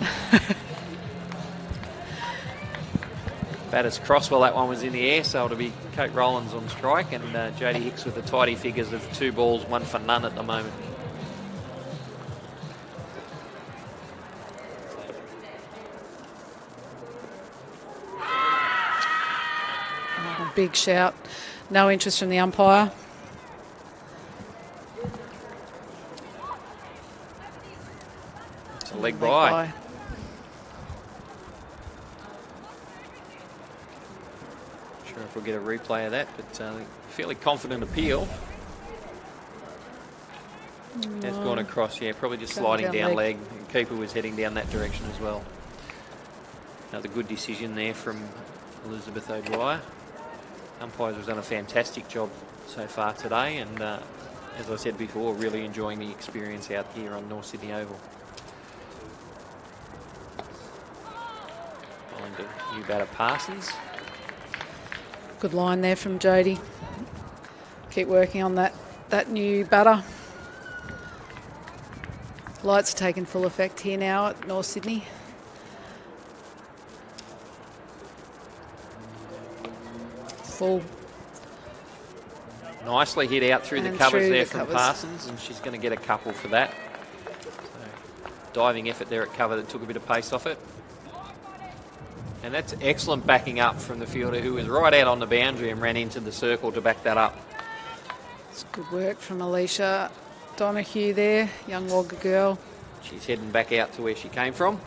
[SPEAKER 1] Batters cross while that one was in the air, so it'll be Kate Rowlands on strike, and Jodie Hicks with the tidy figures of 2 balls, 1 for none at the moment.
[SPEAKER 6] Oh, big shout. No interest from the umpire.
[SPEAKER 1] It's a leg by.
[SPEAKER 6] Not
[SPEAKER 1] Sure if we'll get a replay of that, but fairly confident appeal. Has gone across, yeah, probably just sliding down leg. And keeper was heading down that direction as well. Another good decision there from Elizabeth O'Dwyer. Umpires have done a fantastic job so far today, and as I said before, really enjoying the experience out here on North Sydney Oval. Find a new batter, Parsons.
[SPEAKER 6] Good line there from Jodie. Keep working on that new batter. Lights are taking full effect here now at North Sydney. Full.
[SPEAKER 1] Nicely hit out through the
[SPEAKER 6] And
[SPEAKER 1] covers
[SPEAKER 6] through
[SPEAKER 1] there
[SPEAKER 6] the
[SPEAKER 1] from
[SPEAKER 6] covers.
[SPEAKER 1] Parsons, and she's going to get a couple for that. So, diving effort there at cover that took a bit of pace off it. And that's excellent backing up from the fielder, who was right out on the boundary and ran into the circle to back that up.
[SPEAKER 6] It's good work from Alicia Donahue there, young Wagga girl.
[SPEAKER 1] She's heading back out to where she came from.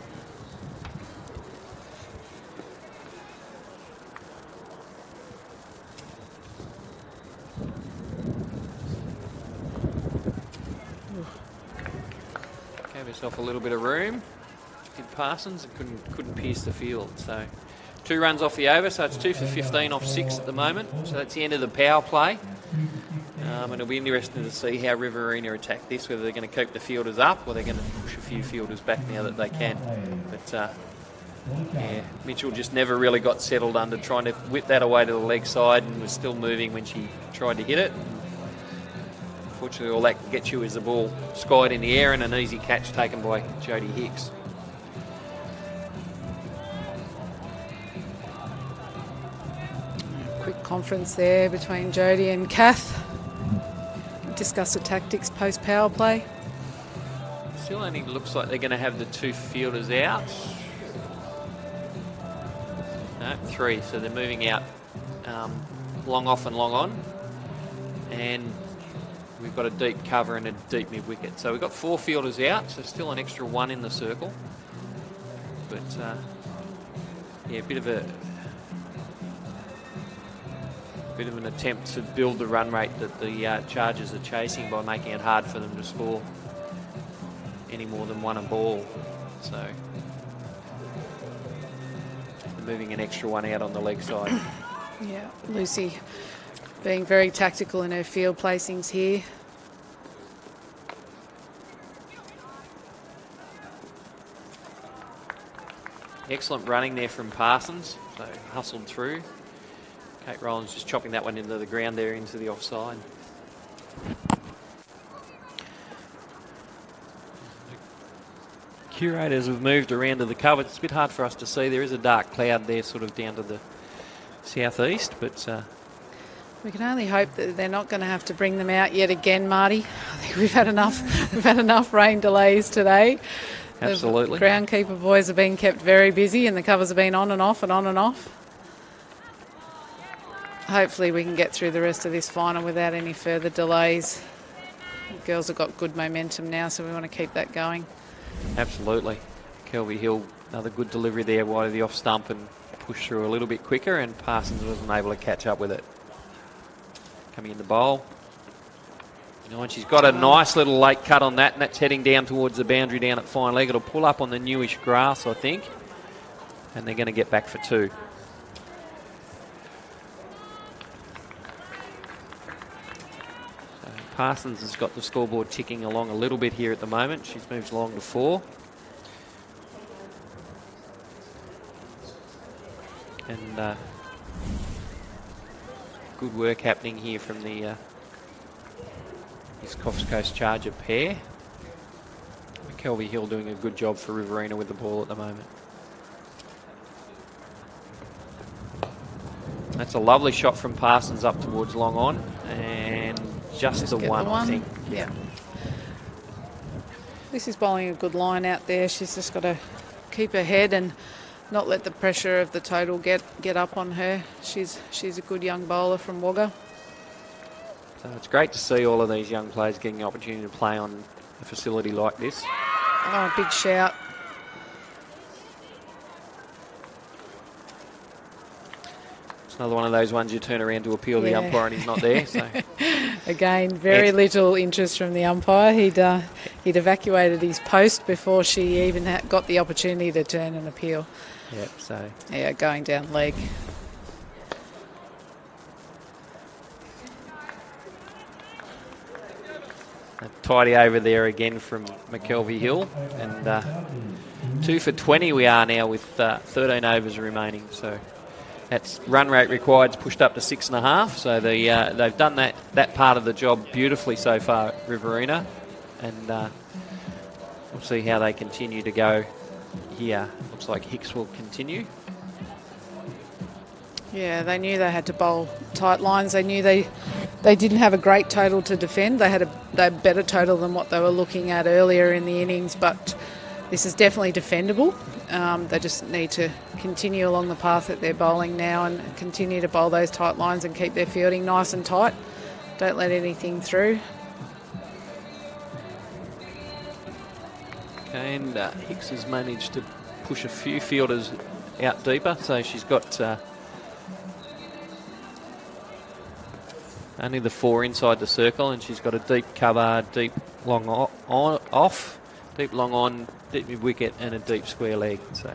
[SPEAKER 1] Gave herself a little bit of room. Did Parsons and couldn't pierce the field. So 2 runs off the over, so it's 2 for 15 off 6 at the moment. So that's the end of the power play. And it'll be interesting to see how Riverina attack this, whether they're going to keep the fielders up or they're going to push a few fielders back now that they can. But yeah, Mitchell just never really got settled under trying to whip that away to the leg side, and was still moving when she tried to hit it. Unfortunately, all that can get you is the ball skied in the air and an easy catch taken by Jodie Hicks.
[SPEAKER 6] Quick conference there between Jodie and Kath. Discuss the tactics post power play.
[SPEAKER 1] Still only looks like they're going to have the 2 fielders out. No, 3. So they're moving out long off and long on. And we've got a deep cover and a deep mid wicket. So we've got 4 fielders out, so still an extra 1 in the circle. But yeah, a bit of an attempt to build the run rate that the Chargers are chasing by making it hard for them to score any more than 1 a ball. So they're moving an extra 1 out on the leg side.
[SPEAKER 6] Yeah, Lucy being very tactical in her field placings here.
[SPEAKER 1] Excellent running there from Parsons. So hustled through. Kate Rowlands just chopping that one into the ground there, into the offside. Curators have moved around to the cover. It's a bit hard for us to see. There is a dark cloud there sort of down to the southeast, but
[SPEAKER 6] We can only hope that they're not going to have to bring them out yet again, Marty. I think we've had enough rain delays today.
[SPEAKER 1] Absolutely.
[SPEAKER 6] The groundkeeper boys have been kept very busy, and the covers have been on and off and on and off. hopefully we can get through the rest of this final without any further delays. The girls have got good momentum now, so we want to keep that going.
[SPEAKER 1] Absolutely. Kelvy Hill, another good delivery there wide of the off stump and pushed through a little bit quicker, and Parsons wasn't able to catch up with it. Coming in the bowl. And she's got a nice little late cut on that, and that's heading down towards the boundary down at fine leg. It'll pull up on the newish grass, I think, and they're going to get back for 2. So Parsons has got the scoreboard ticking along a little bit here at the moment. She's moved along to 4. And good work happening here from the this Coffs Coast Charger pair. Kelvy Hill doing a good job for Riverina with the ball at the moment. That's a lovely shot from Parsons up towards long on, and just the one, I think.
[SPEAKER 6] Yeah. This is bowling a good line out there. She's just got to keep her head and not let the pressure of the total get up on her. She's a good young bowler from Wagga.
[SPEAKER 1] So it's great to see all of these young players getting the opportunity to play on a facility like this.
[SPEAKER 6] Oh, big shout.
[SPEAKER 1] It's another one of those ones you turn around to appeal the umpire and he's not there. So
[SPEAKER 6] again, very little interest from the umpire. He'd evacuated his post before she even got the opportunity to turn and appeal.
[SPEAKER 1] Yep, so.
[SPEAKER 6] Yeah, going down leg.
[SPEAKER 1] A tidy over there again from McKelvey Hill. And 2 for 20 we are now with 13 overs remaining. So that's run rate required's pushed up to 6.5. So they've done that part of the job beautifully so far at Riverina. And we'll see how they continue to go here. Looks like Hicks will continue.
[SPEAKER 6] Yeah, they knew they had to bowl tight lines. They knew they didn't have a great total to defend. They had a better total than what they were looking at earlier in the innings, but this is definitely defendable. They just need to continue along the path that they're bowling now and continue to bowl those tight lines and keep their fielding nice and tight. Don't let anything through.
[SPEAKER 1] Okay, and Hicks has managed to push a few fielders out deeper, so she's got only the 4 inside the circle, and she's got a deep cover, deep long off, deep long on, deep mid wicket, and a deep square leg. So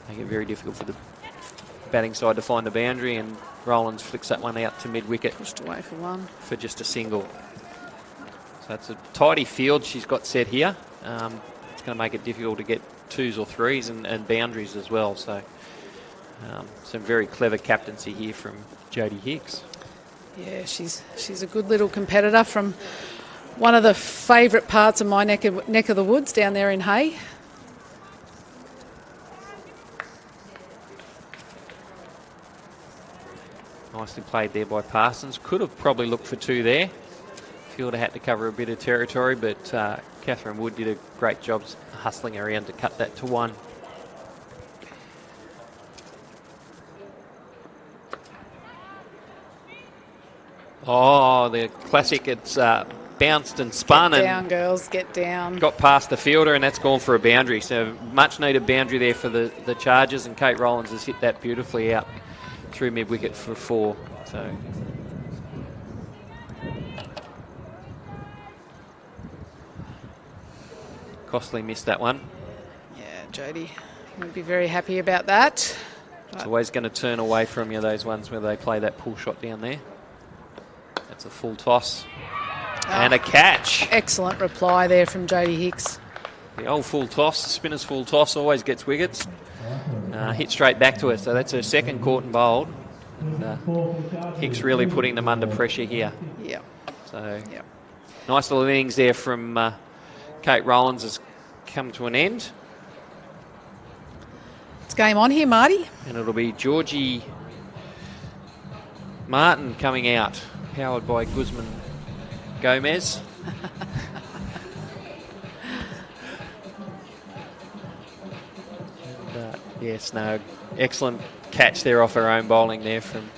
[SPEAKER 1] make it very difficult for the batting side to find the boundary, and Rowlands flicks that one out to mid wicket.
[SPEAKER 6] Pushed away for 1.
[SPEAKER 1] For just a single. So it's a tidy field she's got set here. It's going to make it difficult to get 2s or 3s and boundaries as well. So some very clever captaincy here from Jodie Hicks.
[SPEAKER 6] Yeah, she's a good little competitor from one of the favourite parts of my neck of the woods down there in Hay.
[SPEAKER 1] Nicely played there by Parsons. Could have probably looked for 2 there. Fielder had to cover a bit of territory, but Catherine Wood did a great job hustling around to cut that to 1. Oh, the classic. It's bounced and spun.
[SPEAKER 6] Get down, girls, get down.
[SPEAKER 1] Got past the fielder, and that's gone for a boundary. So much needed boundary there for the Chargers, and Kate Rowlands has hit that beautifully out through mid-wicket for 4. So Costley missed that one.
[SPEAKER 6] Yeah, Jodie would be very happy about that.
[SPEAKER 1] It's always going to turn away from you, those ones where they play that pull shot down there. That's a full toss. And a catch.
[SPEAKER 6] Excellent reply there from Jodie Hicks.
[SPEAKER 1] The old full toss, the spinner's full toss, always gets wickets. Hit straight back to her, so that's her second caught and bowled. And, Hicks really putting them under pressure here.
[SPEAKER 6] Yeah.
[SPEAKER 1] So nice little innings there from Kate Rowlands has come to an end.
[SPEAKER 6] It's game on here, Marty.
[SPEAKER 1] And it'll be Georgie Martin coming out, powered by Guzman Gomez. Yes, no, excellent catch there off her own bowling there from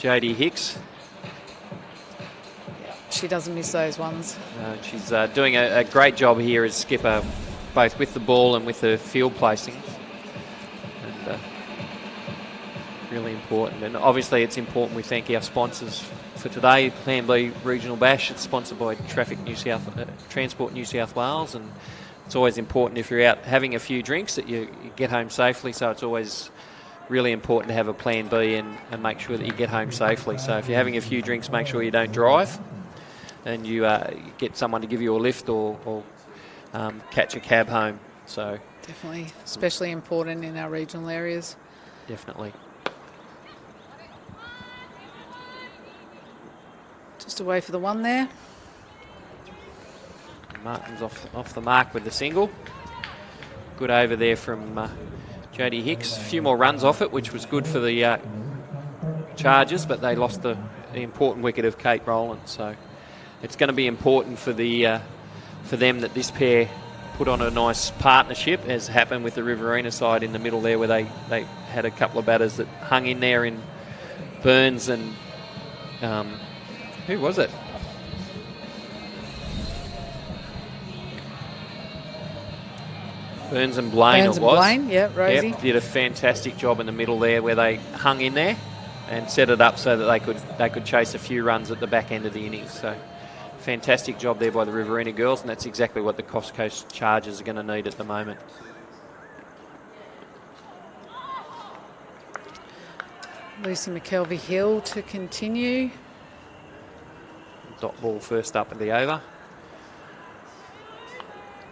[SPEAKER 1] Jodie Hicks.
[SPEAKER 6] She doesn't miss those ones.
[SPEAKER 1] She's doing a great job here as skipper, both with the ball and with the field placings. And really important. And obviously it's important we thank our sponsors for today. Plan B Regional Bash. It's sponsored by Transport New South Wales, and it's always important if you're out having a few drinks that you get home safely. So it's always really important to have a plan B and make sure that you get home safely. So if you're having a few drinks, make sure you don't drive, and you get someone to give you a lift or catch a cab home. So
[SPEAKER 6] definitely, especially important in our regional areas.
[SPEAKER 1] Definitely.
[SPEAKER 6] Just away for the one there.
[SPEAKER 1] Martin's off the mark with the single. Good over there from Jodie Hicks. A few more runs off it, which was good for the Chargers, but they lost the important wicket of Kate Rowland. So it's going to be important for them that this pair put on a nice partnership, as happened with the Riverina side in the middle there, where they had a couple of batters that hung in there in Burns and who was it? Burns and Blaine.
[SPEAKER 6] Burns and Blaine, yeah, Rosie.
[SPEAKER 1] Yep, did a fantastic job in the middle there, where they hung in there and set it up so that they could chase a few runs at the back end of the innings. So fantastic job there by the Riverina girls, and that's exactly what the Coffs Coast Chargers are going to need at the moment.
[SPEAKER 6] Lucy McKelvey-Hill to continue.
[SPEAKER 1] Dot ball first up at the over.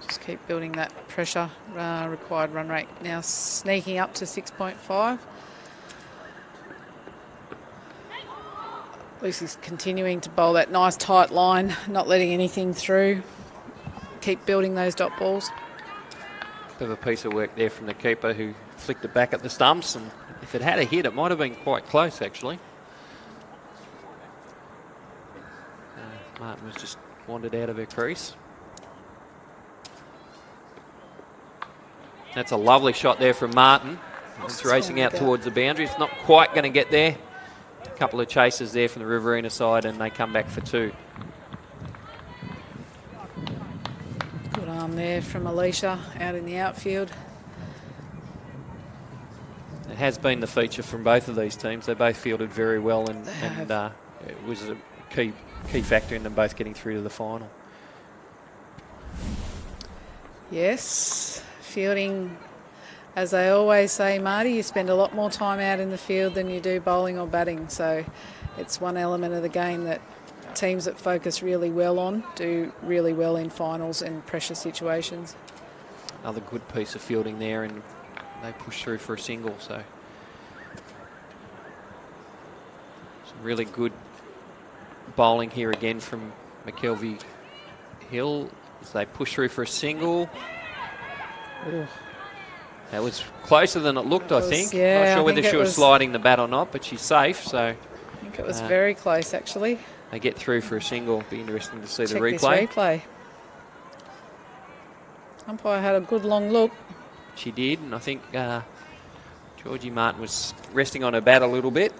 [SPEAKER 6] Just keep building that pressure. Required run rate now sneaking up to 6.5. Lucy's continuing to bowl that nice tight line, not letting anything through. Keep building those dot balls.
[SPEAKER 1] Bit of a piece of work there from the keeper, who flicked it back at the stumps, and if it had a hit, it might have been quite close actually. Martin was just wandered out of her crease. That's a lovely shot there from Martin. It's racing out towards the boundary. It's not quite going to get there. A couple of chases there from the Riverina side, and they come back for two.
[SPEAKER 6] Good arm there from Alicia out in the outfield.
[SPEAKER 1] It has been the feature from both of these teams. They both fielded very well, and it was a key factor in them both getting through to the final.
[SPEAKER 6] Yes, fielding, as they always say, Marty, you spend a lot more time out in the field than you do bowling or batting. So it's one element of the game that teams that focus really well on do really well in finals and pressure situations.
[SPEAKER 1] Another good piece of fielding there, and they push through for a single. So some really good bowling here again from McKelvey-Hill as they push through for a single.
[SPEAKER 6] Ooh.
[SPEAKER 1] That was closer than it looked, I think.
[SPEAKER 6] Yeah,
[SPEAKER 1] not sure whether she was sliding the bat or not, but she's safe. So
[SPEAKER 6] I think it was very close, actually.
[SPEAKER 1] They get through for a single. Be interesting to see the
[SPEAKER 6] Check
[SPEAKER 1] replay.
[SPEAKER 6] This replay. Umpire had a good long look.
[SPEAKER 1] She did, and I think Georgie Martin was resting on her bat a little bit.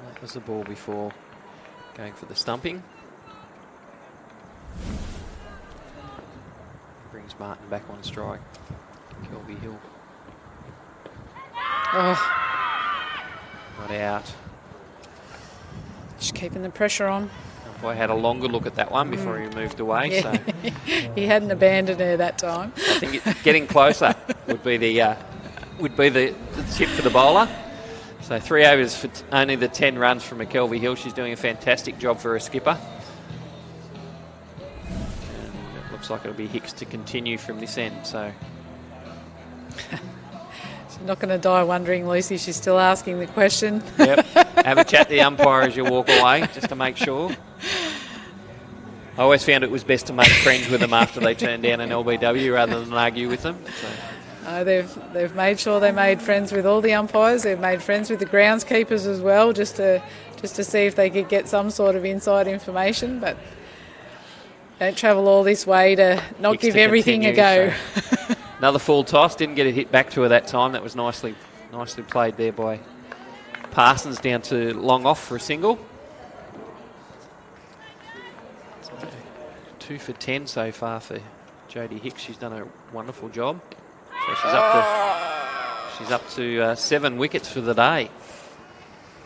[SPEAKER 1] That was the ball before going for the stumping. Brings Martin back on strike. McKelvey-Hill.
[SPEAKER 6] Oh.
[SPEAKER 1] Not out.
[SPEAKER 6] Just keeping the pressure on.
[SPEAKER 1] I had a longer look at that one before he moved away.
[SPEAKER 6] Yeah.
[SPEAKER 1] So
[SPEAKER 6] He hadn't abandoned her that time.
[SPEAKER 1] I think getting closer would be the tip for the bowler. So 3 overs for only the 10 runs from McKelvey-Hill. She's doing a fantastic job for her skipper. And it looks like it'll be Hicks to continue from this end. So
[SPEAKER 6] She's not going to die wondering, Lucy. She's still asking the question.
[SPEAKER 1] yep, have a chat to the umpire as you walk away, just to make sure. I always found it was best to make friends with them after they turned down an LBW rather than argue with them. So.
[SPEAKER 6] They've made sure they made friends with all the umpires. They've made friends with the groundskeepers as well, just to see if they could get some sort of inside information. But don't travel all this way to not
[SPEAKER 1] Hicks
[SPEAKER 6] give
[SPEAKER 1] to
[SPEAKER 6] everything
[SPEAKER 1] continue,
[SPEAKER 6] a go.
[SPEAKER 1] So Another full toss. Didn't get a hit back to her that time. That was nicely played there by Parsons down to long off for a single. So 2 for 10 so far for Jodie Hicks. She's done a wonderful job. So she's up to 7 wickets for the day.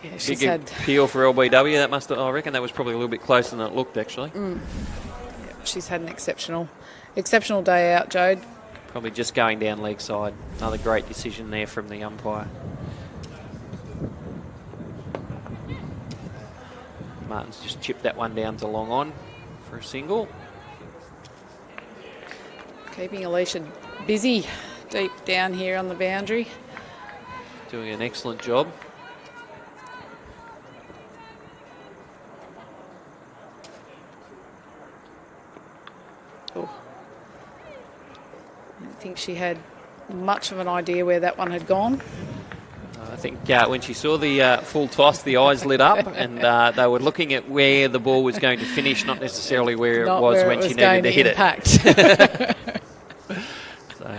[SPEAKER 6] Yeah, she's
[SPEAKER 1] Big
[SPEAKER 6] had
[SPEAKER 1] appeal for LBW. That must have, I reckon that was probably a little bit closer than it looked actually.
[SPEAKER 6] Yeah, she's had an exceptional day out, Jode.
[SPEAKER 1] Probably just going down leg side. Another great decision there from the umpire. Martin's just chipped that one down to long on for a single.
[SPEAKER 6] Keeping Alicia busy deep down here on the boundary.
[SPEAKER 1] Doing an excellent job.
[SPEAKER 6] Oh. I don't think she had much of an idea where that one had gone.
[SPEAKER 1] I think when she saw the full toss, the eyes lit up and they were looking at where the ball was going to finish, not necessarily where it was when she needed to hit it. So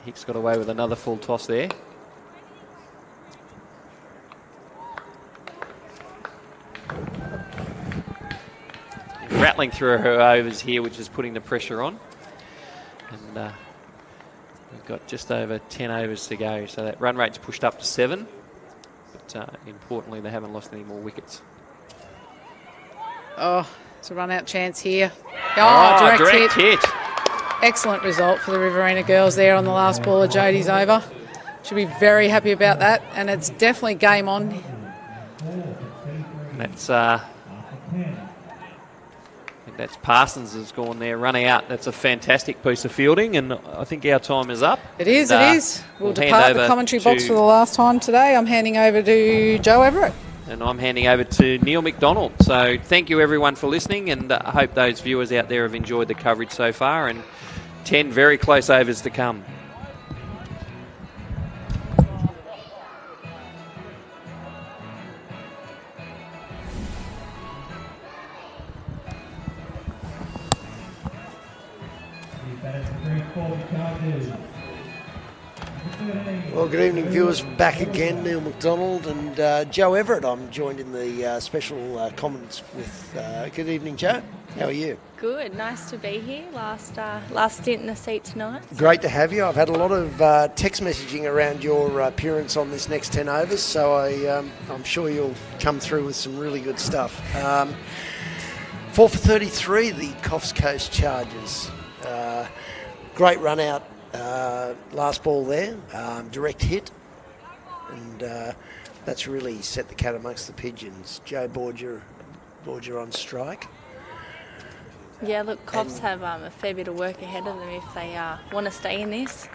[SPEAKER 1] Hicks got away with another full toss there. Rattling through her overs here, which is putting the pressure on. And we've got just over 10 overs to go, so that run rate's pushed up to 7. But importantly, they haven't lost any more wickets.
[SPEAKER 6] Oh, it's a run-out chance here. Oh, direct
[SPEAKER 1] hit.
[SPEAKER 6] Excellent result for the Riverina girls there on the last ball of Jodie's over. Should be very happy about that, and it's definitely game on.
[SPEAKER 1] That's that's Parsons has gone there, running out. That's a fantastic piece of fielding, and I think our time is up.
[SPEAKER 6] It is. We'll depart the commentary box for the last time today. I'm handing over to Joe Everett.
[SPEAKER 1] And I'm handing over to Neil McDonald. So thank you everyone for listening, and I hope those viewers out there have enjoyed the coverage so far, and 10 very close overs to come.
[SPEAKER 2] Well, good evening, viewers. Back again, Neil McDonald and Joe Everett. I'm joined in the special comments with. Good evening, Joe. How are you?
[SPEAKER 9] Good. Nice to be here. Last stint in the seat tonight.
[SPEAKER 2] Great to have you. I've had a lot of text messaging around your appearance on this next 10 overs, so I'm sure you'll come through with some really good stuff. 4 for 33, the Coffs Coast Chargers. Great run out. Last ball there, direct hit, and that's really set the cat amongst the pigeons. Joe Borgia on strike.
[SPEAKER 9] Yeah, look, Coffs have a fair bit of work ahead of them if they want to stay in this.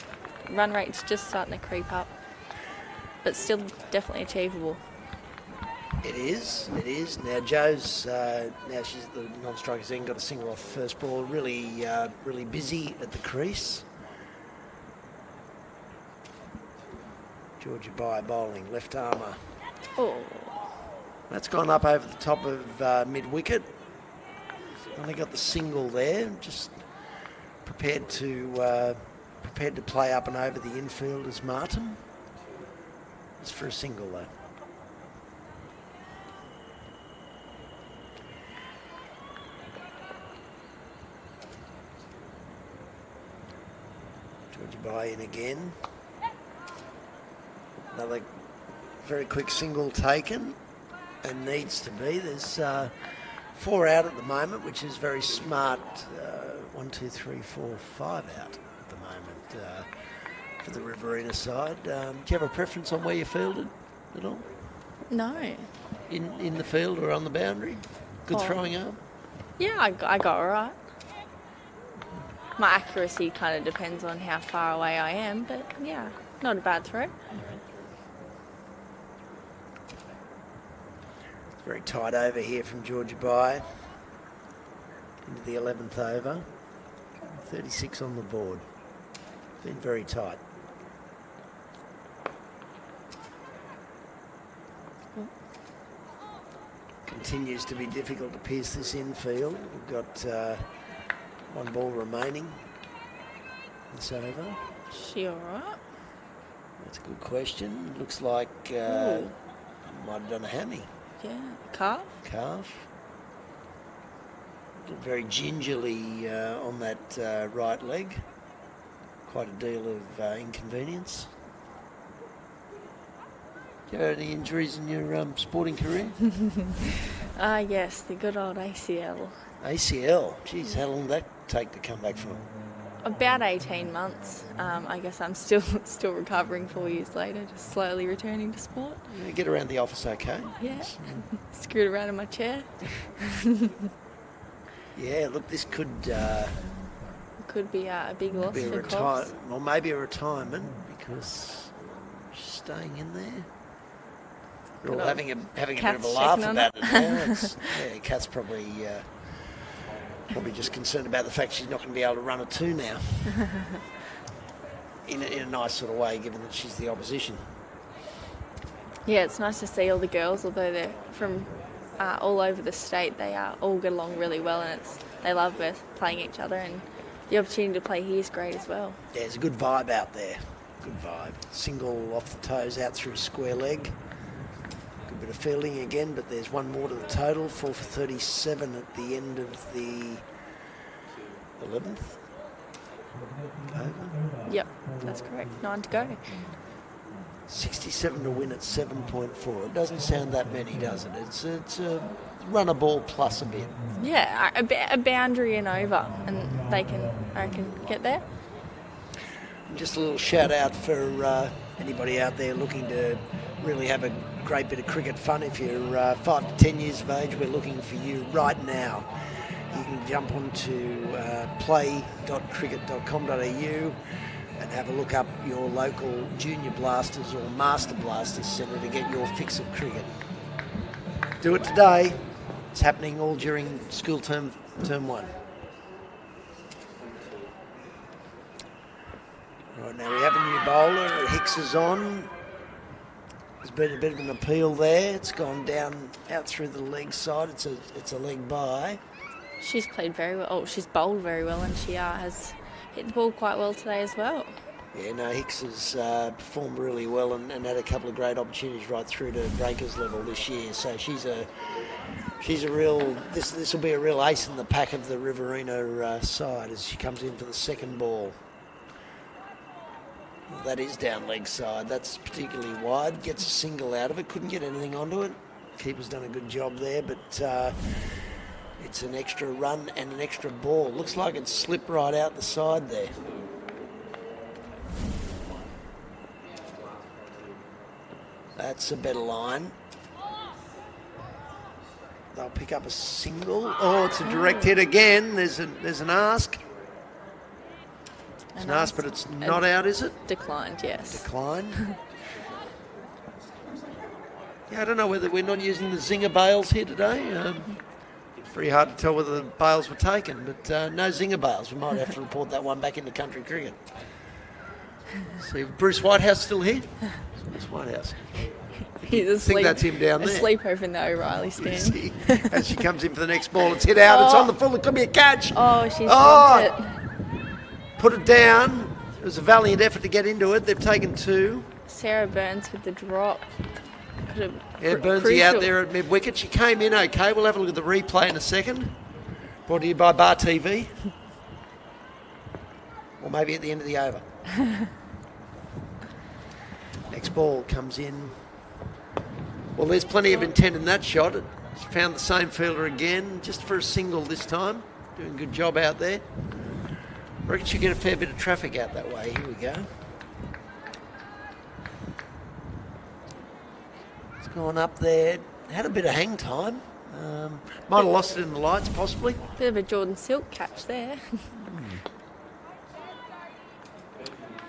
[SPEAKER 9] Run rate's just starting to creep up, but still definitely achievable.
[SPEAKER 2] It is. Now Joe's, now she's the non-striker's in, got a single off the first ball, really busy at the crease. Georgia By bowling, left armour.
[SPEAKER 9] Oh.
[SPEAKER 2] That's gone up over the top of mid-wicket. Only got the single there, just prepared to play up and over the infield as Martin. It's for a single though. Georgia By in again. Another very quick single taken, and needs to be. There's 4 out at the moment, which is very smart. 1, 2, 3, 4, 5 out at the moment for the Riverina side. Do you have a preference on where you fielded at all?
[SPEAKER 9] No.
[SPEAKER 2] In the field or on the boundary? Good throwing arm?
[SPEAKER 9] Yeah, I got all right. My accuracy kind of depends on how far away I am, but yeah, not a bad throw.
[SPEAKER 2] Very tight over here from Georgia By into the 11th over. 36 on the board. Been very tight. Continues to be difficult to pierce this infield. We've got 1 ball remaining this over.
[SPEAKER 9] She all right?
[SPEAKER 2] That's a good question. Looks like
[SPEAKER 9] Ooh.
[SPEAKER 2] might have done a hammy.
[SPEAKER 9] Yeah. Calf?
[SPEAKER 2] Calf. Very gingerly on that right leg. Quite a deal of inconvenience. Do you have any injuries in your sporting career?
[SPEAKER 9] Yes, the good old ACL.
[SPEAKER 2] ACL. Geez, how long did that take to come back from?
[SPEAKER 9] About 18 months. I guess I'm still recovering 4 years later, just slowly returning to sport.
[SPEAKER 2] You get around the office okay?
[SPEAKER 9] Yeah. Screwed around in my chair.
[SPEAKER 2] Yeah, look, this could
[SPEAKER 9] Could be a big loss
[SPEAKER 2] be a
[SPEAKER 9] for Coffs.
[SPEAKER 2] or maybe a retirement because she's staying in there. We're all
[SPEAKER 9] Good
[SPEAKER 2] having a bit
[SPEAKER 9] Kath's
[SPEAKER 2] of a laugh
[SPEAKER 9] checking on
[SPEAKER 2] about
[SPEAKER 9] it.
[SPEAKER 2] it now. Kat's probably just concerned about the fact she's not going to be able to run a 2 now. in a nice sort of way, given that she's the opposition.
[SPEAKER 9] Yeah, it's nice to see all the girls, although they're from all over the state, they all get along really well, and they love both playing each other, and the opportunity to play here is great as well.
[SPEAKER 2] Yeah, there's a good vibe out there. Good vibe. Single off the toes out through square leg. Good bit of fielding again, but there's one more to the total. 4 for 37 at the end of the 11th. Over.
[SPEAKER 9] Yep, that's correct. 9 to go.
[SPEAKER 2] 67 to win at 7.4. It doesn't sound that many, does it? It's a run a ball plus a bit.
[SPEAKER 9] Yeah, a boundary and over, and they can, I reckon, get there.
[SPEAKER 2] Just a little shout out for anybody out there looking to really have a great bit of cricket fun. If you're 5 to 10 years of age, we're looking for you right now. You can jump onto play.cricket.com.au and have a look up your local Junior Blasters or Master Blasters Centre to get your fix of cricket. Do it today. It's happening all during school term 1. Right, now we have a new bowler. Hicks is on. There's been a bit of an appeal there. It's gone down out through the leg side. It's a leg bye.
[SPEAKER 9] She's played very well. Oh, she's bowled very well, and she has hit the ball quite well today as well.
[SPEAKER 2] Yeah, no, Hicks has performed really well and had a couple of great opportunities right through to breakers level this year. So she's a real. This will be a real ace in the pack of the Riverina side as she comes in for the second ball. Well, that is down leg side. That's particularly wide. Gets a single out of it. Couldn't get anything onto it. Keeper's done a good job there, but it's an extra run and an extra ball. Looks like it slipped right out the side there. That's a better line. They'll pick up a single. Oh, it's a direct hit again. There's an ask. It's an ask, but it's not out, is it?
[SPEAKER 9] Declined, yes.
[SPEAKER 2] Declined. Yeah, I don't know whether we're not using the zinger bails here today. It's very hard to tell whether the bails were taken, but no zinger bails. We might have to report that one back into country cricket. See, Bruce Whitehouse still here? Bruce Whitehouse.
[SPEAKER 9] He's asleep.
[SPEAKER 2] I think that's him down there.
[SPEAKER 9] Asleep over in the O'Reilly stand.
[SPEAKER 2] As she comes in for the next ball, it's hit out. It's on the full. It could be a catch.
[SPEAKER 9] Oh, she's dropped it.
[SPEAKER 2] Put it down. It was a valiant effort to get into it. They've taken 2.
[SPEAKER 9] Sarah Burns with the drop.
[SPEAKER 2] Burnsy out there at mid-wicket. She came in okay. We'll have a look at the replay in a second. Brought to you by Bar TV. Or maybe at the end of the over. Next ball comes in. Well, there's plenty of intent in that shot. It's found the same fielder again, just for a single this time. Doing a good job out there. I reckon she'll get a fair bit of traffic out that way. Here we go. It's gone up there. Had a bit of hang time. Might have lost it in the lights, possibly.
[SPEAKER 9] Bit of a Jordan Silk catch there.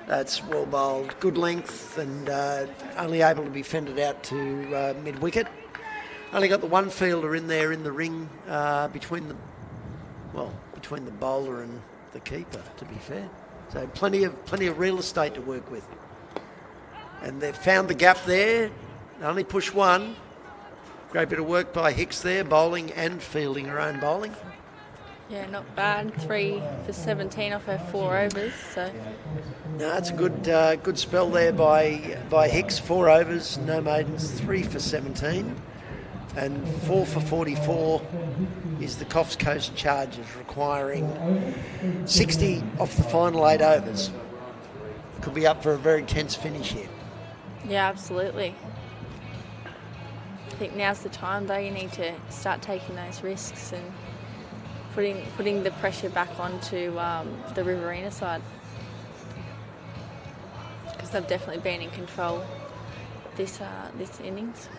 [SPEAKER 2] That's well bowled. Good length and only able to be fended out to mid-wicket. Only got the one fielder in there in the ring between the bowler and the keeper, to be fair. So plenty of real estate to work with. And they've found the gap there. Only push one. Great bit of work by Hicks there, bowling and fielding her own bowling.
[SPEAKER 9] Yeah, not bad. 3 for 17 off her 4 overs. So
[SPEAKER 2] No, it's a good spell there by Hicks. 4 overs, no maidens, 3 for 17. And 4 for 44 is the Coffs Coast Chargers, requiring 60 off the final 8 overs. Could be up for a very tense finish here.
[SPEAKER 9] yeah, absolutely. I think now's the time though. You need to start taking those risks and putting the pressure back onto the Riverina side, because they've definitely been in control this innings.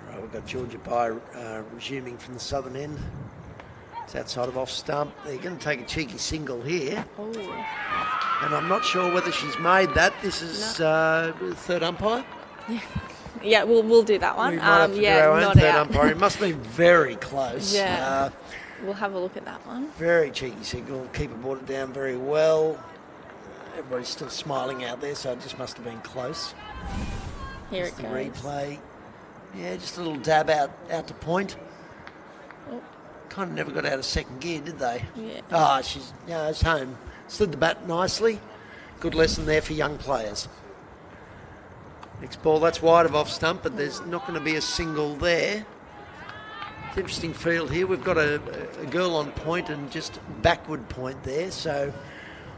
[SPEAKER 2] All right, we've got Georgia Pye resuming from the southern end. It's outside of off stump. They're going to take a cheeky single here.
[SPEAKER 9] Oh,
[SPEAKER 2] And I'm not sure whether she's made that. This is third umpire.
[SPEAKER 9] yeah, we'll do that one.
[SPEAKER 2] We might have to do our own
[SPEAKER 9] not
[SPEAKER 2] third
[SPEAKER 9] out.
[SPEAKER 2] umpire. It must have been very close.
[SPEAKER 9] Yeah. We'll have a look at that one.
[SPEAKER 2] Very cheeky signal. Keeper brought it down very well. Everybody's still smiling out there, so it just must have been close.
[SPEAKER 9] Here
[SPEAKER 2] Just
[SPEAKER 9] it
[SPEAKER 2] the
[SPEAKER 9] goes.
[SPEAKER 2] replay. Yeah, just a little dab out to point.
[SPEAKER 9] Oh.
[SPEAKER 2] Kind of never got out of second gear, did they?
[SPEAKER 9] Yeah.
[SPEAKER 2] It's home. Slid the bat nicely. Good lesson there for young players. Next ball, that's wide of off stump, but there's not going to be a single there. It's an interesting field here. We've got a girl on point and just backward point there, so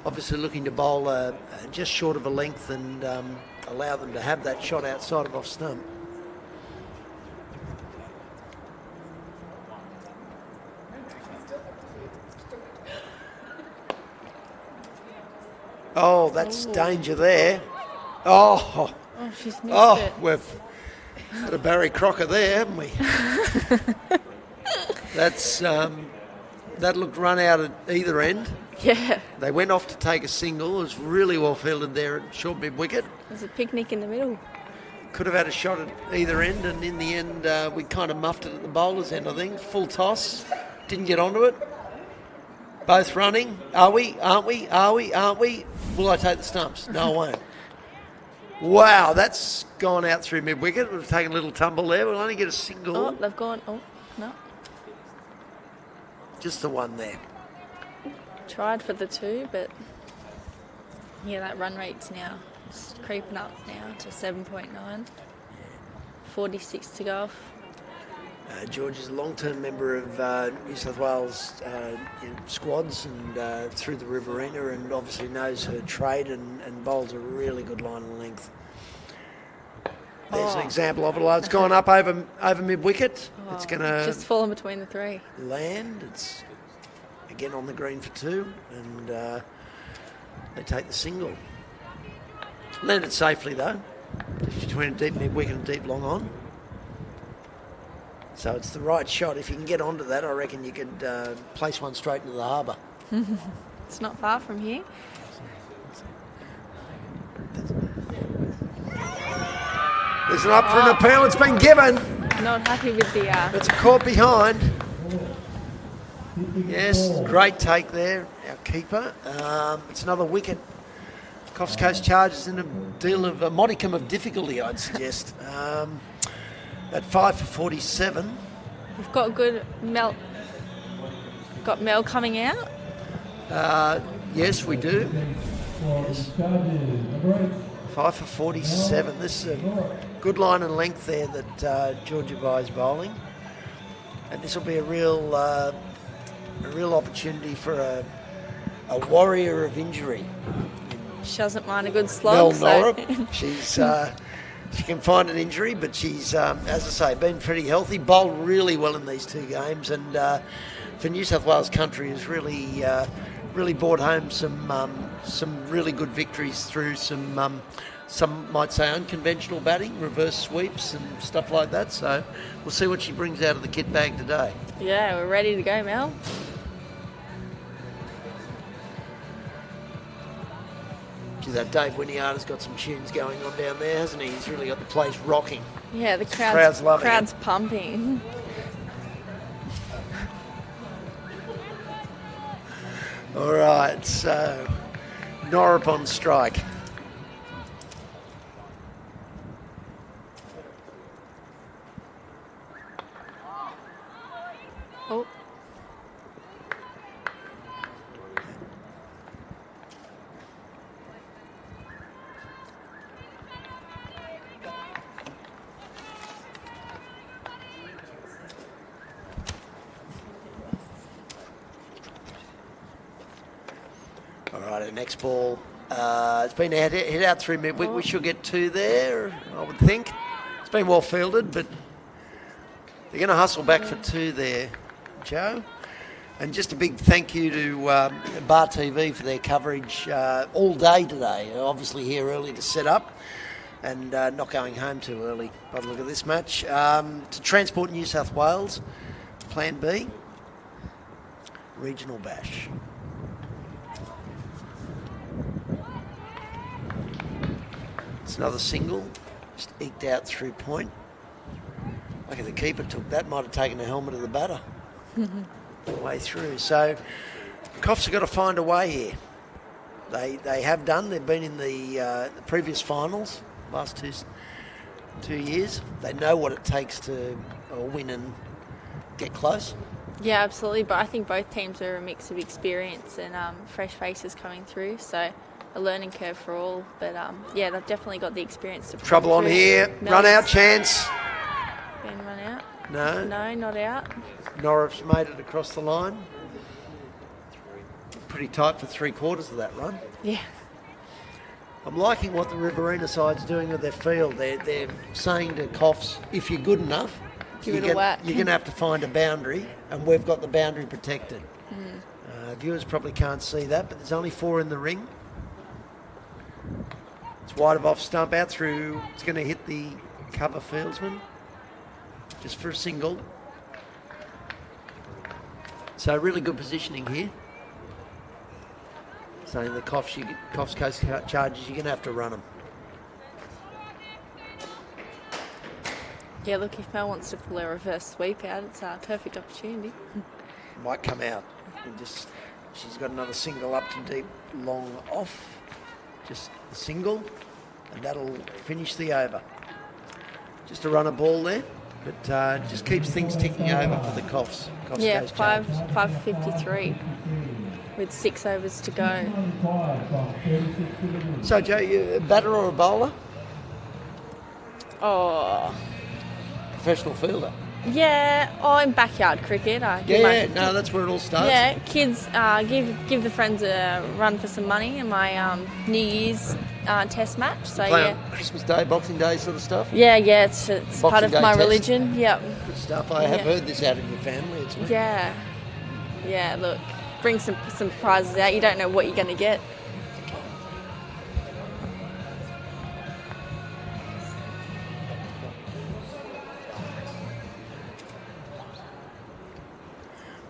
[SPEAKER 2] obviously looking to bowl just short of a length and allow them to have that shot outside of off stump. Oh, that's danger there. Oh,
[SPEAKER 9] She's missed it.
[SPEAKER 2] we've got a Barry Crocker there, haven't we? That looked run out at either end.
[SPEAKER 9] Yeah.
[SPEAKER 2] They went off to take a single. It was really well fielded there at short mid wicket.
[SPEAKER 9] There's a picnic in the middle.
[SPEAKER 2] Could have had a shot at either end, and in the end, we kind of muffed it at the bowler's end, I think. Full toss. Didn't get onto it. Both running. Are we? Aren't we? Are we? Aren't we? Will I take the stumps? No, I won't. Wow, that's gone out through mid-wicket. We've taken a little tumble there. We'll only get a single.
[SPEAKER 9] Oh, they've gone. Oh, no.
[SPEAKER 2] Just the one there.
[SPEAKER 9] Tried for the 2, but yeah, that run rate's now just creeping up now to 7.9. 46 to go off.
[SPEAKER 2] George is a long-term member of New South Wales squads and through the Riverina, and obviously knows her trade and bowls a really good line and length. There's an example of it. It's gone up over mid-wicket. It's going to
[SPEAKER 9] just fallen between the 3.
[SPEAKER 2] land. It's again on the green for 2, and they take the single. Landed safely though, between a deep mid-wicket and deep long on. So it's the right shot. If you can get onto that, I reckon you could place one straight into the harbour.
[SPEAKER 9] It's not far from here.
[SPEAKER 2] There's an up for an appeal. It's been given.
[SPEAKER 9] Not happy with the...
[SPEAKER 2] It's a caught behind. Yes, great take there, our keeper. It's another wicket. Coffs Coast Chargers in a modicum of difficulty, I'd suggest. At 5 for 47.
[SPEAKER 9] We've got good Mel. Got Mel coming out.
[SPEAKER 2] Yes, we do. Yes. 5 for 47. This is a good line and length there that Georgia Pye is bowling, and this will be a real opportunity for a warrior of injury.
[SPEAKER 9] She doesn't mind a good slog.
[SPEAKER 2] Mel Norrup. She can find an injury, but she's, as I say, been pretty healthy. Bowled really well in these 2 games, and for New South Wales country has really brought home some really good victories through some might say unconventional batting, reverse sweeps and stuff like that. So we'll see what she brings out of the kit bag today.
[SPEAKER 9] Yeah, we're ready to go, Mel.
[SPEAKER 2] Gee, that Dave Winiarda's got some tunes going on down there, hasn't he? He's really got the place rocking.
[SPEAKER 9] Yeah, the
[SPEAKER 2] Crowd's loving
[SPEAKER 9] crowd's
[SPEAKER 2] it.
[SPEAKER 9] pumping.
[SPEAKER 2] All right, so Norrup on strike. All right, the next ball. It's been hit out through mid-wicket. We should get 2 there, I would think. It's been well fielded, but they're going to hustle back for 2 there, Joe. And just a big thank you to Bar TV for their coverage all day today. Obviously here early to set up and not going home too early by the look of this match. To Transport New South Wales, Plan B, Regional Bash. It's another single, just eked out through point. Lucky the keeper took that, might have taken the helmet of the batter. Way through. So Coffs have got to find a way here. They have done. They've been in the previous finals last two years. They know what it takes to win and get close.
[SPEAKER 9] Yeah, absolutely. But I think both teams are a mix of experience and fresh faces coming through. So a learning curve for all. But yeah, they've definitely got the experience to.
[SPEAKER 2] Trouble on here. Run out chance.
[SPEAKER 9] Been run out.
[SPEAKER 2] No.
[SPEAKER 9] No, not out.
[SPEAKER 2] Norwich made it across the line. Pretty tight for 3/4 of that run.
[SPEAKER 9] Yeah.
[SPEAKER 2] I'm liking what the Riverina side's doing with their field. They're saying to Coffs, if you're good enough,
[SPEAKER 9] Give it a whack.
[SPEAKER 2] You're going to have to find a boundary, and we've got the boundary protected. Viewers probably can't see that, but there's only 4 in the ring. It's wide of off stump out through. It's going to hit the cover fieldsman just for a single. So really good positioning here. Saying the Coffs Coast charges, you're going to have to run them.
[SPEAKER 9] Yeah, look, if Mel wants to pull a reverse sweep out, it's a perfect opportunity.
[SPEAKER 2] Might come out. And just, she's got another single up to deep, long off. Just a single, and that'll finish the over. Just a runner ball there, but just keeps things ticking over for the Coffs.
[SPEAKER 9] Yeah, 5:53 with 6 overs to go.
[SPEAKER 2] So, Joe, you a batter or a bowler?
[SPEAKER 9] Oh.
[SPEAKER 2] Professional fielder.
[SPEAKER 9] Yeah, in backyard cricket.
[SPEAKER 2] That's where it all starts.
[SPEAKER 9] Yeah, kids give the friends a run for some money in my New Year's test match. So
[SPEAKER 2] Play on Christmas Day, Boxing Day sort of stuff?
[SPEAKER 9] Yeah, it's part of my religion. Yep.
[SPEAKER 2] Good stuff. I have heard this out of your family. It's
[SPEAKER 9] Yeah, look, bring some prizes out. You don't know what you're going to get.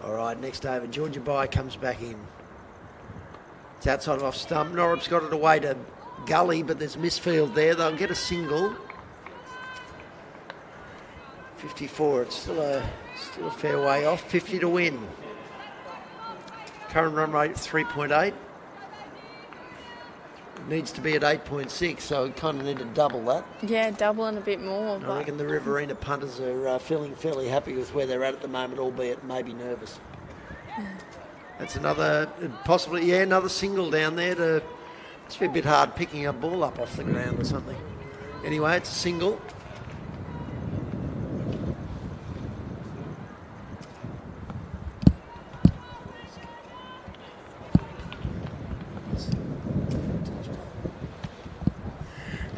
[SPEAKER 2] All right, next over, Georgia Bai comes back in. It's outside of off stump. Norrup's got it away to Gully, but there's misfield there. They'll get a single. 54, it's still a fair way off. 50 to win. Current run rate 3.8. Needs to be at 8.6, so we kind of need to double that.
[SPEAKER 9] Yeah, double and a bit more.
[SPEAKER 2] I reckon the Riverina punters are feeling fairly happy with where they're at the moment, albeit maybe nervous. That's another, possibly, another single down there. It's a bit hard picking a ball up off the ground or something. Anyway, it's a single.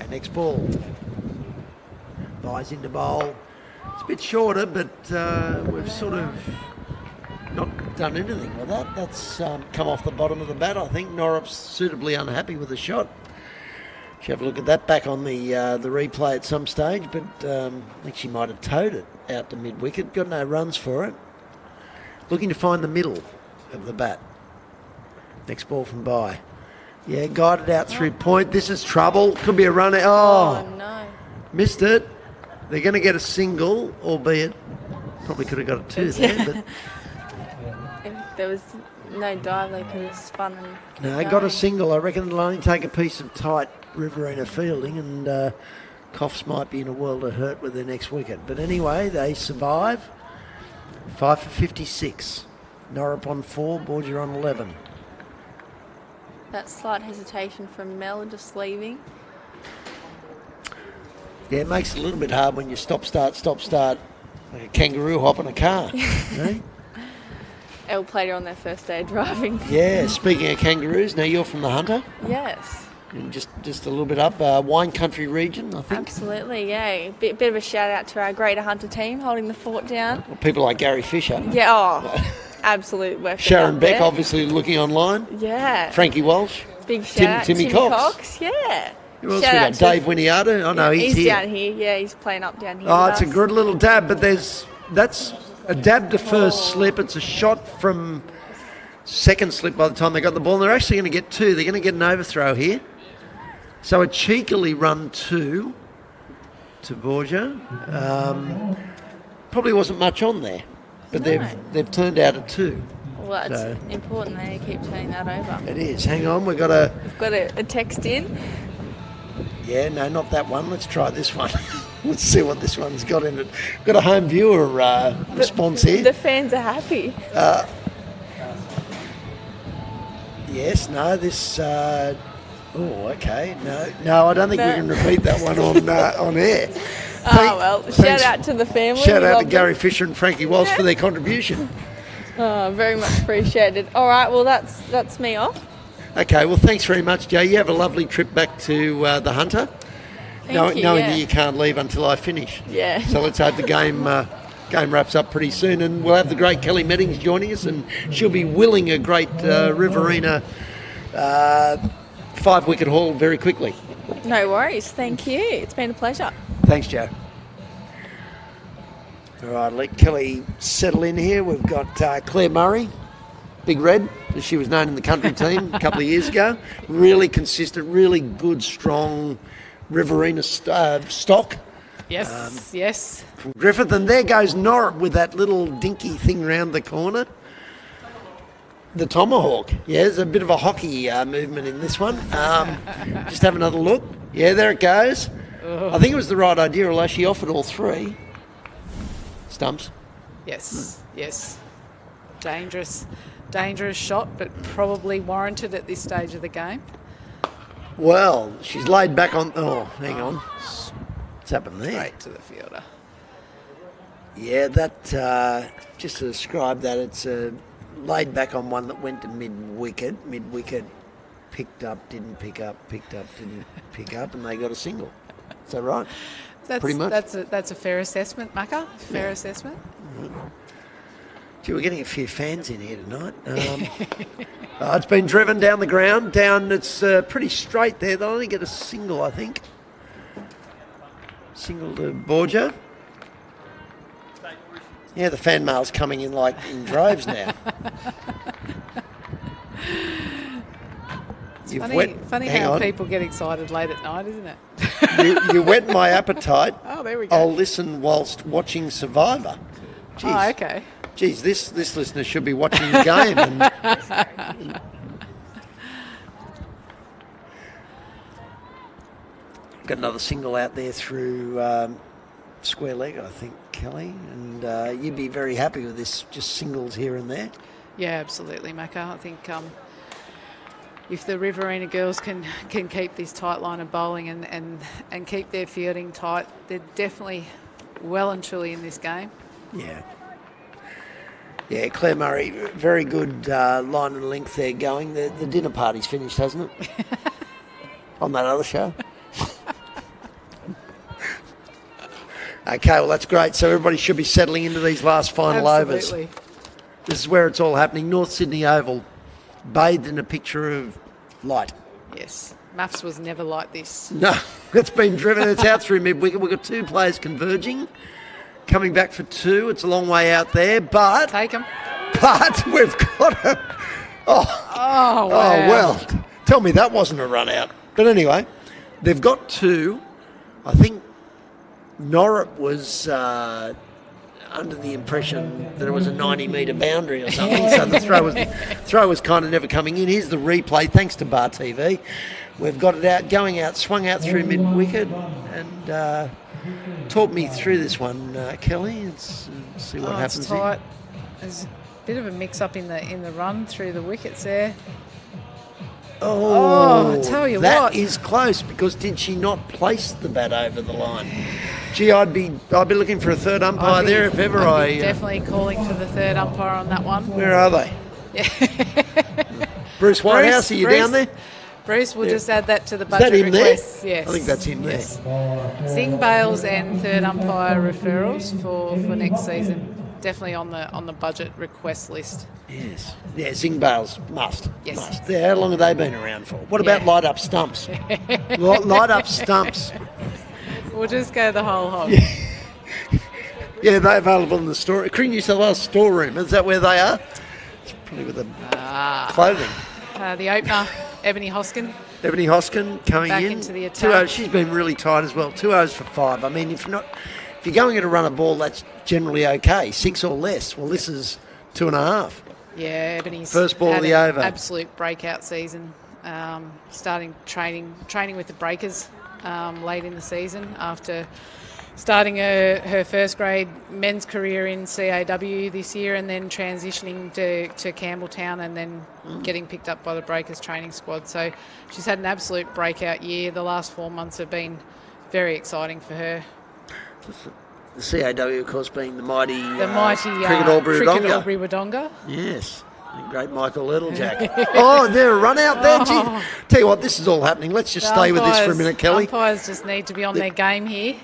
[SPEAKER 2] Next ball. Buys into bowl. It's a bit shorter, but we've sort of not done anything with that. That's come off the bottom of the bat, I think. Norrup's suitably unhappy with the shot. Should have a look at that back on the replay at some stage, but I think she might have towed it out to mid-wicket. Got no runs for it. Looking to find the middle of the bat. Next ball from Bai. Yeah, guided out through point. This is trouble. Could be a runner. Oh,
[SPEAKER 9] no.
[SPEAKER 2] Missed it. They're going to get a single, albeit probably could have got a 2 there. But
[SPEAKER 9] if there was no dive, they could have spun and
[SPEAKER 2] no, got a single. I reckon it'll only take a piece of tight Riverina fielding, and Coffs might be in a world of hurt with their next wicket. But anyway, they survive. 5 for 56. Norrup on 4, Borgia on 11.
[SPEAKER 9] That slight hesitation from Mel just leaving.
[SPEAKER 2] Yeah, it makes it a little bit hard when you stop, start, like a kangaroo hop in a car. Right?
[SPEAKER 9] Elle played her on their first day of driving.
[SPEAKER 2] Yeah, speaking of kangaroos, now you're from the Hunter,
[SPEAKER 9] Yes,
[SPEAKER 2] and just a little bit up, wine country region, I think.
[SPEAKER 9] absolutely. Yeah, bit of a shout out to our Greater Hunter team holding the fort down.
[SPEAKER 2] Well, people like Gary Fisher.
[SPEAKER 9] Yeah, oh, absolute work.
[SPEAKER 2] Sharon
[SPEAKER 9] up
[SPEAKER 2] Beck,
[SPEAKER 9] there.
[SPEAKER 2] obviously looking online.
[SPEAKER 9] Yeah,
[SPEAKER 2] Frankie Walsh.
[SPEAKER 9] big shout out.
[SPEAKER 2] Timmy Cox.
[SPEAKER 9] Yeah.
[SPEAKER 2] Who else
[SPEAKER 9] Shout
[SPEAKER 2] we
[SPEAKER 9] out
[SPEAKER 2] got?
[SPEAKER 9] to-
[SPEAKER 2] Dave Winiata. Oh no, he's here.
[SPEAKER 9] down here. Yeah, he's playing up down here.
[SPEAKER 2] Oh,
[SPEAKER 9] with
[SPEAKER 2] it's a
[SPEAKER 9] us.
[SPEAKER 2] good little dab, but that's a dab to first slip. It's a shot from second slip by the time they got the ball. And they're actually going to get two. They're going to get an overthrow here. So a cheekily run two to Borgia. Probably wasn't much on there, but
[SPEAKER 9] No.
[SPEAKER 2] they've turned out a two.
[SPEAKER 9] Well, that's
[SPEAKER 2] So-
[SPEAKER 9] important. They keep turning that over.
[SPEAKER 2] It is. Hang on, we've got a...
[SPEAKER 9] We've got a text in.
[SPEAKER 2] Yeah, no, not that one. Let's try this one. Let's see what this one's got in it. Got a home viewer response here.
[SPEAKER 9] The fans are happy.
[SPEAKER 2] Yes, no, this... oh, okay. No, I don't think we
[SPEAKER 9] No.
[SPEAKER 2] can repeat that one on air.
[SPEAKER 9] Oh, well, shout
[SPEAKER 2] thanks.
[SPEAKER 9] out to the family.
[SPEAKER 2] Shout
[SPEAKER 9] We
[SPEAKER 2] out to
[SPEAKER 9] love
[SPEAKER 2] Gary
[SPEAKER 9] them.
[SPEAKER 2] Fisher and Frankie Walsh for their contribution.
[SPEAKER 9] Oh, very much appreciated. All right, well, that's me off.
[SPEAKER 2] Okay, well, thanks very much, Joe. You have a lovely trip back to the Hunter.
[SPEAKER 9] Thank you,
[SPEAKER 2] knowing
[SPEAKER 9] yeah.
[SPEAKER 2] that you can't leave until I finish.
[SPEAKER 9] Yeah.
[SPEAKER 2] So let's hope the game wraps up pretty soon, and we'll have the great Kelly Meddings joining us, and she'll be willing a great Riverina 5-wicket haul very quickly.
[SPEAKER 9] No worries. Thank you. It's been a pleasure.
[SPEAKER 2] Thanks, Joe. All right, let Kelly settle in here. We've got Claire Murray, Big Red, as she was known in the country team a couple of years ago. Really consistent, really good, strong Riverina stock
[SPEAKER 6] Yes.
[SPEAKER 2] from Griffith. And there goes Norrit with that little dinky thing round the corner. The tomahawk. Yeah, there's a bit of a hockey movement in this one. Just have another look. Yeah, there it goes. I think it was the right idea, although she offered all three. Stumps.
[SPEAKER 6] Yes. Dangerous shot, but probably warranted at this stage of the game.
[SPEAKER 2] Well, she's laid back on... Oh, hang on. What's happened there?
[SPEAKER 6] Straight to the fielder.
[SPEAKER 2] Yeah, that... just to describe that, it's laid back on one that went to mid-wicket. Mid-wicket, picked up, didn't pick up, picked up, didn't pick up, and they got a single. Is that right? Pretty much.
[SPEAKER 6] That's a fair assessment, Macca. Fair assessment.
[SPEAKER 2] Gee, we're getting a few fans in here tonight. It's been driven down the ground. It's pretty straight there. They'll only get a single, I think. Single to Borgia. Yeah, the fan mail's coming in like in droves now.
[SPEAKER 6] Funny
[SPEAKER 2] hang
[SPEAKER 6] how
[SPEAKER 2] on.
[SPEAKER 6] people get excited late at night, isn't it?
[SPEAKER 2] You whet my appetite.
[SPEAKER 6] Oh, there we go.
[SPEAKER 2] I'll listen whilst watching Survivor. Jeez.
[SPEAKER 6] Oh, okay.
[SPEAKER 2] Geez, this listener should be watching the game. And got another single out there through square leg, I think, Kelly. And you'd be very happy with this, just singles here and there.
[SPEAKER 6] Yeah, absolutely, Macca. I think if the Riverina girls can keep this tight line of bowling and keep their fielding tight, they're definitely well and truly in this game.
[SPEAKER 2] Yeah. Yeah, Claire Murray, very good line and length there going. The dinner party's finished, hasn't it? On that other show. Okay, well, that's great. So everybody should be settling into these last final overs.
[SPEAKER 6] Absolutely.
[SPEAKER 2] This is where it's all happening. North Sydney Oval, bathed in a picture of light.
[SPEAKER 6] Yes. Maths was never like this.
[SPEAKER 2] No, it's been driven. It's out through mid-wicket. We've got two players converging. Coming back for two. It's a long way out there, but...
[SPEAKER 6] Take them.
[SPEAKER 2] But we've got a...
[SPEAKER 6] Oh, wow.
[SPEAKER 2] well. Tell me that wasn't a run out. But anyway, they've got two. I think Norrit was under the impression that it was a 90-metre boundary or something, so the throw was kind of never coming in. Here's the replay, thanks to Bar TV. We've got it out, going out, swung out through mid-wicket, and talk me through this one, Kelly. Let's see what happens
[SPEAKER 6] it's
[SPEAKER 2] here.
[SPEAKER 6] tight. There's a bit of a mix-up in the run through the wickets there.
[SPEAKER 2] Oh,
[SPEAKER 6] I tell you
[SPEAKER 2] that
[SPEAKER 6] what.
[SPEAKER 2] is close, because did she not place the bat over the line? Gee, I'd be looking for a third umpire there if ever
[SPEAKER 6] I'd
[SPEAKER 2] I.
[SPEAKER 6] be definitely calling for the third umpire on that one.
[SPEAKER 2] Where are they?
[SPEAKER 6] Yeah.
[SPEAKER 2] Bruce Whitehouse, are you down there?
[SPEAKER 6] Bruce, we'll just add that to the
[SPEAKER 2] Is
[SPEAKER 6] budget
[SPEAKER 2] that him
[SPEAKER 6] requests.
[SPEAKER 2] there?
[SPEAKER 6] Yes.
[SPEAKER 2] I think that's him there.
[SPEAKER 6] Sing bails and third umpire referrals for next season. Definitely on the budget request list.
[SPEAKER 2] Yes. Yeah, Zing Bales must.
[SPEAKER 6] Yes.
[SPEAKER 2] Must. Yeah, how long have they been around for? What about light up stumps? Light up stumps.
[SPEAKER 6] We'll just go the whole hog.
[SPEAKER 2] Yeah, they're available in the store. New South Wales storeroom. Is that where they are? It's probably with the clothing.
[SPEAKER 6] The opener, Ebony Hoskin.
[SPEAKER 2] Ebony Hoskin coming
[SPEAKER 6] back
[SPEAKER 2] in.
[SPEAKER 6] into the
[SPEAKER 2] 2
[SPEAKER 6] attack.
[SPEAKER 2] She's been really tight as well. 2 overs for 5. I mean, if you're going at a run of ball, that's generally okay. 6 or less. Well, this is 2.5.
[SPEAKER 6] Yeah, Ebony's
[SPEAKER 2] First ball
[SPEAKER 6] had
[SPEAKER 2] of the
[SPEAKER 6] an
[SPEAKER 2] over.
[SPEAKER 6] absolute breakout season. Starting training with the Breakers late in the season after starting her first grade men's career in CAW this year and then transitioning to Campbelltown and then getting picked up by the Breakers training squad. So she's had an absolute breakout year. The last 4 months have been very exciting for her.
[SPEAKER 2] The CAW, of course, being the mighty
[SPEAKER 6] Cricket
[SPEAKER 2] Albury-Wodonga. Yes. The great Michael Littlejack. Oh, there a run out there. Gee. Tell you what, this is all happening. Let's just stay with this for a minute, Kelly.
[SPEAKER 6] Umpires just need to be on their game here.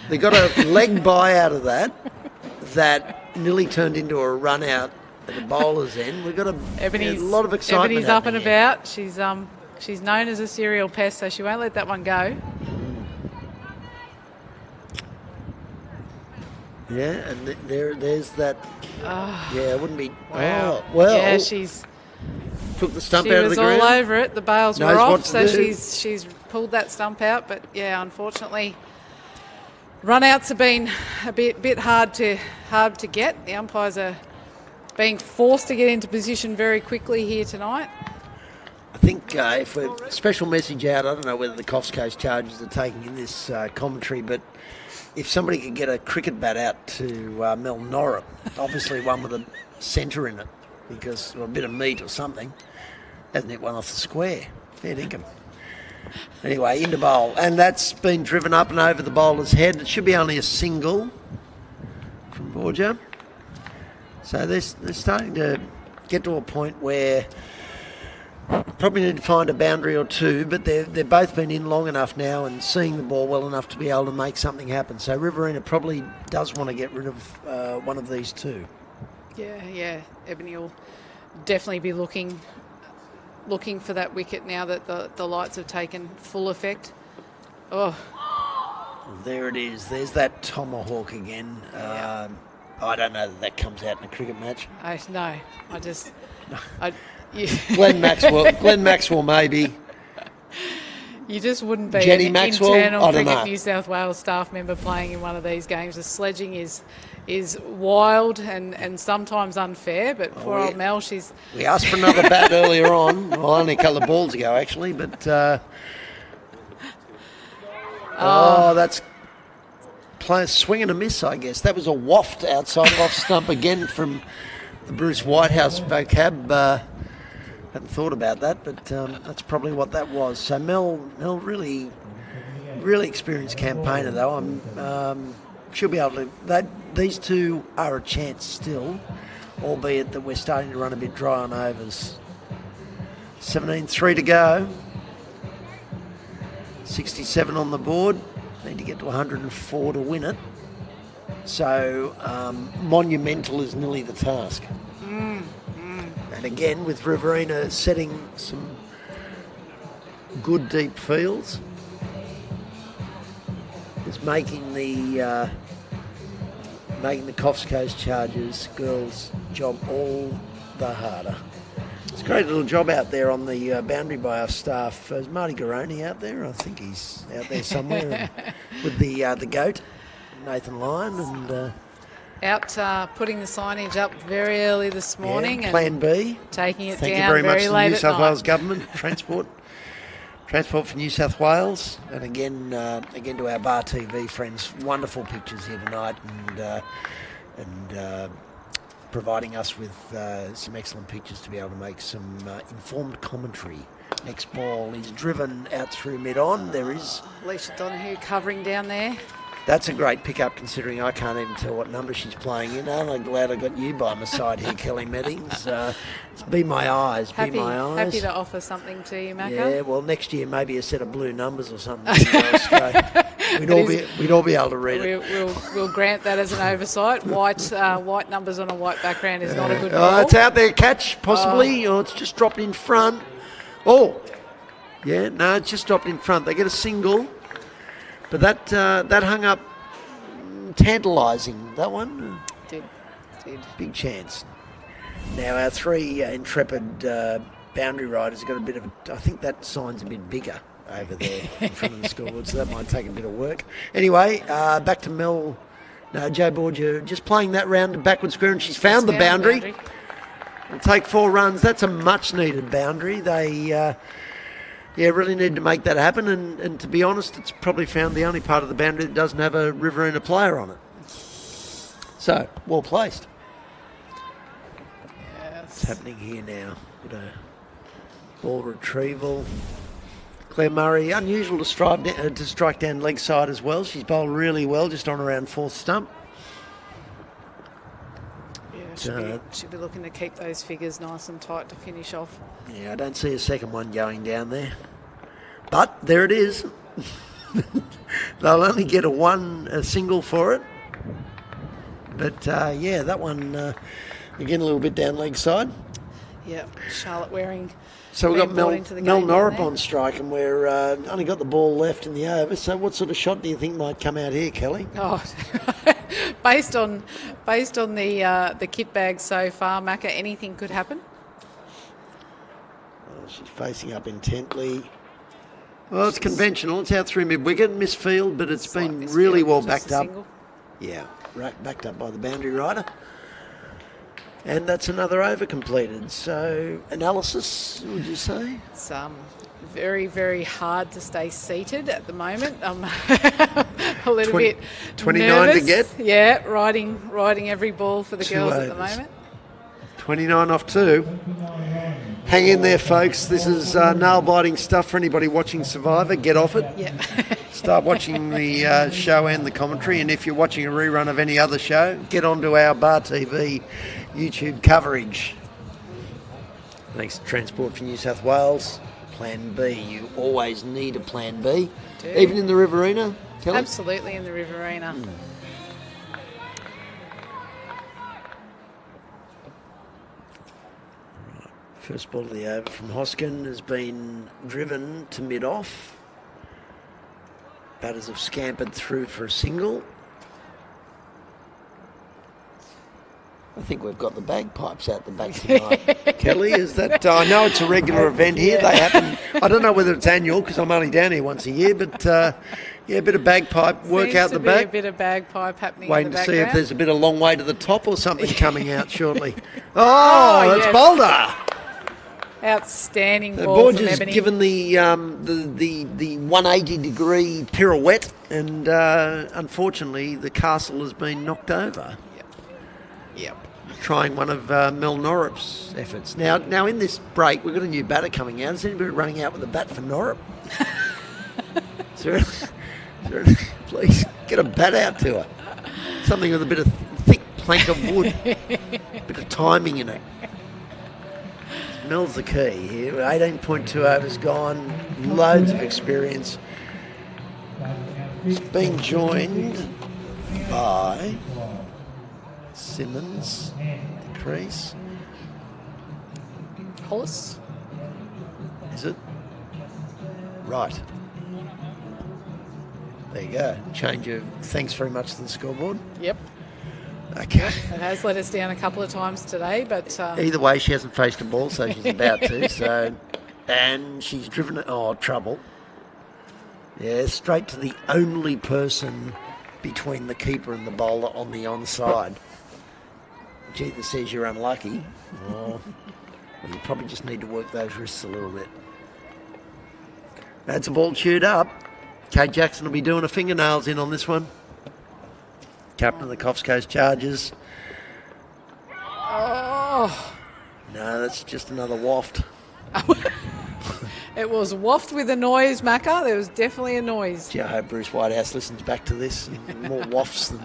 [SPEAKER 2] They got a leg bye out of that nearly turned into a run out at the bowler's end. We've got a lot of excitement.
[SPEAKER 6] Ebony's up and about. She's known as a serial pest, so she won't let that one go.
[SPEAKER 2] Yeah, and there's that. Yeah, it wouldn't be.
[SPEAKER 6] Wow.
[SPEAKER 2] Oh, well.
[SPEAKER 6] Yeah, she's
[SPEAKER 2] took the stump out of the ground.
[SPEAKER 6] She was all over it. The bails
[SPEAKER 2] Knows
[SPEAKER 6] were off,
[SPEAKER 2] what to
[SPEAKER 6] so
[SPEAKER 2] do.
[SPEAKER 6] she's pulled that stump out. But yeah, unfortunately, run-outs have been a bit hard to get. The umpires are being forced to get into position very quickly here tonight.
[SPEAKER 2] I think if a special message out, I don't know whether the Coffs Coast Chargers are taking in this commentary, but if somebody could get a cricket bat out to Mel Norrop, obviously one with a centre in it, or a bit of meat or something, hasn't hit one off the square. Fair dinkum. Anyway, into bowl. And that's been driven up and over the bowler's head. It should be only a single from Borgia. So they're starting to get to a point where probably need to find a boundary or two, but they've both been in long enough now and seeing the ball well enough to be able to make something happen. So Riverina probably does want to get rid of one of these two.
[SPEAKER 6] Yeah. Ebony will definitely be looking for that wicket now that the lights have taken full effect. Oh.
[SPEAKER 2] There it is. There's that tomahawk again.
[SPEAKER 6] Yeah.
[SPEAKER 2] I don't know that comes out in a cricket match. Glenn Maxwell maybe.
[SPEAKER 6] You just wouldn't be
[SPEAKER 2] Jenny
[SPEAKER 6] an
[SPEAKER 2] Maxwell?
[SPEAKER 6] internal
[SPEAKER 2] I don't
[SPEAKER 6] Cricket
[SPEAKER 2] know.
[SPEAKER 6] New South Wales staff member playing in one of these games. The sledging is wild and sometimes unfair, but poor old Mel,
[SPEAKER 2] We asked for another bat earlier on, well, only a couple of balls ago actually, but that's swing and a miss, I guess. That was a waft outside off stump again from the Bruce Whitehouse vocab. Hadn't thought about that, but that's probably what that was. So Mel really, really experienced campaigner though. She'll be able to. These two are a chance still, albeit that we're starting to run a bit dry on overs. 17-3 to go. 67 on the board. Need to get to 104 to win it. So monumental is nearly the task. And again, with Riverina setting some good deep fields, is making the Coffs Coast Chargers girls' job all the harder. It's a great little job out there on the boundary by our staff. Is Marty Garoni out there? I think he's out there somewhere with the goat, Nathan Lyon, and
[SPEAKER 6] out putting the signage up very early this morning.
[SPEAKER 2] Plan B.
[SPEAKER 6] Taking it
[SPEAKER 2] Thank
[SPEAKER 6] down
[SPEAKER 2] you very much
[SPEAKER 6] very
[SPEAKER 2] to the
[SPEAKER 6] late
[SPEAKER 2] New
[SPEAKER 6] at
[SPEAKER 2] South
[SPEAKER 6] night.
[SPEAKER 2] Wales Government, Transport for New South Wales, and again to our Bar TV friends, wonderful pictures here tonight, and providing us with some excellent pictures to be able to make some informed commentary. Next ball is driven out through mid-on. There is
[SPEAKER 6] Alicia Donahue covering down there.
[SPEAKER 2] That's a great pickup considering I can't even tell what number she's playing in. I'm glad I got you by my side here, Kelly Meddings. Be my eyes, be my eyes.
[SPEAKER 6] Happy to offer something to you, Macca.
[SPEAKER 2] Yeah, well, next year maybe a set of blue numbers or something. We'd all be able to read it.
[SPEAKER 6] We'll grant that as an oversight. White numbers on a white background is not a good
[SPEAKER 2] Oh,
[SPEAKER 6] rule.
[SPEAKER 2] it's out there, catch, possibly. Or it's just dropped in front. Oh, yeah, no, it's just dropped in front. They get a single. But that hung up tantalising, that one.
[SPEAKER 6] Did.
[SPEAKER 2] Big chance. Now our three intrepid boundary riders have got a bit of I think that sign's a bit bigger over there in front of the scoreboard, so that might take a bit of work. Anyway, back to Mel. No, Joe Borgia just playing that round to backward square, and she's found the boundary. It'll take 4 runs. That's a much-needed boundary. They... really need to make that happen, and to be honest, it's probably found the only part of the boundary that doesn't have a Riverina player on it. So, well placed.
[SPEAKER 6] Yes.
[SPEAKER 2] What's happening here now? Bit of ball retrieval. Claire Murray, unusual to strike down leg side as well. She's bowled really well, just on around 4th stump.
[SPEAKER 6] Yeah, should be looking to keep those figures nice and tight to finish off.
[SPEAKER 2] Yeah, I don't see a second one going down there. But there it is. They'll only get a single for it. But, that one, again, a little bit down leg side.
[SPEAKER 6] Yeah, Charlotte Waring.
[SPEAKER 2] So we've got Mel Norrip
[SPEAKER 6] on
[SPEAKER 2] on strike, and we're only got the ball left in the over. So what sort of shot do you think might come out here, Kelly?
[SPEAKER 6] Oh, based on the kit bag so far, Macca, anything could happen.
[SPEAKER 2] Oh, she's facing up intently. Well, it's conventional. It's out through mid-wicket, misfield, but it's been really well backed up. Yeah, backed up by the boundary rider. And that's another over completed. So, analysis, would you say?
[SPEAKER 6] It's very, very hard to stay seated at the moment. I'm a little bit
[SPEAKER 2] 29
[SPEAKER 6] nervous.
[SPEAKER 2] to get?
[SPEAKER 6] Yeah, riding every ball for the girls at the moment.
[SPEAKER 2] 29 off 2. Hang in there, folks. This is nail-biting stuff for anybody watching Survivor. Get off it.
[SPEAKER 6] Yeah.
[SPEAKER 2] Start watching the show and the commentary. And if you're watching a rerun of any other show, get onto our Bar TV YouTube coverage. Thanks to Transport for New South Wales. Plan B. You always need a plan B. Even in the Riverina, Kelly?
[SPEAKER 6] Absolutely in the Riverina.
[SPEAKER 2] First ball of the over from Hoskin has been driven to mid-off. Batters have scampered through for a single. I think we've got the bagpipes out the back tonight. Kelly, is that... I know it's a regular event here. They happen... I don't know whether it's annual because I'm only down here once a year, but a bit of bagpipe work
[SPEAKER 6] Seems
[SPEAKER 2] out the back.
[SPEAKER 6] A bit of bagpipe happening
[SPEAKER 2] Waiting
[SPEAKER 6] in the
[SPEAKER 2] to
[SPEAKER 6] background.
[SPEAKER 2] see if there's a bit of long way to the top or something coming out shortly. Oh, that's
[SPEAKER 6] yes.
[SPEAKER 2] Boulder.
[SPEAKER 6] Outstanding
[SPEAKER 2] The
[SPEAKER 6] ball
[SPEAKER 2] board
[SPEAKER 6] from
[SPEAKER 2] has
[SPEAKER 6] Ebony.
[SPEAKER 2] given the 180-degree pirouette, and unfortunately the castle has been knocked over.
[SPEAKER 6] Yep.
[SPEAKER 2] Trying one of Mel Norrip's efforts. Now in this break, we've got a new batter coming out. Is anybody running out with a bat for Norrip? Please get a bat out to her. Something with a bit of thick plank of wood, bit of timing in it. Mel's the key here. 18.2 overs gone, loads of experience. He's been joined by Simmons, the crease.
[SPEAKER 6] Hollis.
[SPEAKER 2] Is it? Right. There you go. Change of thanks very much to the scoreboard.
[SPEAKER 6] Yep.
[SPEAKER 2] Okay.
[SPEAKER 6] It has let us down a couple of times today, but...
[SPEAKER 2] Either way, she hasn't faced a ball, so she's about to. So, and she's driven it... Oh, trouble. Yeah, straight to the only person between the keeper and the bowler on the onside. Which either says you're unlucky, or you probably just need to work those wrists a little bit. That's a ball chewed up. Kate Jackson will be doing her fingernails in on this one. Captain of the Coffs Coast Chargers.
[SPEAKER 6] Oh.
[SPEAKER 2] No, that's just another waft.
[SPEAKER 6] It was waft with a noise, Macca. There was definitely a noise.
[SPEAKER 2] Gee, I hope Bruce Whitehouse listens back to this. And more wafts than...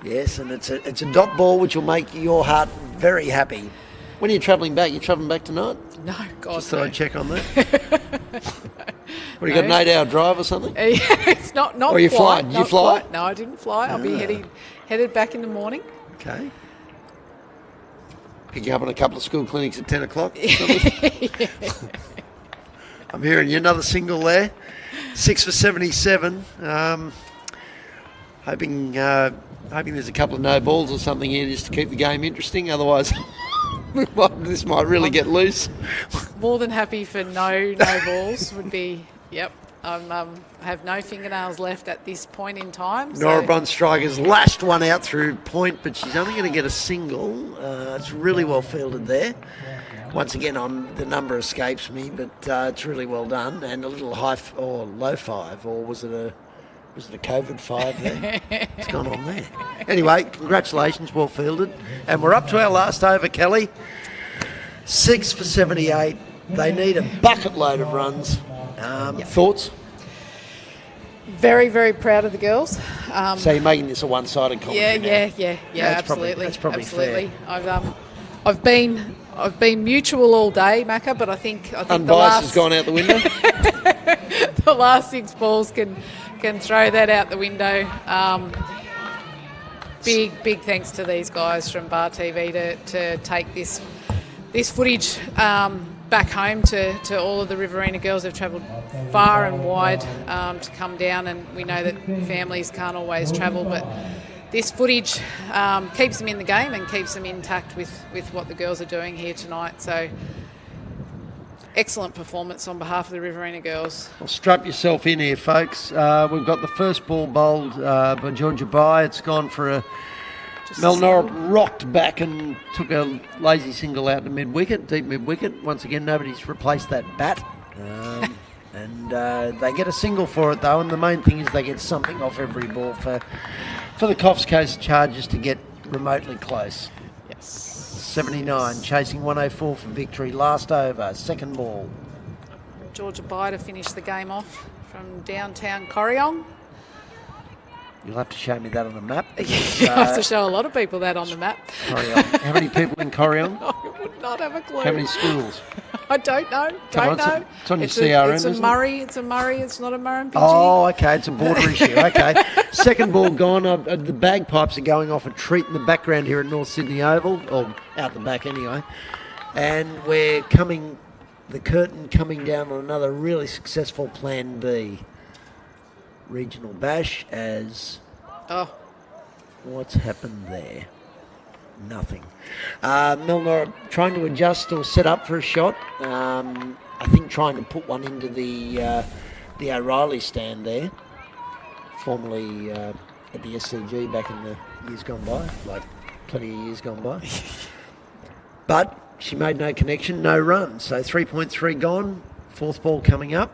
[SPEAKER 2] Yes, and it's a dot ball which will make your heart very happy. When are you travelling back? You travelling back tonight?
[SPEAKER 6] No, God,
[SPEAKER 2] Just thought I'd check on that. What, you got an 8-hour drive or something?
[SPEAKER 6] It's not
[SPEAKER 2] Or you
[SPEAKER 6] quite,
[SPEAKER 2] fly? Did
[SPEAKER 6] not
[SPEAKER 2] you fly?
[SPEAKER 6] quite. No, I didn't fly. I'll be headed back in the morning.
[SPEAKER 2] Okay. Pick you up on a couple of school clinics at 10 o'clock. I'm hearing you. Another single there. 6 for 77. Hoping there's a couple of no balls or something here just to keep the game interesting. Otherwise, this might really get loose.
[SPEAKER 6] More than happy for no balls would be, yep. I have no fingernails left at this point in time.
[SPEAKER 2] Nora Brun Striker's lashed one out through point, but she's only going to get a single. It's really well fielded there. Once again, the number escapes me, but it's really well done. And a little or low five, or was it a COVID 5 there? It's gone on there. Anyway, congratulations, well fielded. And we're up to our last over, Kelly. 6 for 78. They need a bucket load of runs. Thoughts?
[SPEAKER 6] Very, very proud of the girls.
[SPEAKER 2] So you're making this a one-sided competition?
[SPEAKER 6] Yeah, absolutely.
[SPEAKER 2] That's probably
[SPEAKER 6] absolutely. Fair. I've been mutual all day, Macca, but I think
[SPEAKER 2] unbiased has gone out the window.
[SPEAKER 6] The last 6 balls can throw that out the window. Big thanks to these guys from Bar TV to take this footage back home to all of the Riverina girls. They've travelled far and wide to come down, and we know that families can't always travel, but this footage keeps them in the game and keeps them intact with what the girls are doing here tonight. So excellent performance on behalf of the Riverina girls.
[SPEAKER 2] Well, strap yourself in here, folks. We've got the first ball bowled by Georgia Bai. It's gone for a... Mel Norrup rocked back and took a lazy single out to mid-wicket, deep mid-wicket. Once again, nobody's replaced that bat. And they get a single for it, though, and the main thing is they get something off every ball for the Coffs Coast Chargers to get remotely close.
[SPEAKER 6] Yes.
[SPEAKER 2] 79, chasing 104 for victory. Last over, second ball.
[SPEAKER 6] Georgia Bai to finish the game off from downtown Corryong.
[SPEAKER 2] You'll have to show me that on the map.
[SPEAKER 6] You have to show a lot of people that on the map.
[SPEAKER 2] Corryong. How many people in Corryong?
[SPEAKER 6] I would not have a clue.
[SPEAKER 2] How many schools?
[SPEAKER 6] I don't know.
[SPEAKER 2] It's on your CRM,
[SPEAKER 6] It's a Murray. It's not a Murrumbidgee.
[SPEAKER 2] Oh, okay. It's a border issue. Okay. Second ball gone. The bagpipes are going off a treat in the background here at North Sydney Oval, or out the back anyway. And we're the curtain coming down on another really successful Plan B. Regional bash as...
[SPEAKER 6] Oh.
[SPEAKER 2] What's happened there? Nothing. Milner trying to adjust or set up for a shot. I think trying to put one into the O'Reilly stand there. Formerly at the SCG back in the years gone by. Like plenty of years gone by. But she made no connection, no run. So 3.3 gone. Fourth ball coming up.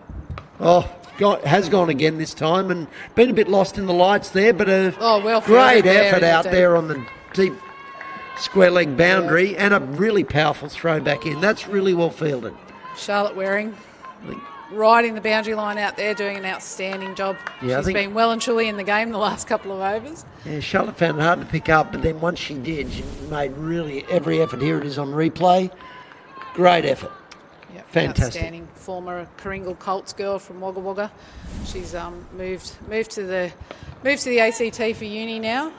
[SPEAKER 2] Has gone again this time and been a bit lost in the lights there, but great effort out there on the deep square leg boundary and a really powerful throw back in. That's really well fielded.
[SPEAKER 6] Charlotte Waring right in the boundary line out there doing an outstanding job.
[SPEAKER 2] Yeah,
[SPEAKER 6] She's been well and truly in the game the last couple of overs.
[SPEAKER 2] Yeah, Charlotte found it hard to pick up, but then once she did, she made really every effort. Here it is on replay. Great effort.
[SPEAKER 6] Yep,
[SPEAKER 2] fantastic.
[SPEAKER 6] Outstanding. Former Kringle Colts girl from Wagga Wagga. She's moved to the ACT for uni now,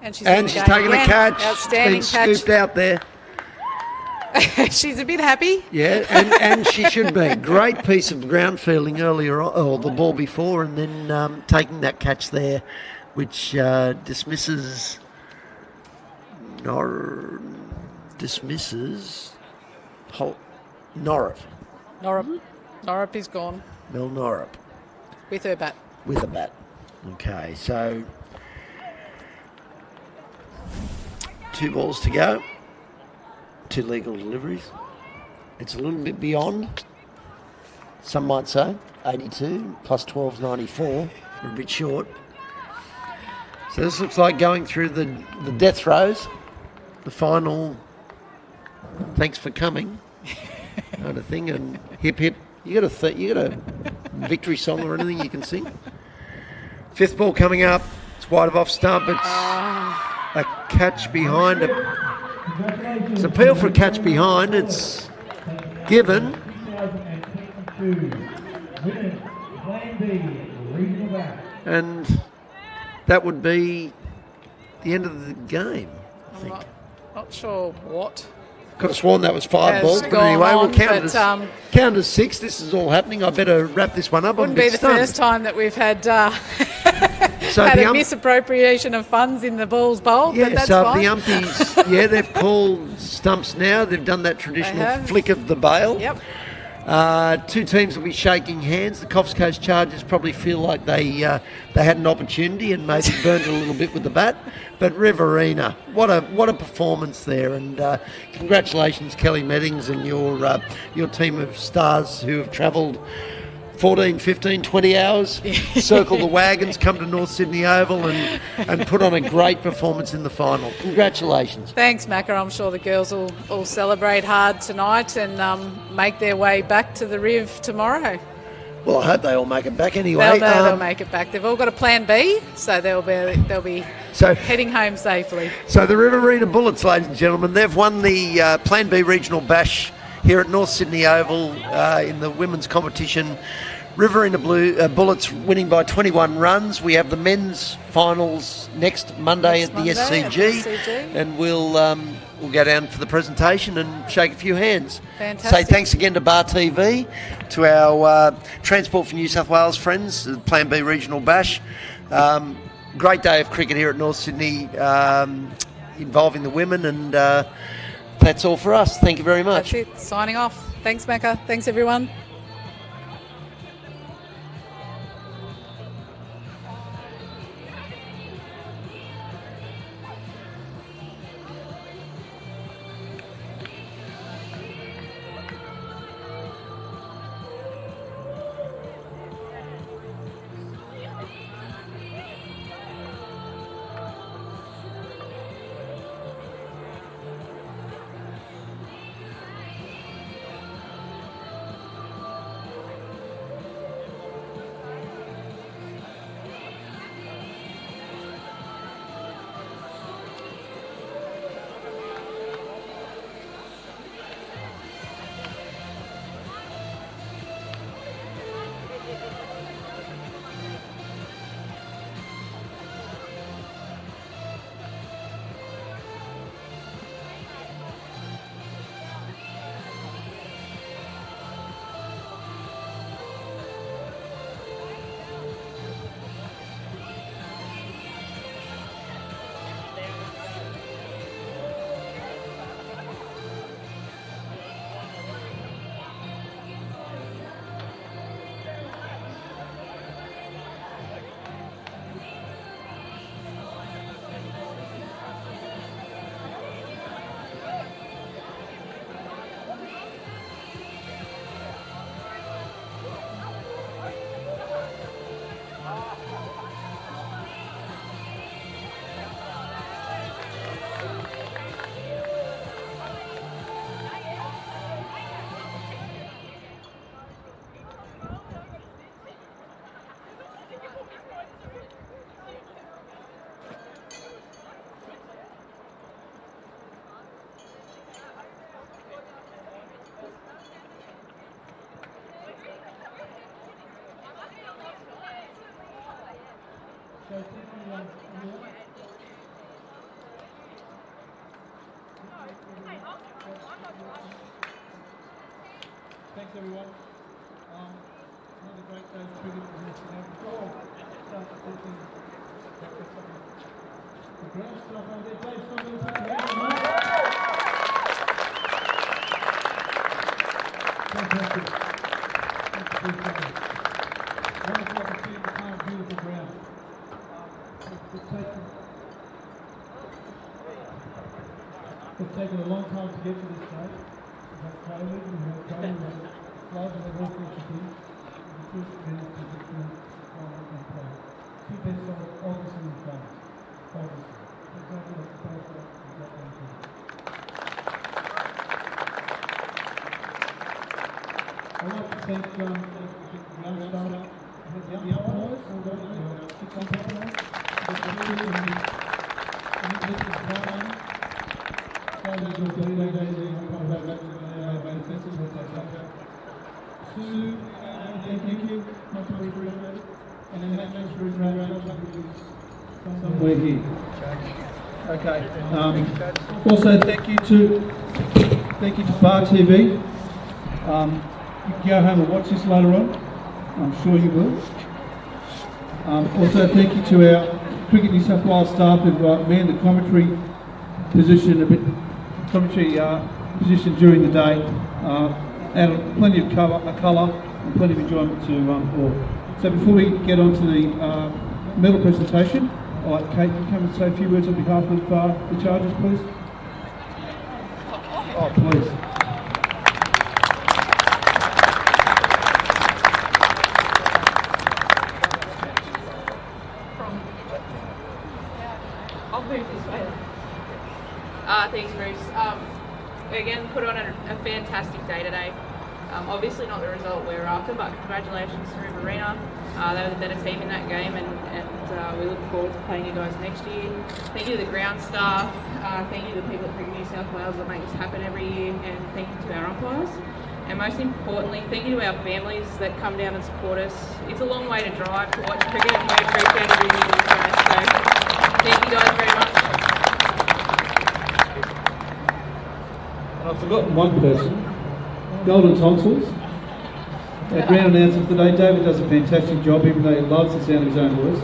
[SPEAKER 6] and she's
[SPEAKER 2] taking a catch.
[SPEAKER 6] Outstanding
[SPEAKER 2] it's been scooped out there.
[SPEAKER 6] She's a bit happy.
[SPEAKER 2] Yeah, and she should be. Great piece of ground fielding earlier on, or the ball before, and then taking that catch there, which dismisses Norrup.
[SPEAKER 6] Norrup is gone.
[SPEAKER 2] Mel Norrup.
[SPEAKER 6] With her bat.
[SPEAKER 2] With a bat. Okay, so 2 balls to go. 2 legal deliveries. It's a little bit beyond, some might say. 82 plus 12 is 94. We're a bit short. So this looks like going through the death throes. The final, thanks for coming, kind of thing. And hip, hip, You got a victory song or anything you can sing? Fifth ball coming up. It's wide of off stump. It's a catch behind. It's an appeal for a catch behind. It's given. And that would be the end of the game, I think.
[SPEAKER 6] Not sure what.
[SPEAKER 2] Could have sworn that was 5 balls, but anyway, we'll count it as 6. This is all happening. I better wrap this one up.
[SPEAKER 6] Wouldn't be the first time that we've had had a misappropriation of funds in the balls bowl.
[SPEAKER 2] Yeah,
[SPEAKER 6] but that's
[SPEAKER 2] so
[SPEAKER 6] fine.
[SPEAKER 2] the umpies, they've called stumps now. They've done that traditional flick of the bail.
[SPEAKER 6] Yep.
[SPEAKER 2] 2 teams will be shaking hands. The Coffs Coast Chargers probably feel like they had an opportunity and maybe burned a little bit with the bat. But Riverina, what a performance there! And congratulations, Kelly Meddings and your team of stars who have travelled 14, 15, 20 hours, circle the wagons, come to North Sydney Oval and put on a great performance in the final. Congratulations.
[SPEAKER 6] Thanks, Macca. I'm sure the girls will celebrate hard tonight and make their way back to the Riv tomorrow.
[SPEAKER 2] Well, I hope they all make it back anyway.
[SPEAKER 6] They'll make it back. They've all got a plan B, so they'll be heading home safely.
[SPEAKER 2] So the Riverina Bullets, ladies and gentlemen, they've won the Plan B Regional Bash here at North Sydney Oval in the women's competition. Riverina Bullets winning by 21 runs. We have the men's finals next Monday at the SCG, and we'll go down for the presentation and shake a few hands.
[SPEAKER 6] Fantastic.
[SPEAKER 2] Say thanks again to Bar TV, to our Transport for New South Wales friends, the Plan B Regional Bash. Great day of cricket here at North Sydney, involving the women, and that's all for us. Thank you very much.
[SPEAKER 6] That's it. Signing off. Thanks, Macca. Thanks, everyone.
[SPEAKER 7] Thanks everyone. Another great day of cricket for this. Before I start talking the ground stuff over there, Dave, stop and put your hand on that. Fantastic. Wonderful opportunity to play on beautiful ground. It's taken a long time to get to this stage. We've had COVID, we've had floods, and all sorts of things. The two minutes to get through and play. Two best obviously we've done. Obviously. Exactly what the players are. Exactly what the I'd like to thank the young staff, the umpires, all those 6 umpires, Sue, thank you, much appreciated, and then that makes for a great somewhere here. Okay. Also, thank you to Bar TV. You can go home and watch this later on. I'm sure you will. Also, thank you to our Cricket New South Wales staff who've manned the commentary position during the day. Added plenty of colour and plenty of enjoyment to all. So before we get on to the medal presentation, I'd like Kate to come and say a few words on behalf of the Chargers, please. Oh, please.
[SPEAKER 3] I'll move this way. Thanks, Bruce. Again, put on a fantastic day today. Obviously not the result we're after, but congratulations to Riverina. They were the better team in that game, and we look forward to playing you guys next year. Thank you to the ground staff. Thank you to the people at Cricket New South Wales that make this happen every year, and thank you to our umpires. And most importantly, thank you to our families that come down and support us. It's a long way to drive to watch cricket, and we appreciate every minute of the race. So thank you guys very much.
[SPEAKER 7] I've forgotten one person, Golden Tonsils. Our ground announcer today, David does a fantastic job, even though he loves the sound of his own voice.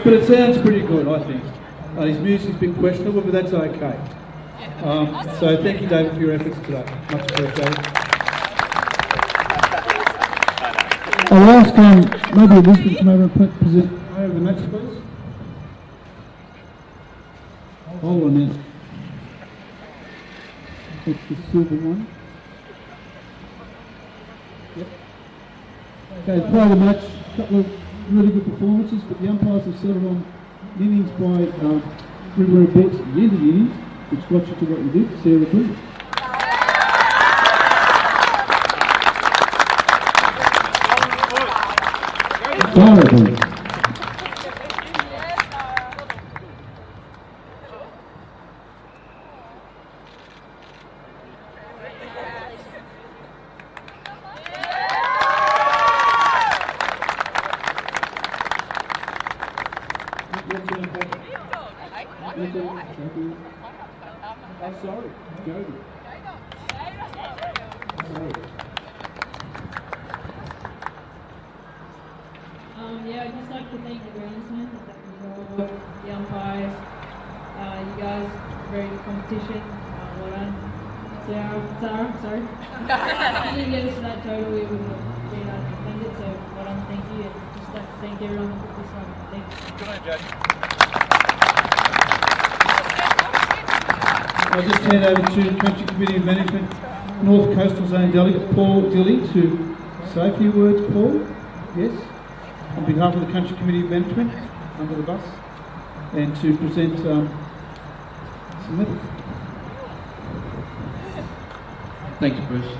[SPEAKER 7] But it sounds pretty good, I think. His music's been questionable, but that's okay. So thank you, David, for your efforts today. Much appreciated. I'll ask maybe Elizabeth to come over and present over the match, please. Hold on now. That's the silver one. Yep. Okay, part of the match, a couple of really good performances, but the umpires have settled on innings by Riverina Beats at the end of the innings, which got you to what you did, Sarah Bridge. Horrible. I'm sorry, Jody.
[SPEAKER 10] Yeah, I'd just like to thank the groundsmen, the umpires, you guys, very good competition. Well done. Sarah, sorry. If you didn't get us to that total, we would have been undefended, so well done, thank you. And just like to thank everyone that put this on. Thanks.
[SPEAKER 7] Good on, Jody. I'll just hand over to Country Committee of Management, North Coastal Zone Delegate Paul Dilly to say a few words, Paul. Yes. On behalf of the Country Committee of Management, under the bus, and to present some medals.
[SPEAKER 11] Thanks, Bruce.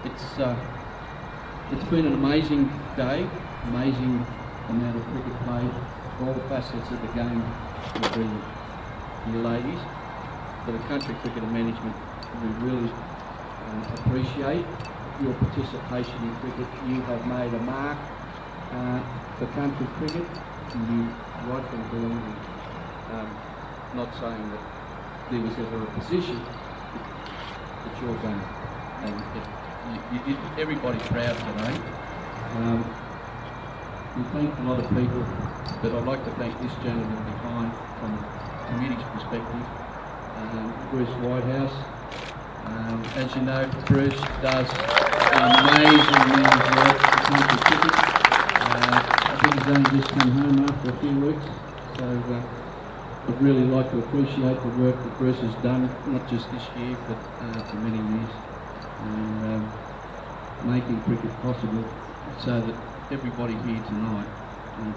[SPEAKER 11] It's been an amazing day, amazing amount of cricket played. All facets of the game have been you ladies. For the Country Cricket and Management, we really appreciate your participation in cricket. You have made a mark for country cricket, and you rightly believe in not saying that there was ever a position that you're going, and you did everybody proud today. We thank a lot of people, but I'd like to thank this gentleman behind from the committee's perspective, Bruce Whitehouse. As you know, Bruce does an amazing amount of work for country cricket. I think he's only just come home after a few weeks, so I'd really like to appreciate the work that Bruce has done, not just this year, but for many years, and making cricket possible so that everybody here tonight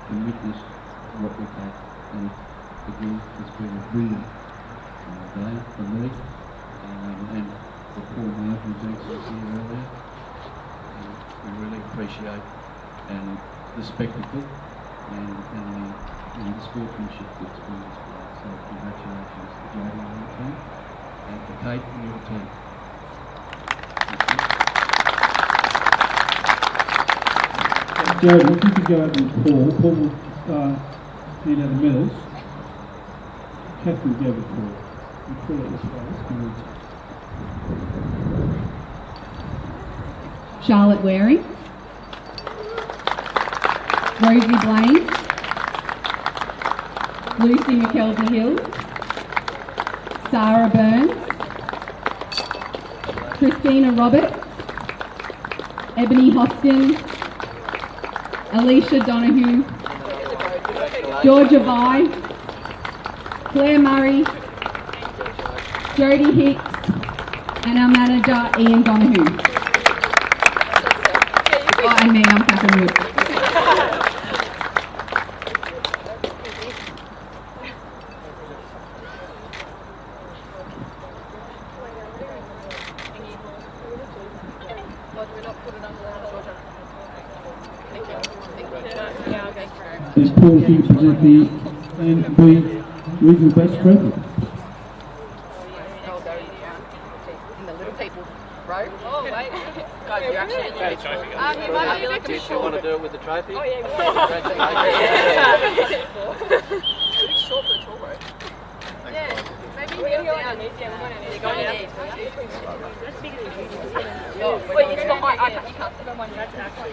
[SPEAKER 11] can witness what we've had. And again, it's been a brilliant day for me, and for Paul Martin's excellence here earlier. We appreciate and the spectacle and the sportsmanship that's been displayed. So congratulations to Jodie and your team, and to Kate and your team.
[SPEAKER 7] Jodie, if you could go over with Paul. Paul will hand out the medals. Catherine, go with Paul. And Paul at this way.
[SPEAKER 12] Charlotte Waring, Rosie Blaine, Lucy McKelvey Hill, Sarah Burns, Christina Roberts, Ebony Hoskin, Alicia Donahue, Georgia Vi, Claire Murray, Jodie Hicks, and our manager Ian Donahue. Oh, and me, I'm Catherine Wood.
[SPEAKER 7] Is Paul here to present the A&B Regional Best Trophy?
[SPEAKER 13] In the little people row. Oh, wait. Guys, you're actually in the little people. You might feel like a bit short. Want to do it with the trophy? Oh, yeah. Pretty short for the tall rope. Yeah. Maybe we're going to go underneath. Yeah, we're going underneath. Wait, it's not my... You can't sit on one knee.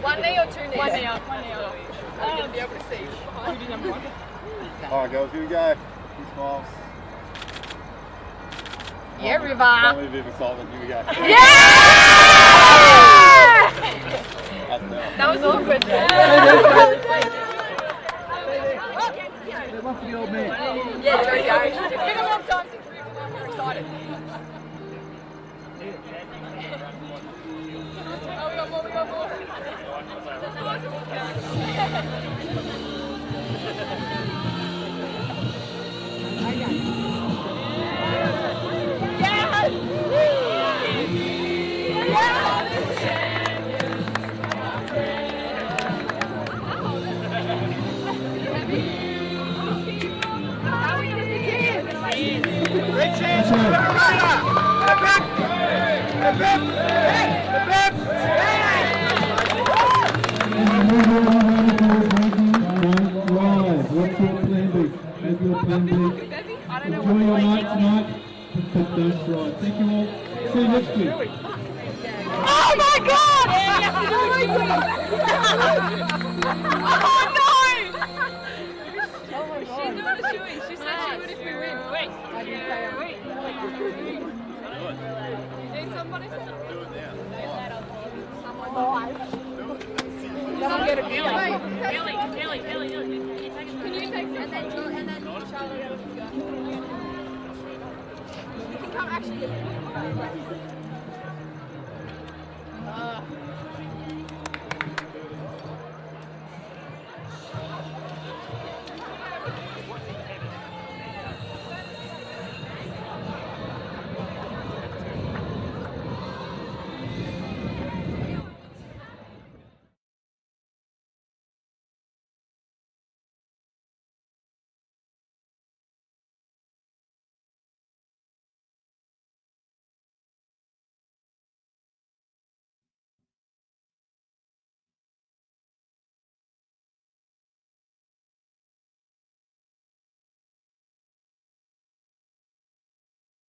[SPEAKER 13] One knee or two knees? One knee up. One knee up. I'm going to be able to see.
[SPEAKER 14] Alright, girls, here we go. Two smiles.
[SPEAKER 13] Yeah, River.
[SPEAKER 14] Only a bit of excitement. Here we go.
[SPEAKER 13] Yeah! That was awkward.
[SPEAKER 7] What's the old man?
[SPEAKER 13] Yeah, Joey. It's been a long time since we're excited. Oh, we got more.
[SPEAKER 7] Enjoy your night tonight, but don't cry. Thank you all. See you next week.
[SPEAKER 13] Oh my God! Oh no! She's not doing. She said she would if we win. Wait. Wait. Did somebody say? Someone get a beer. Ellie. Can you take and then Charlotte? You can come actually.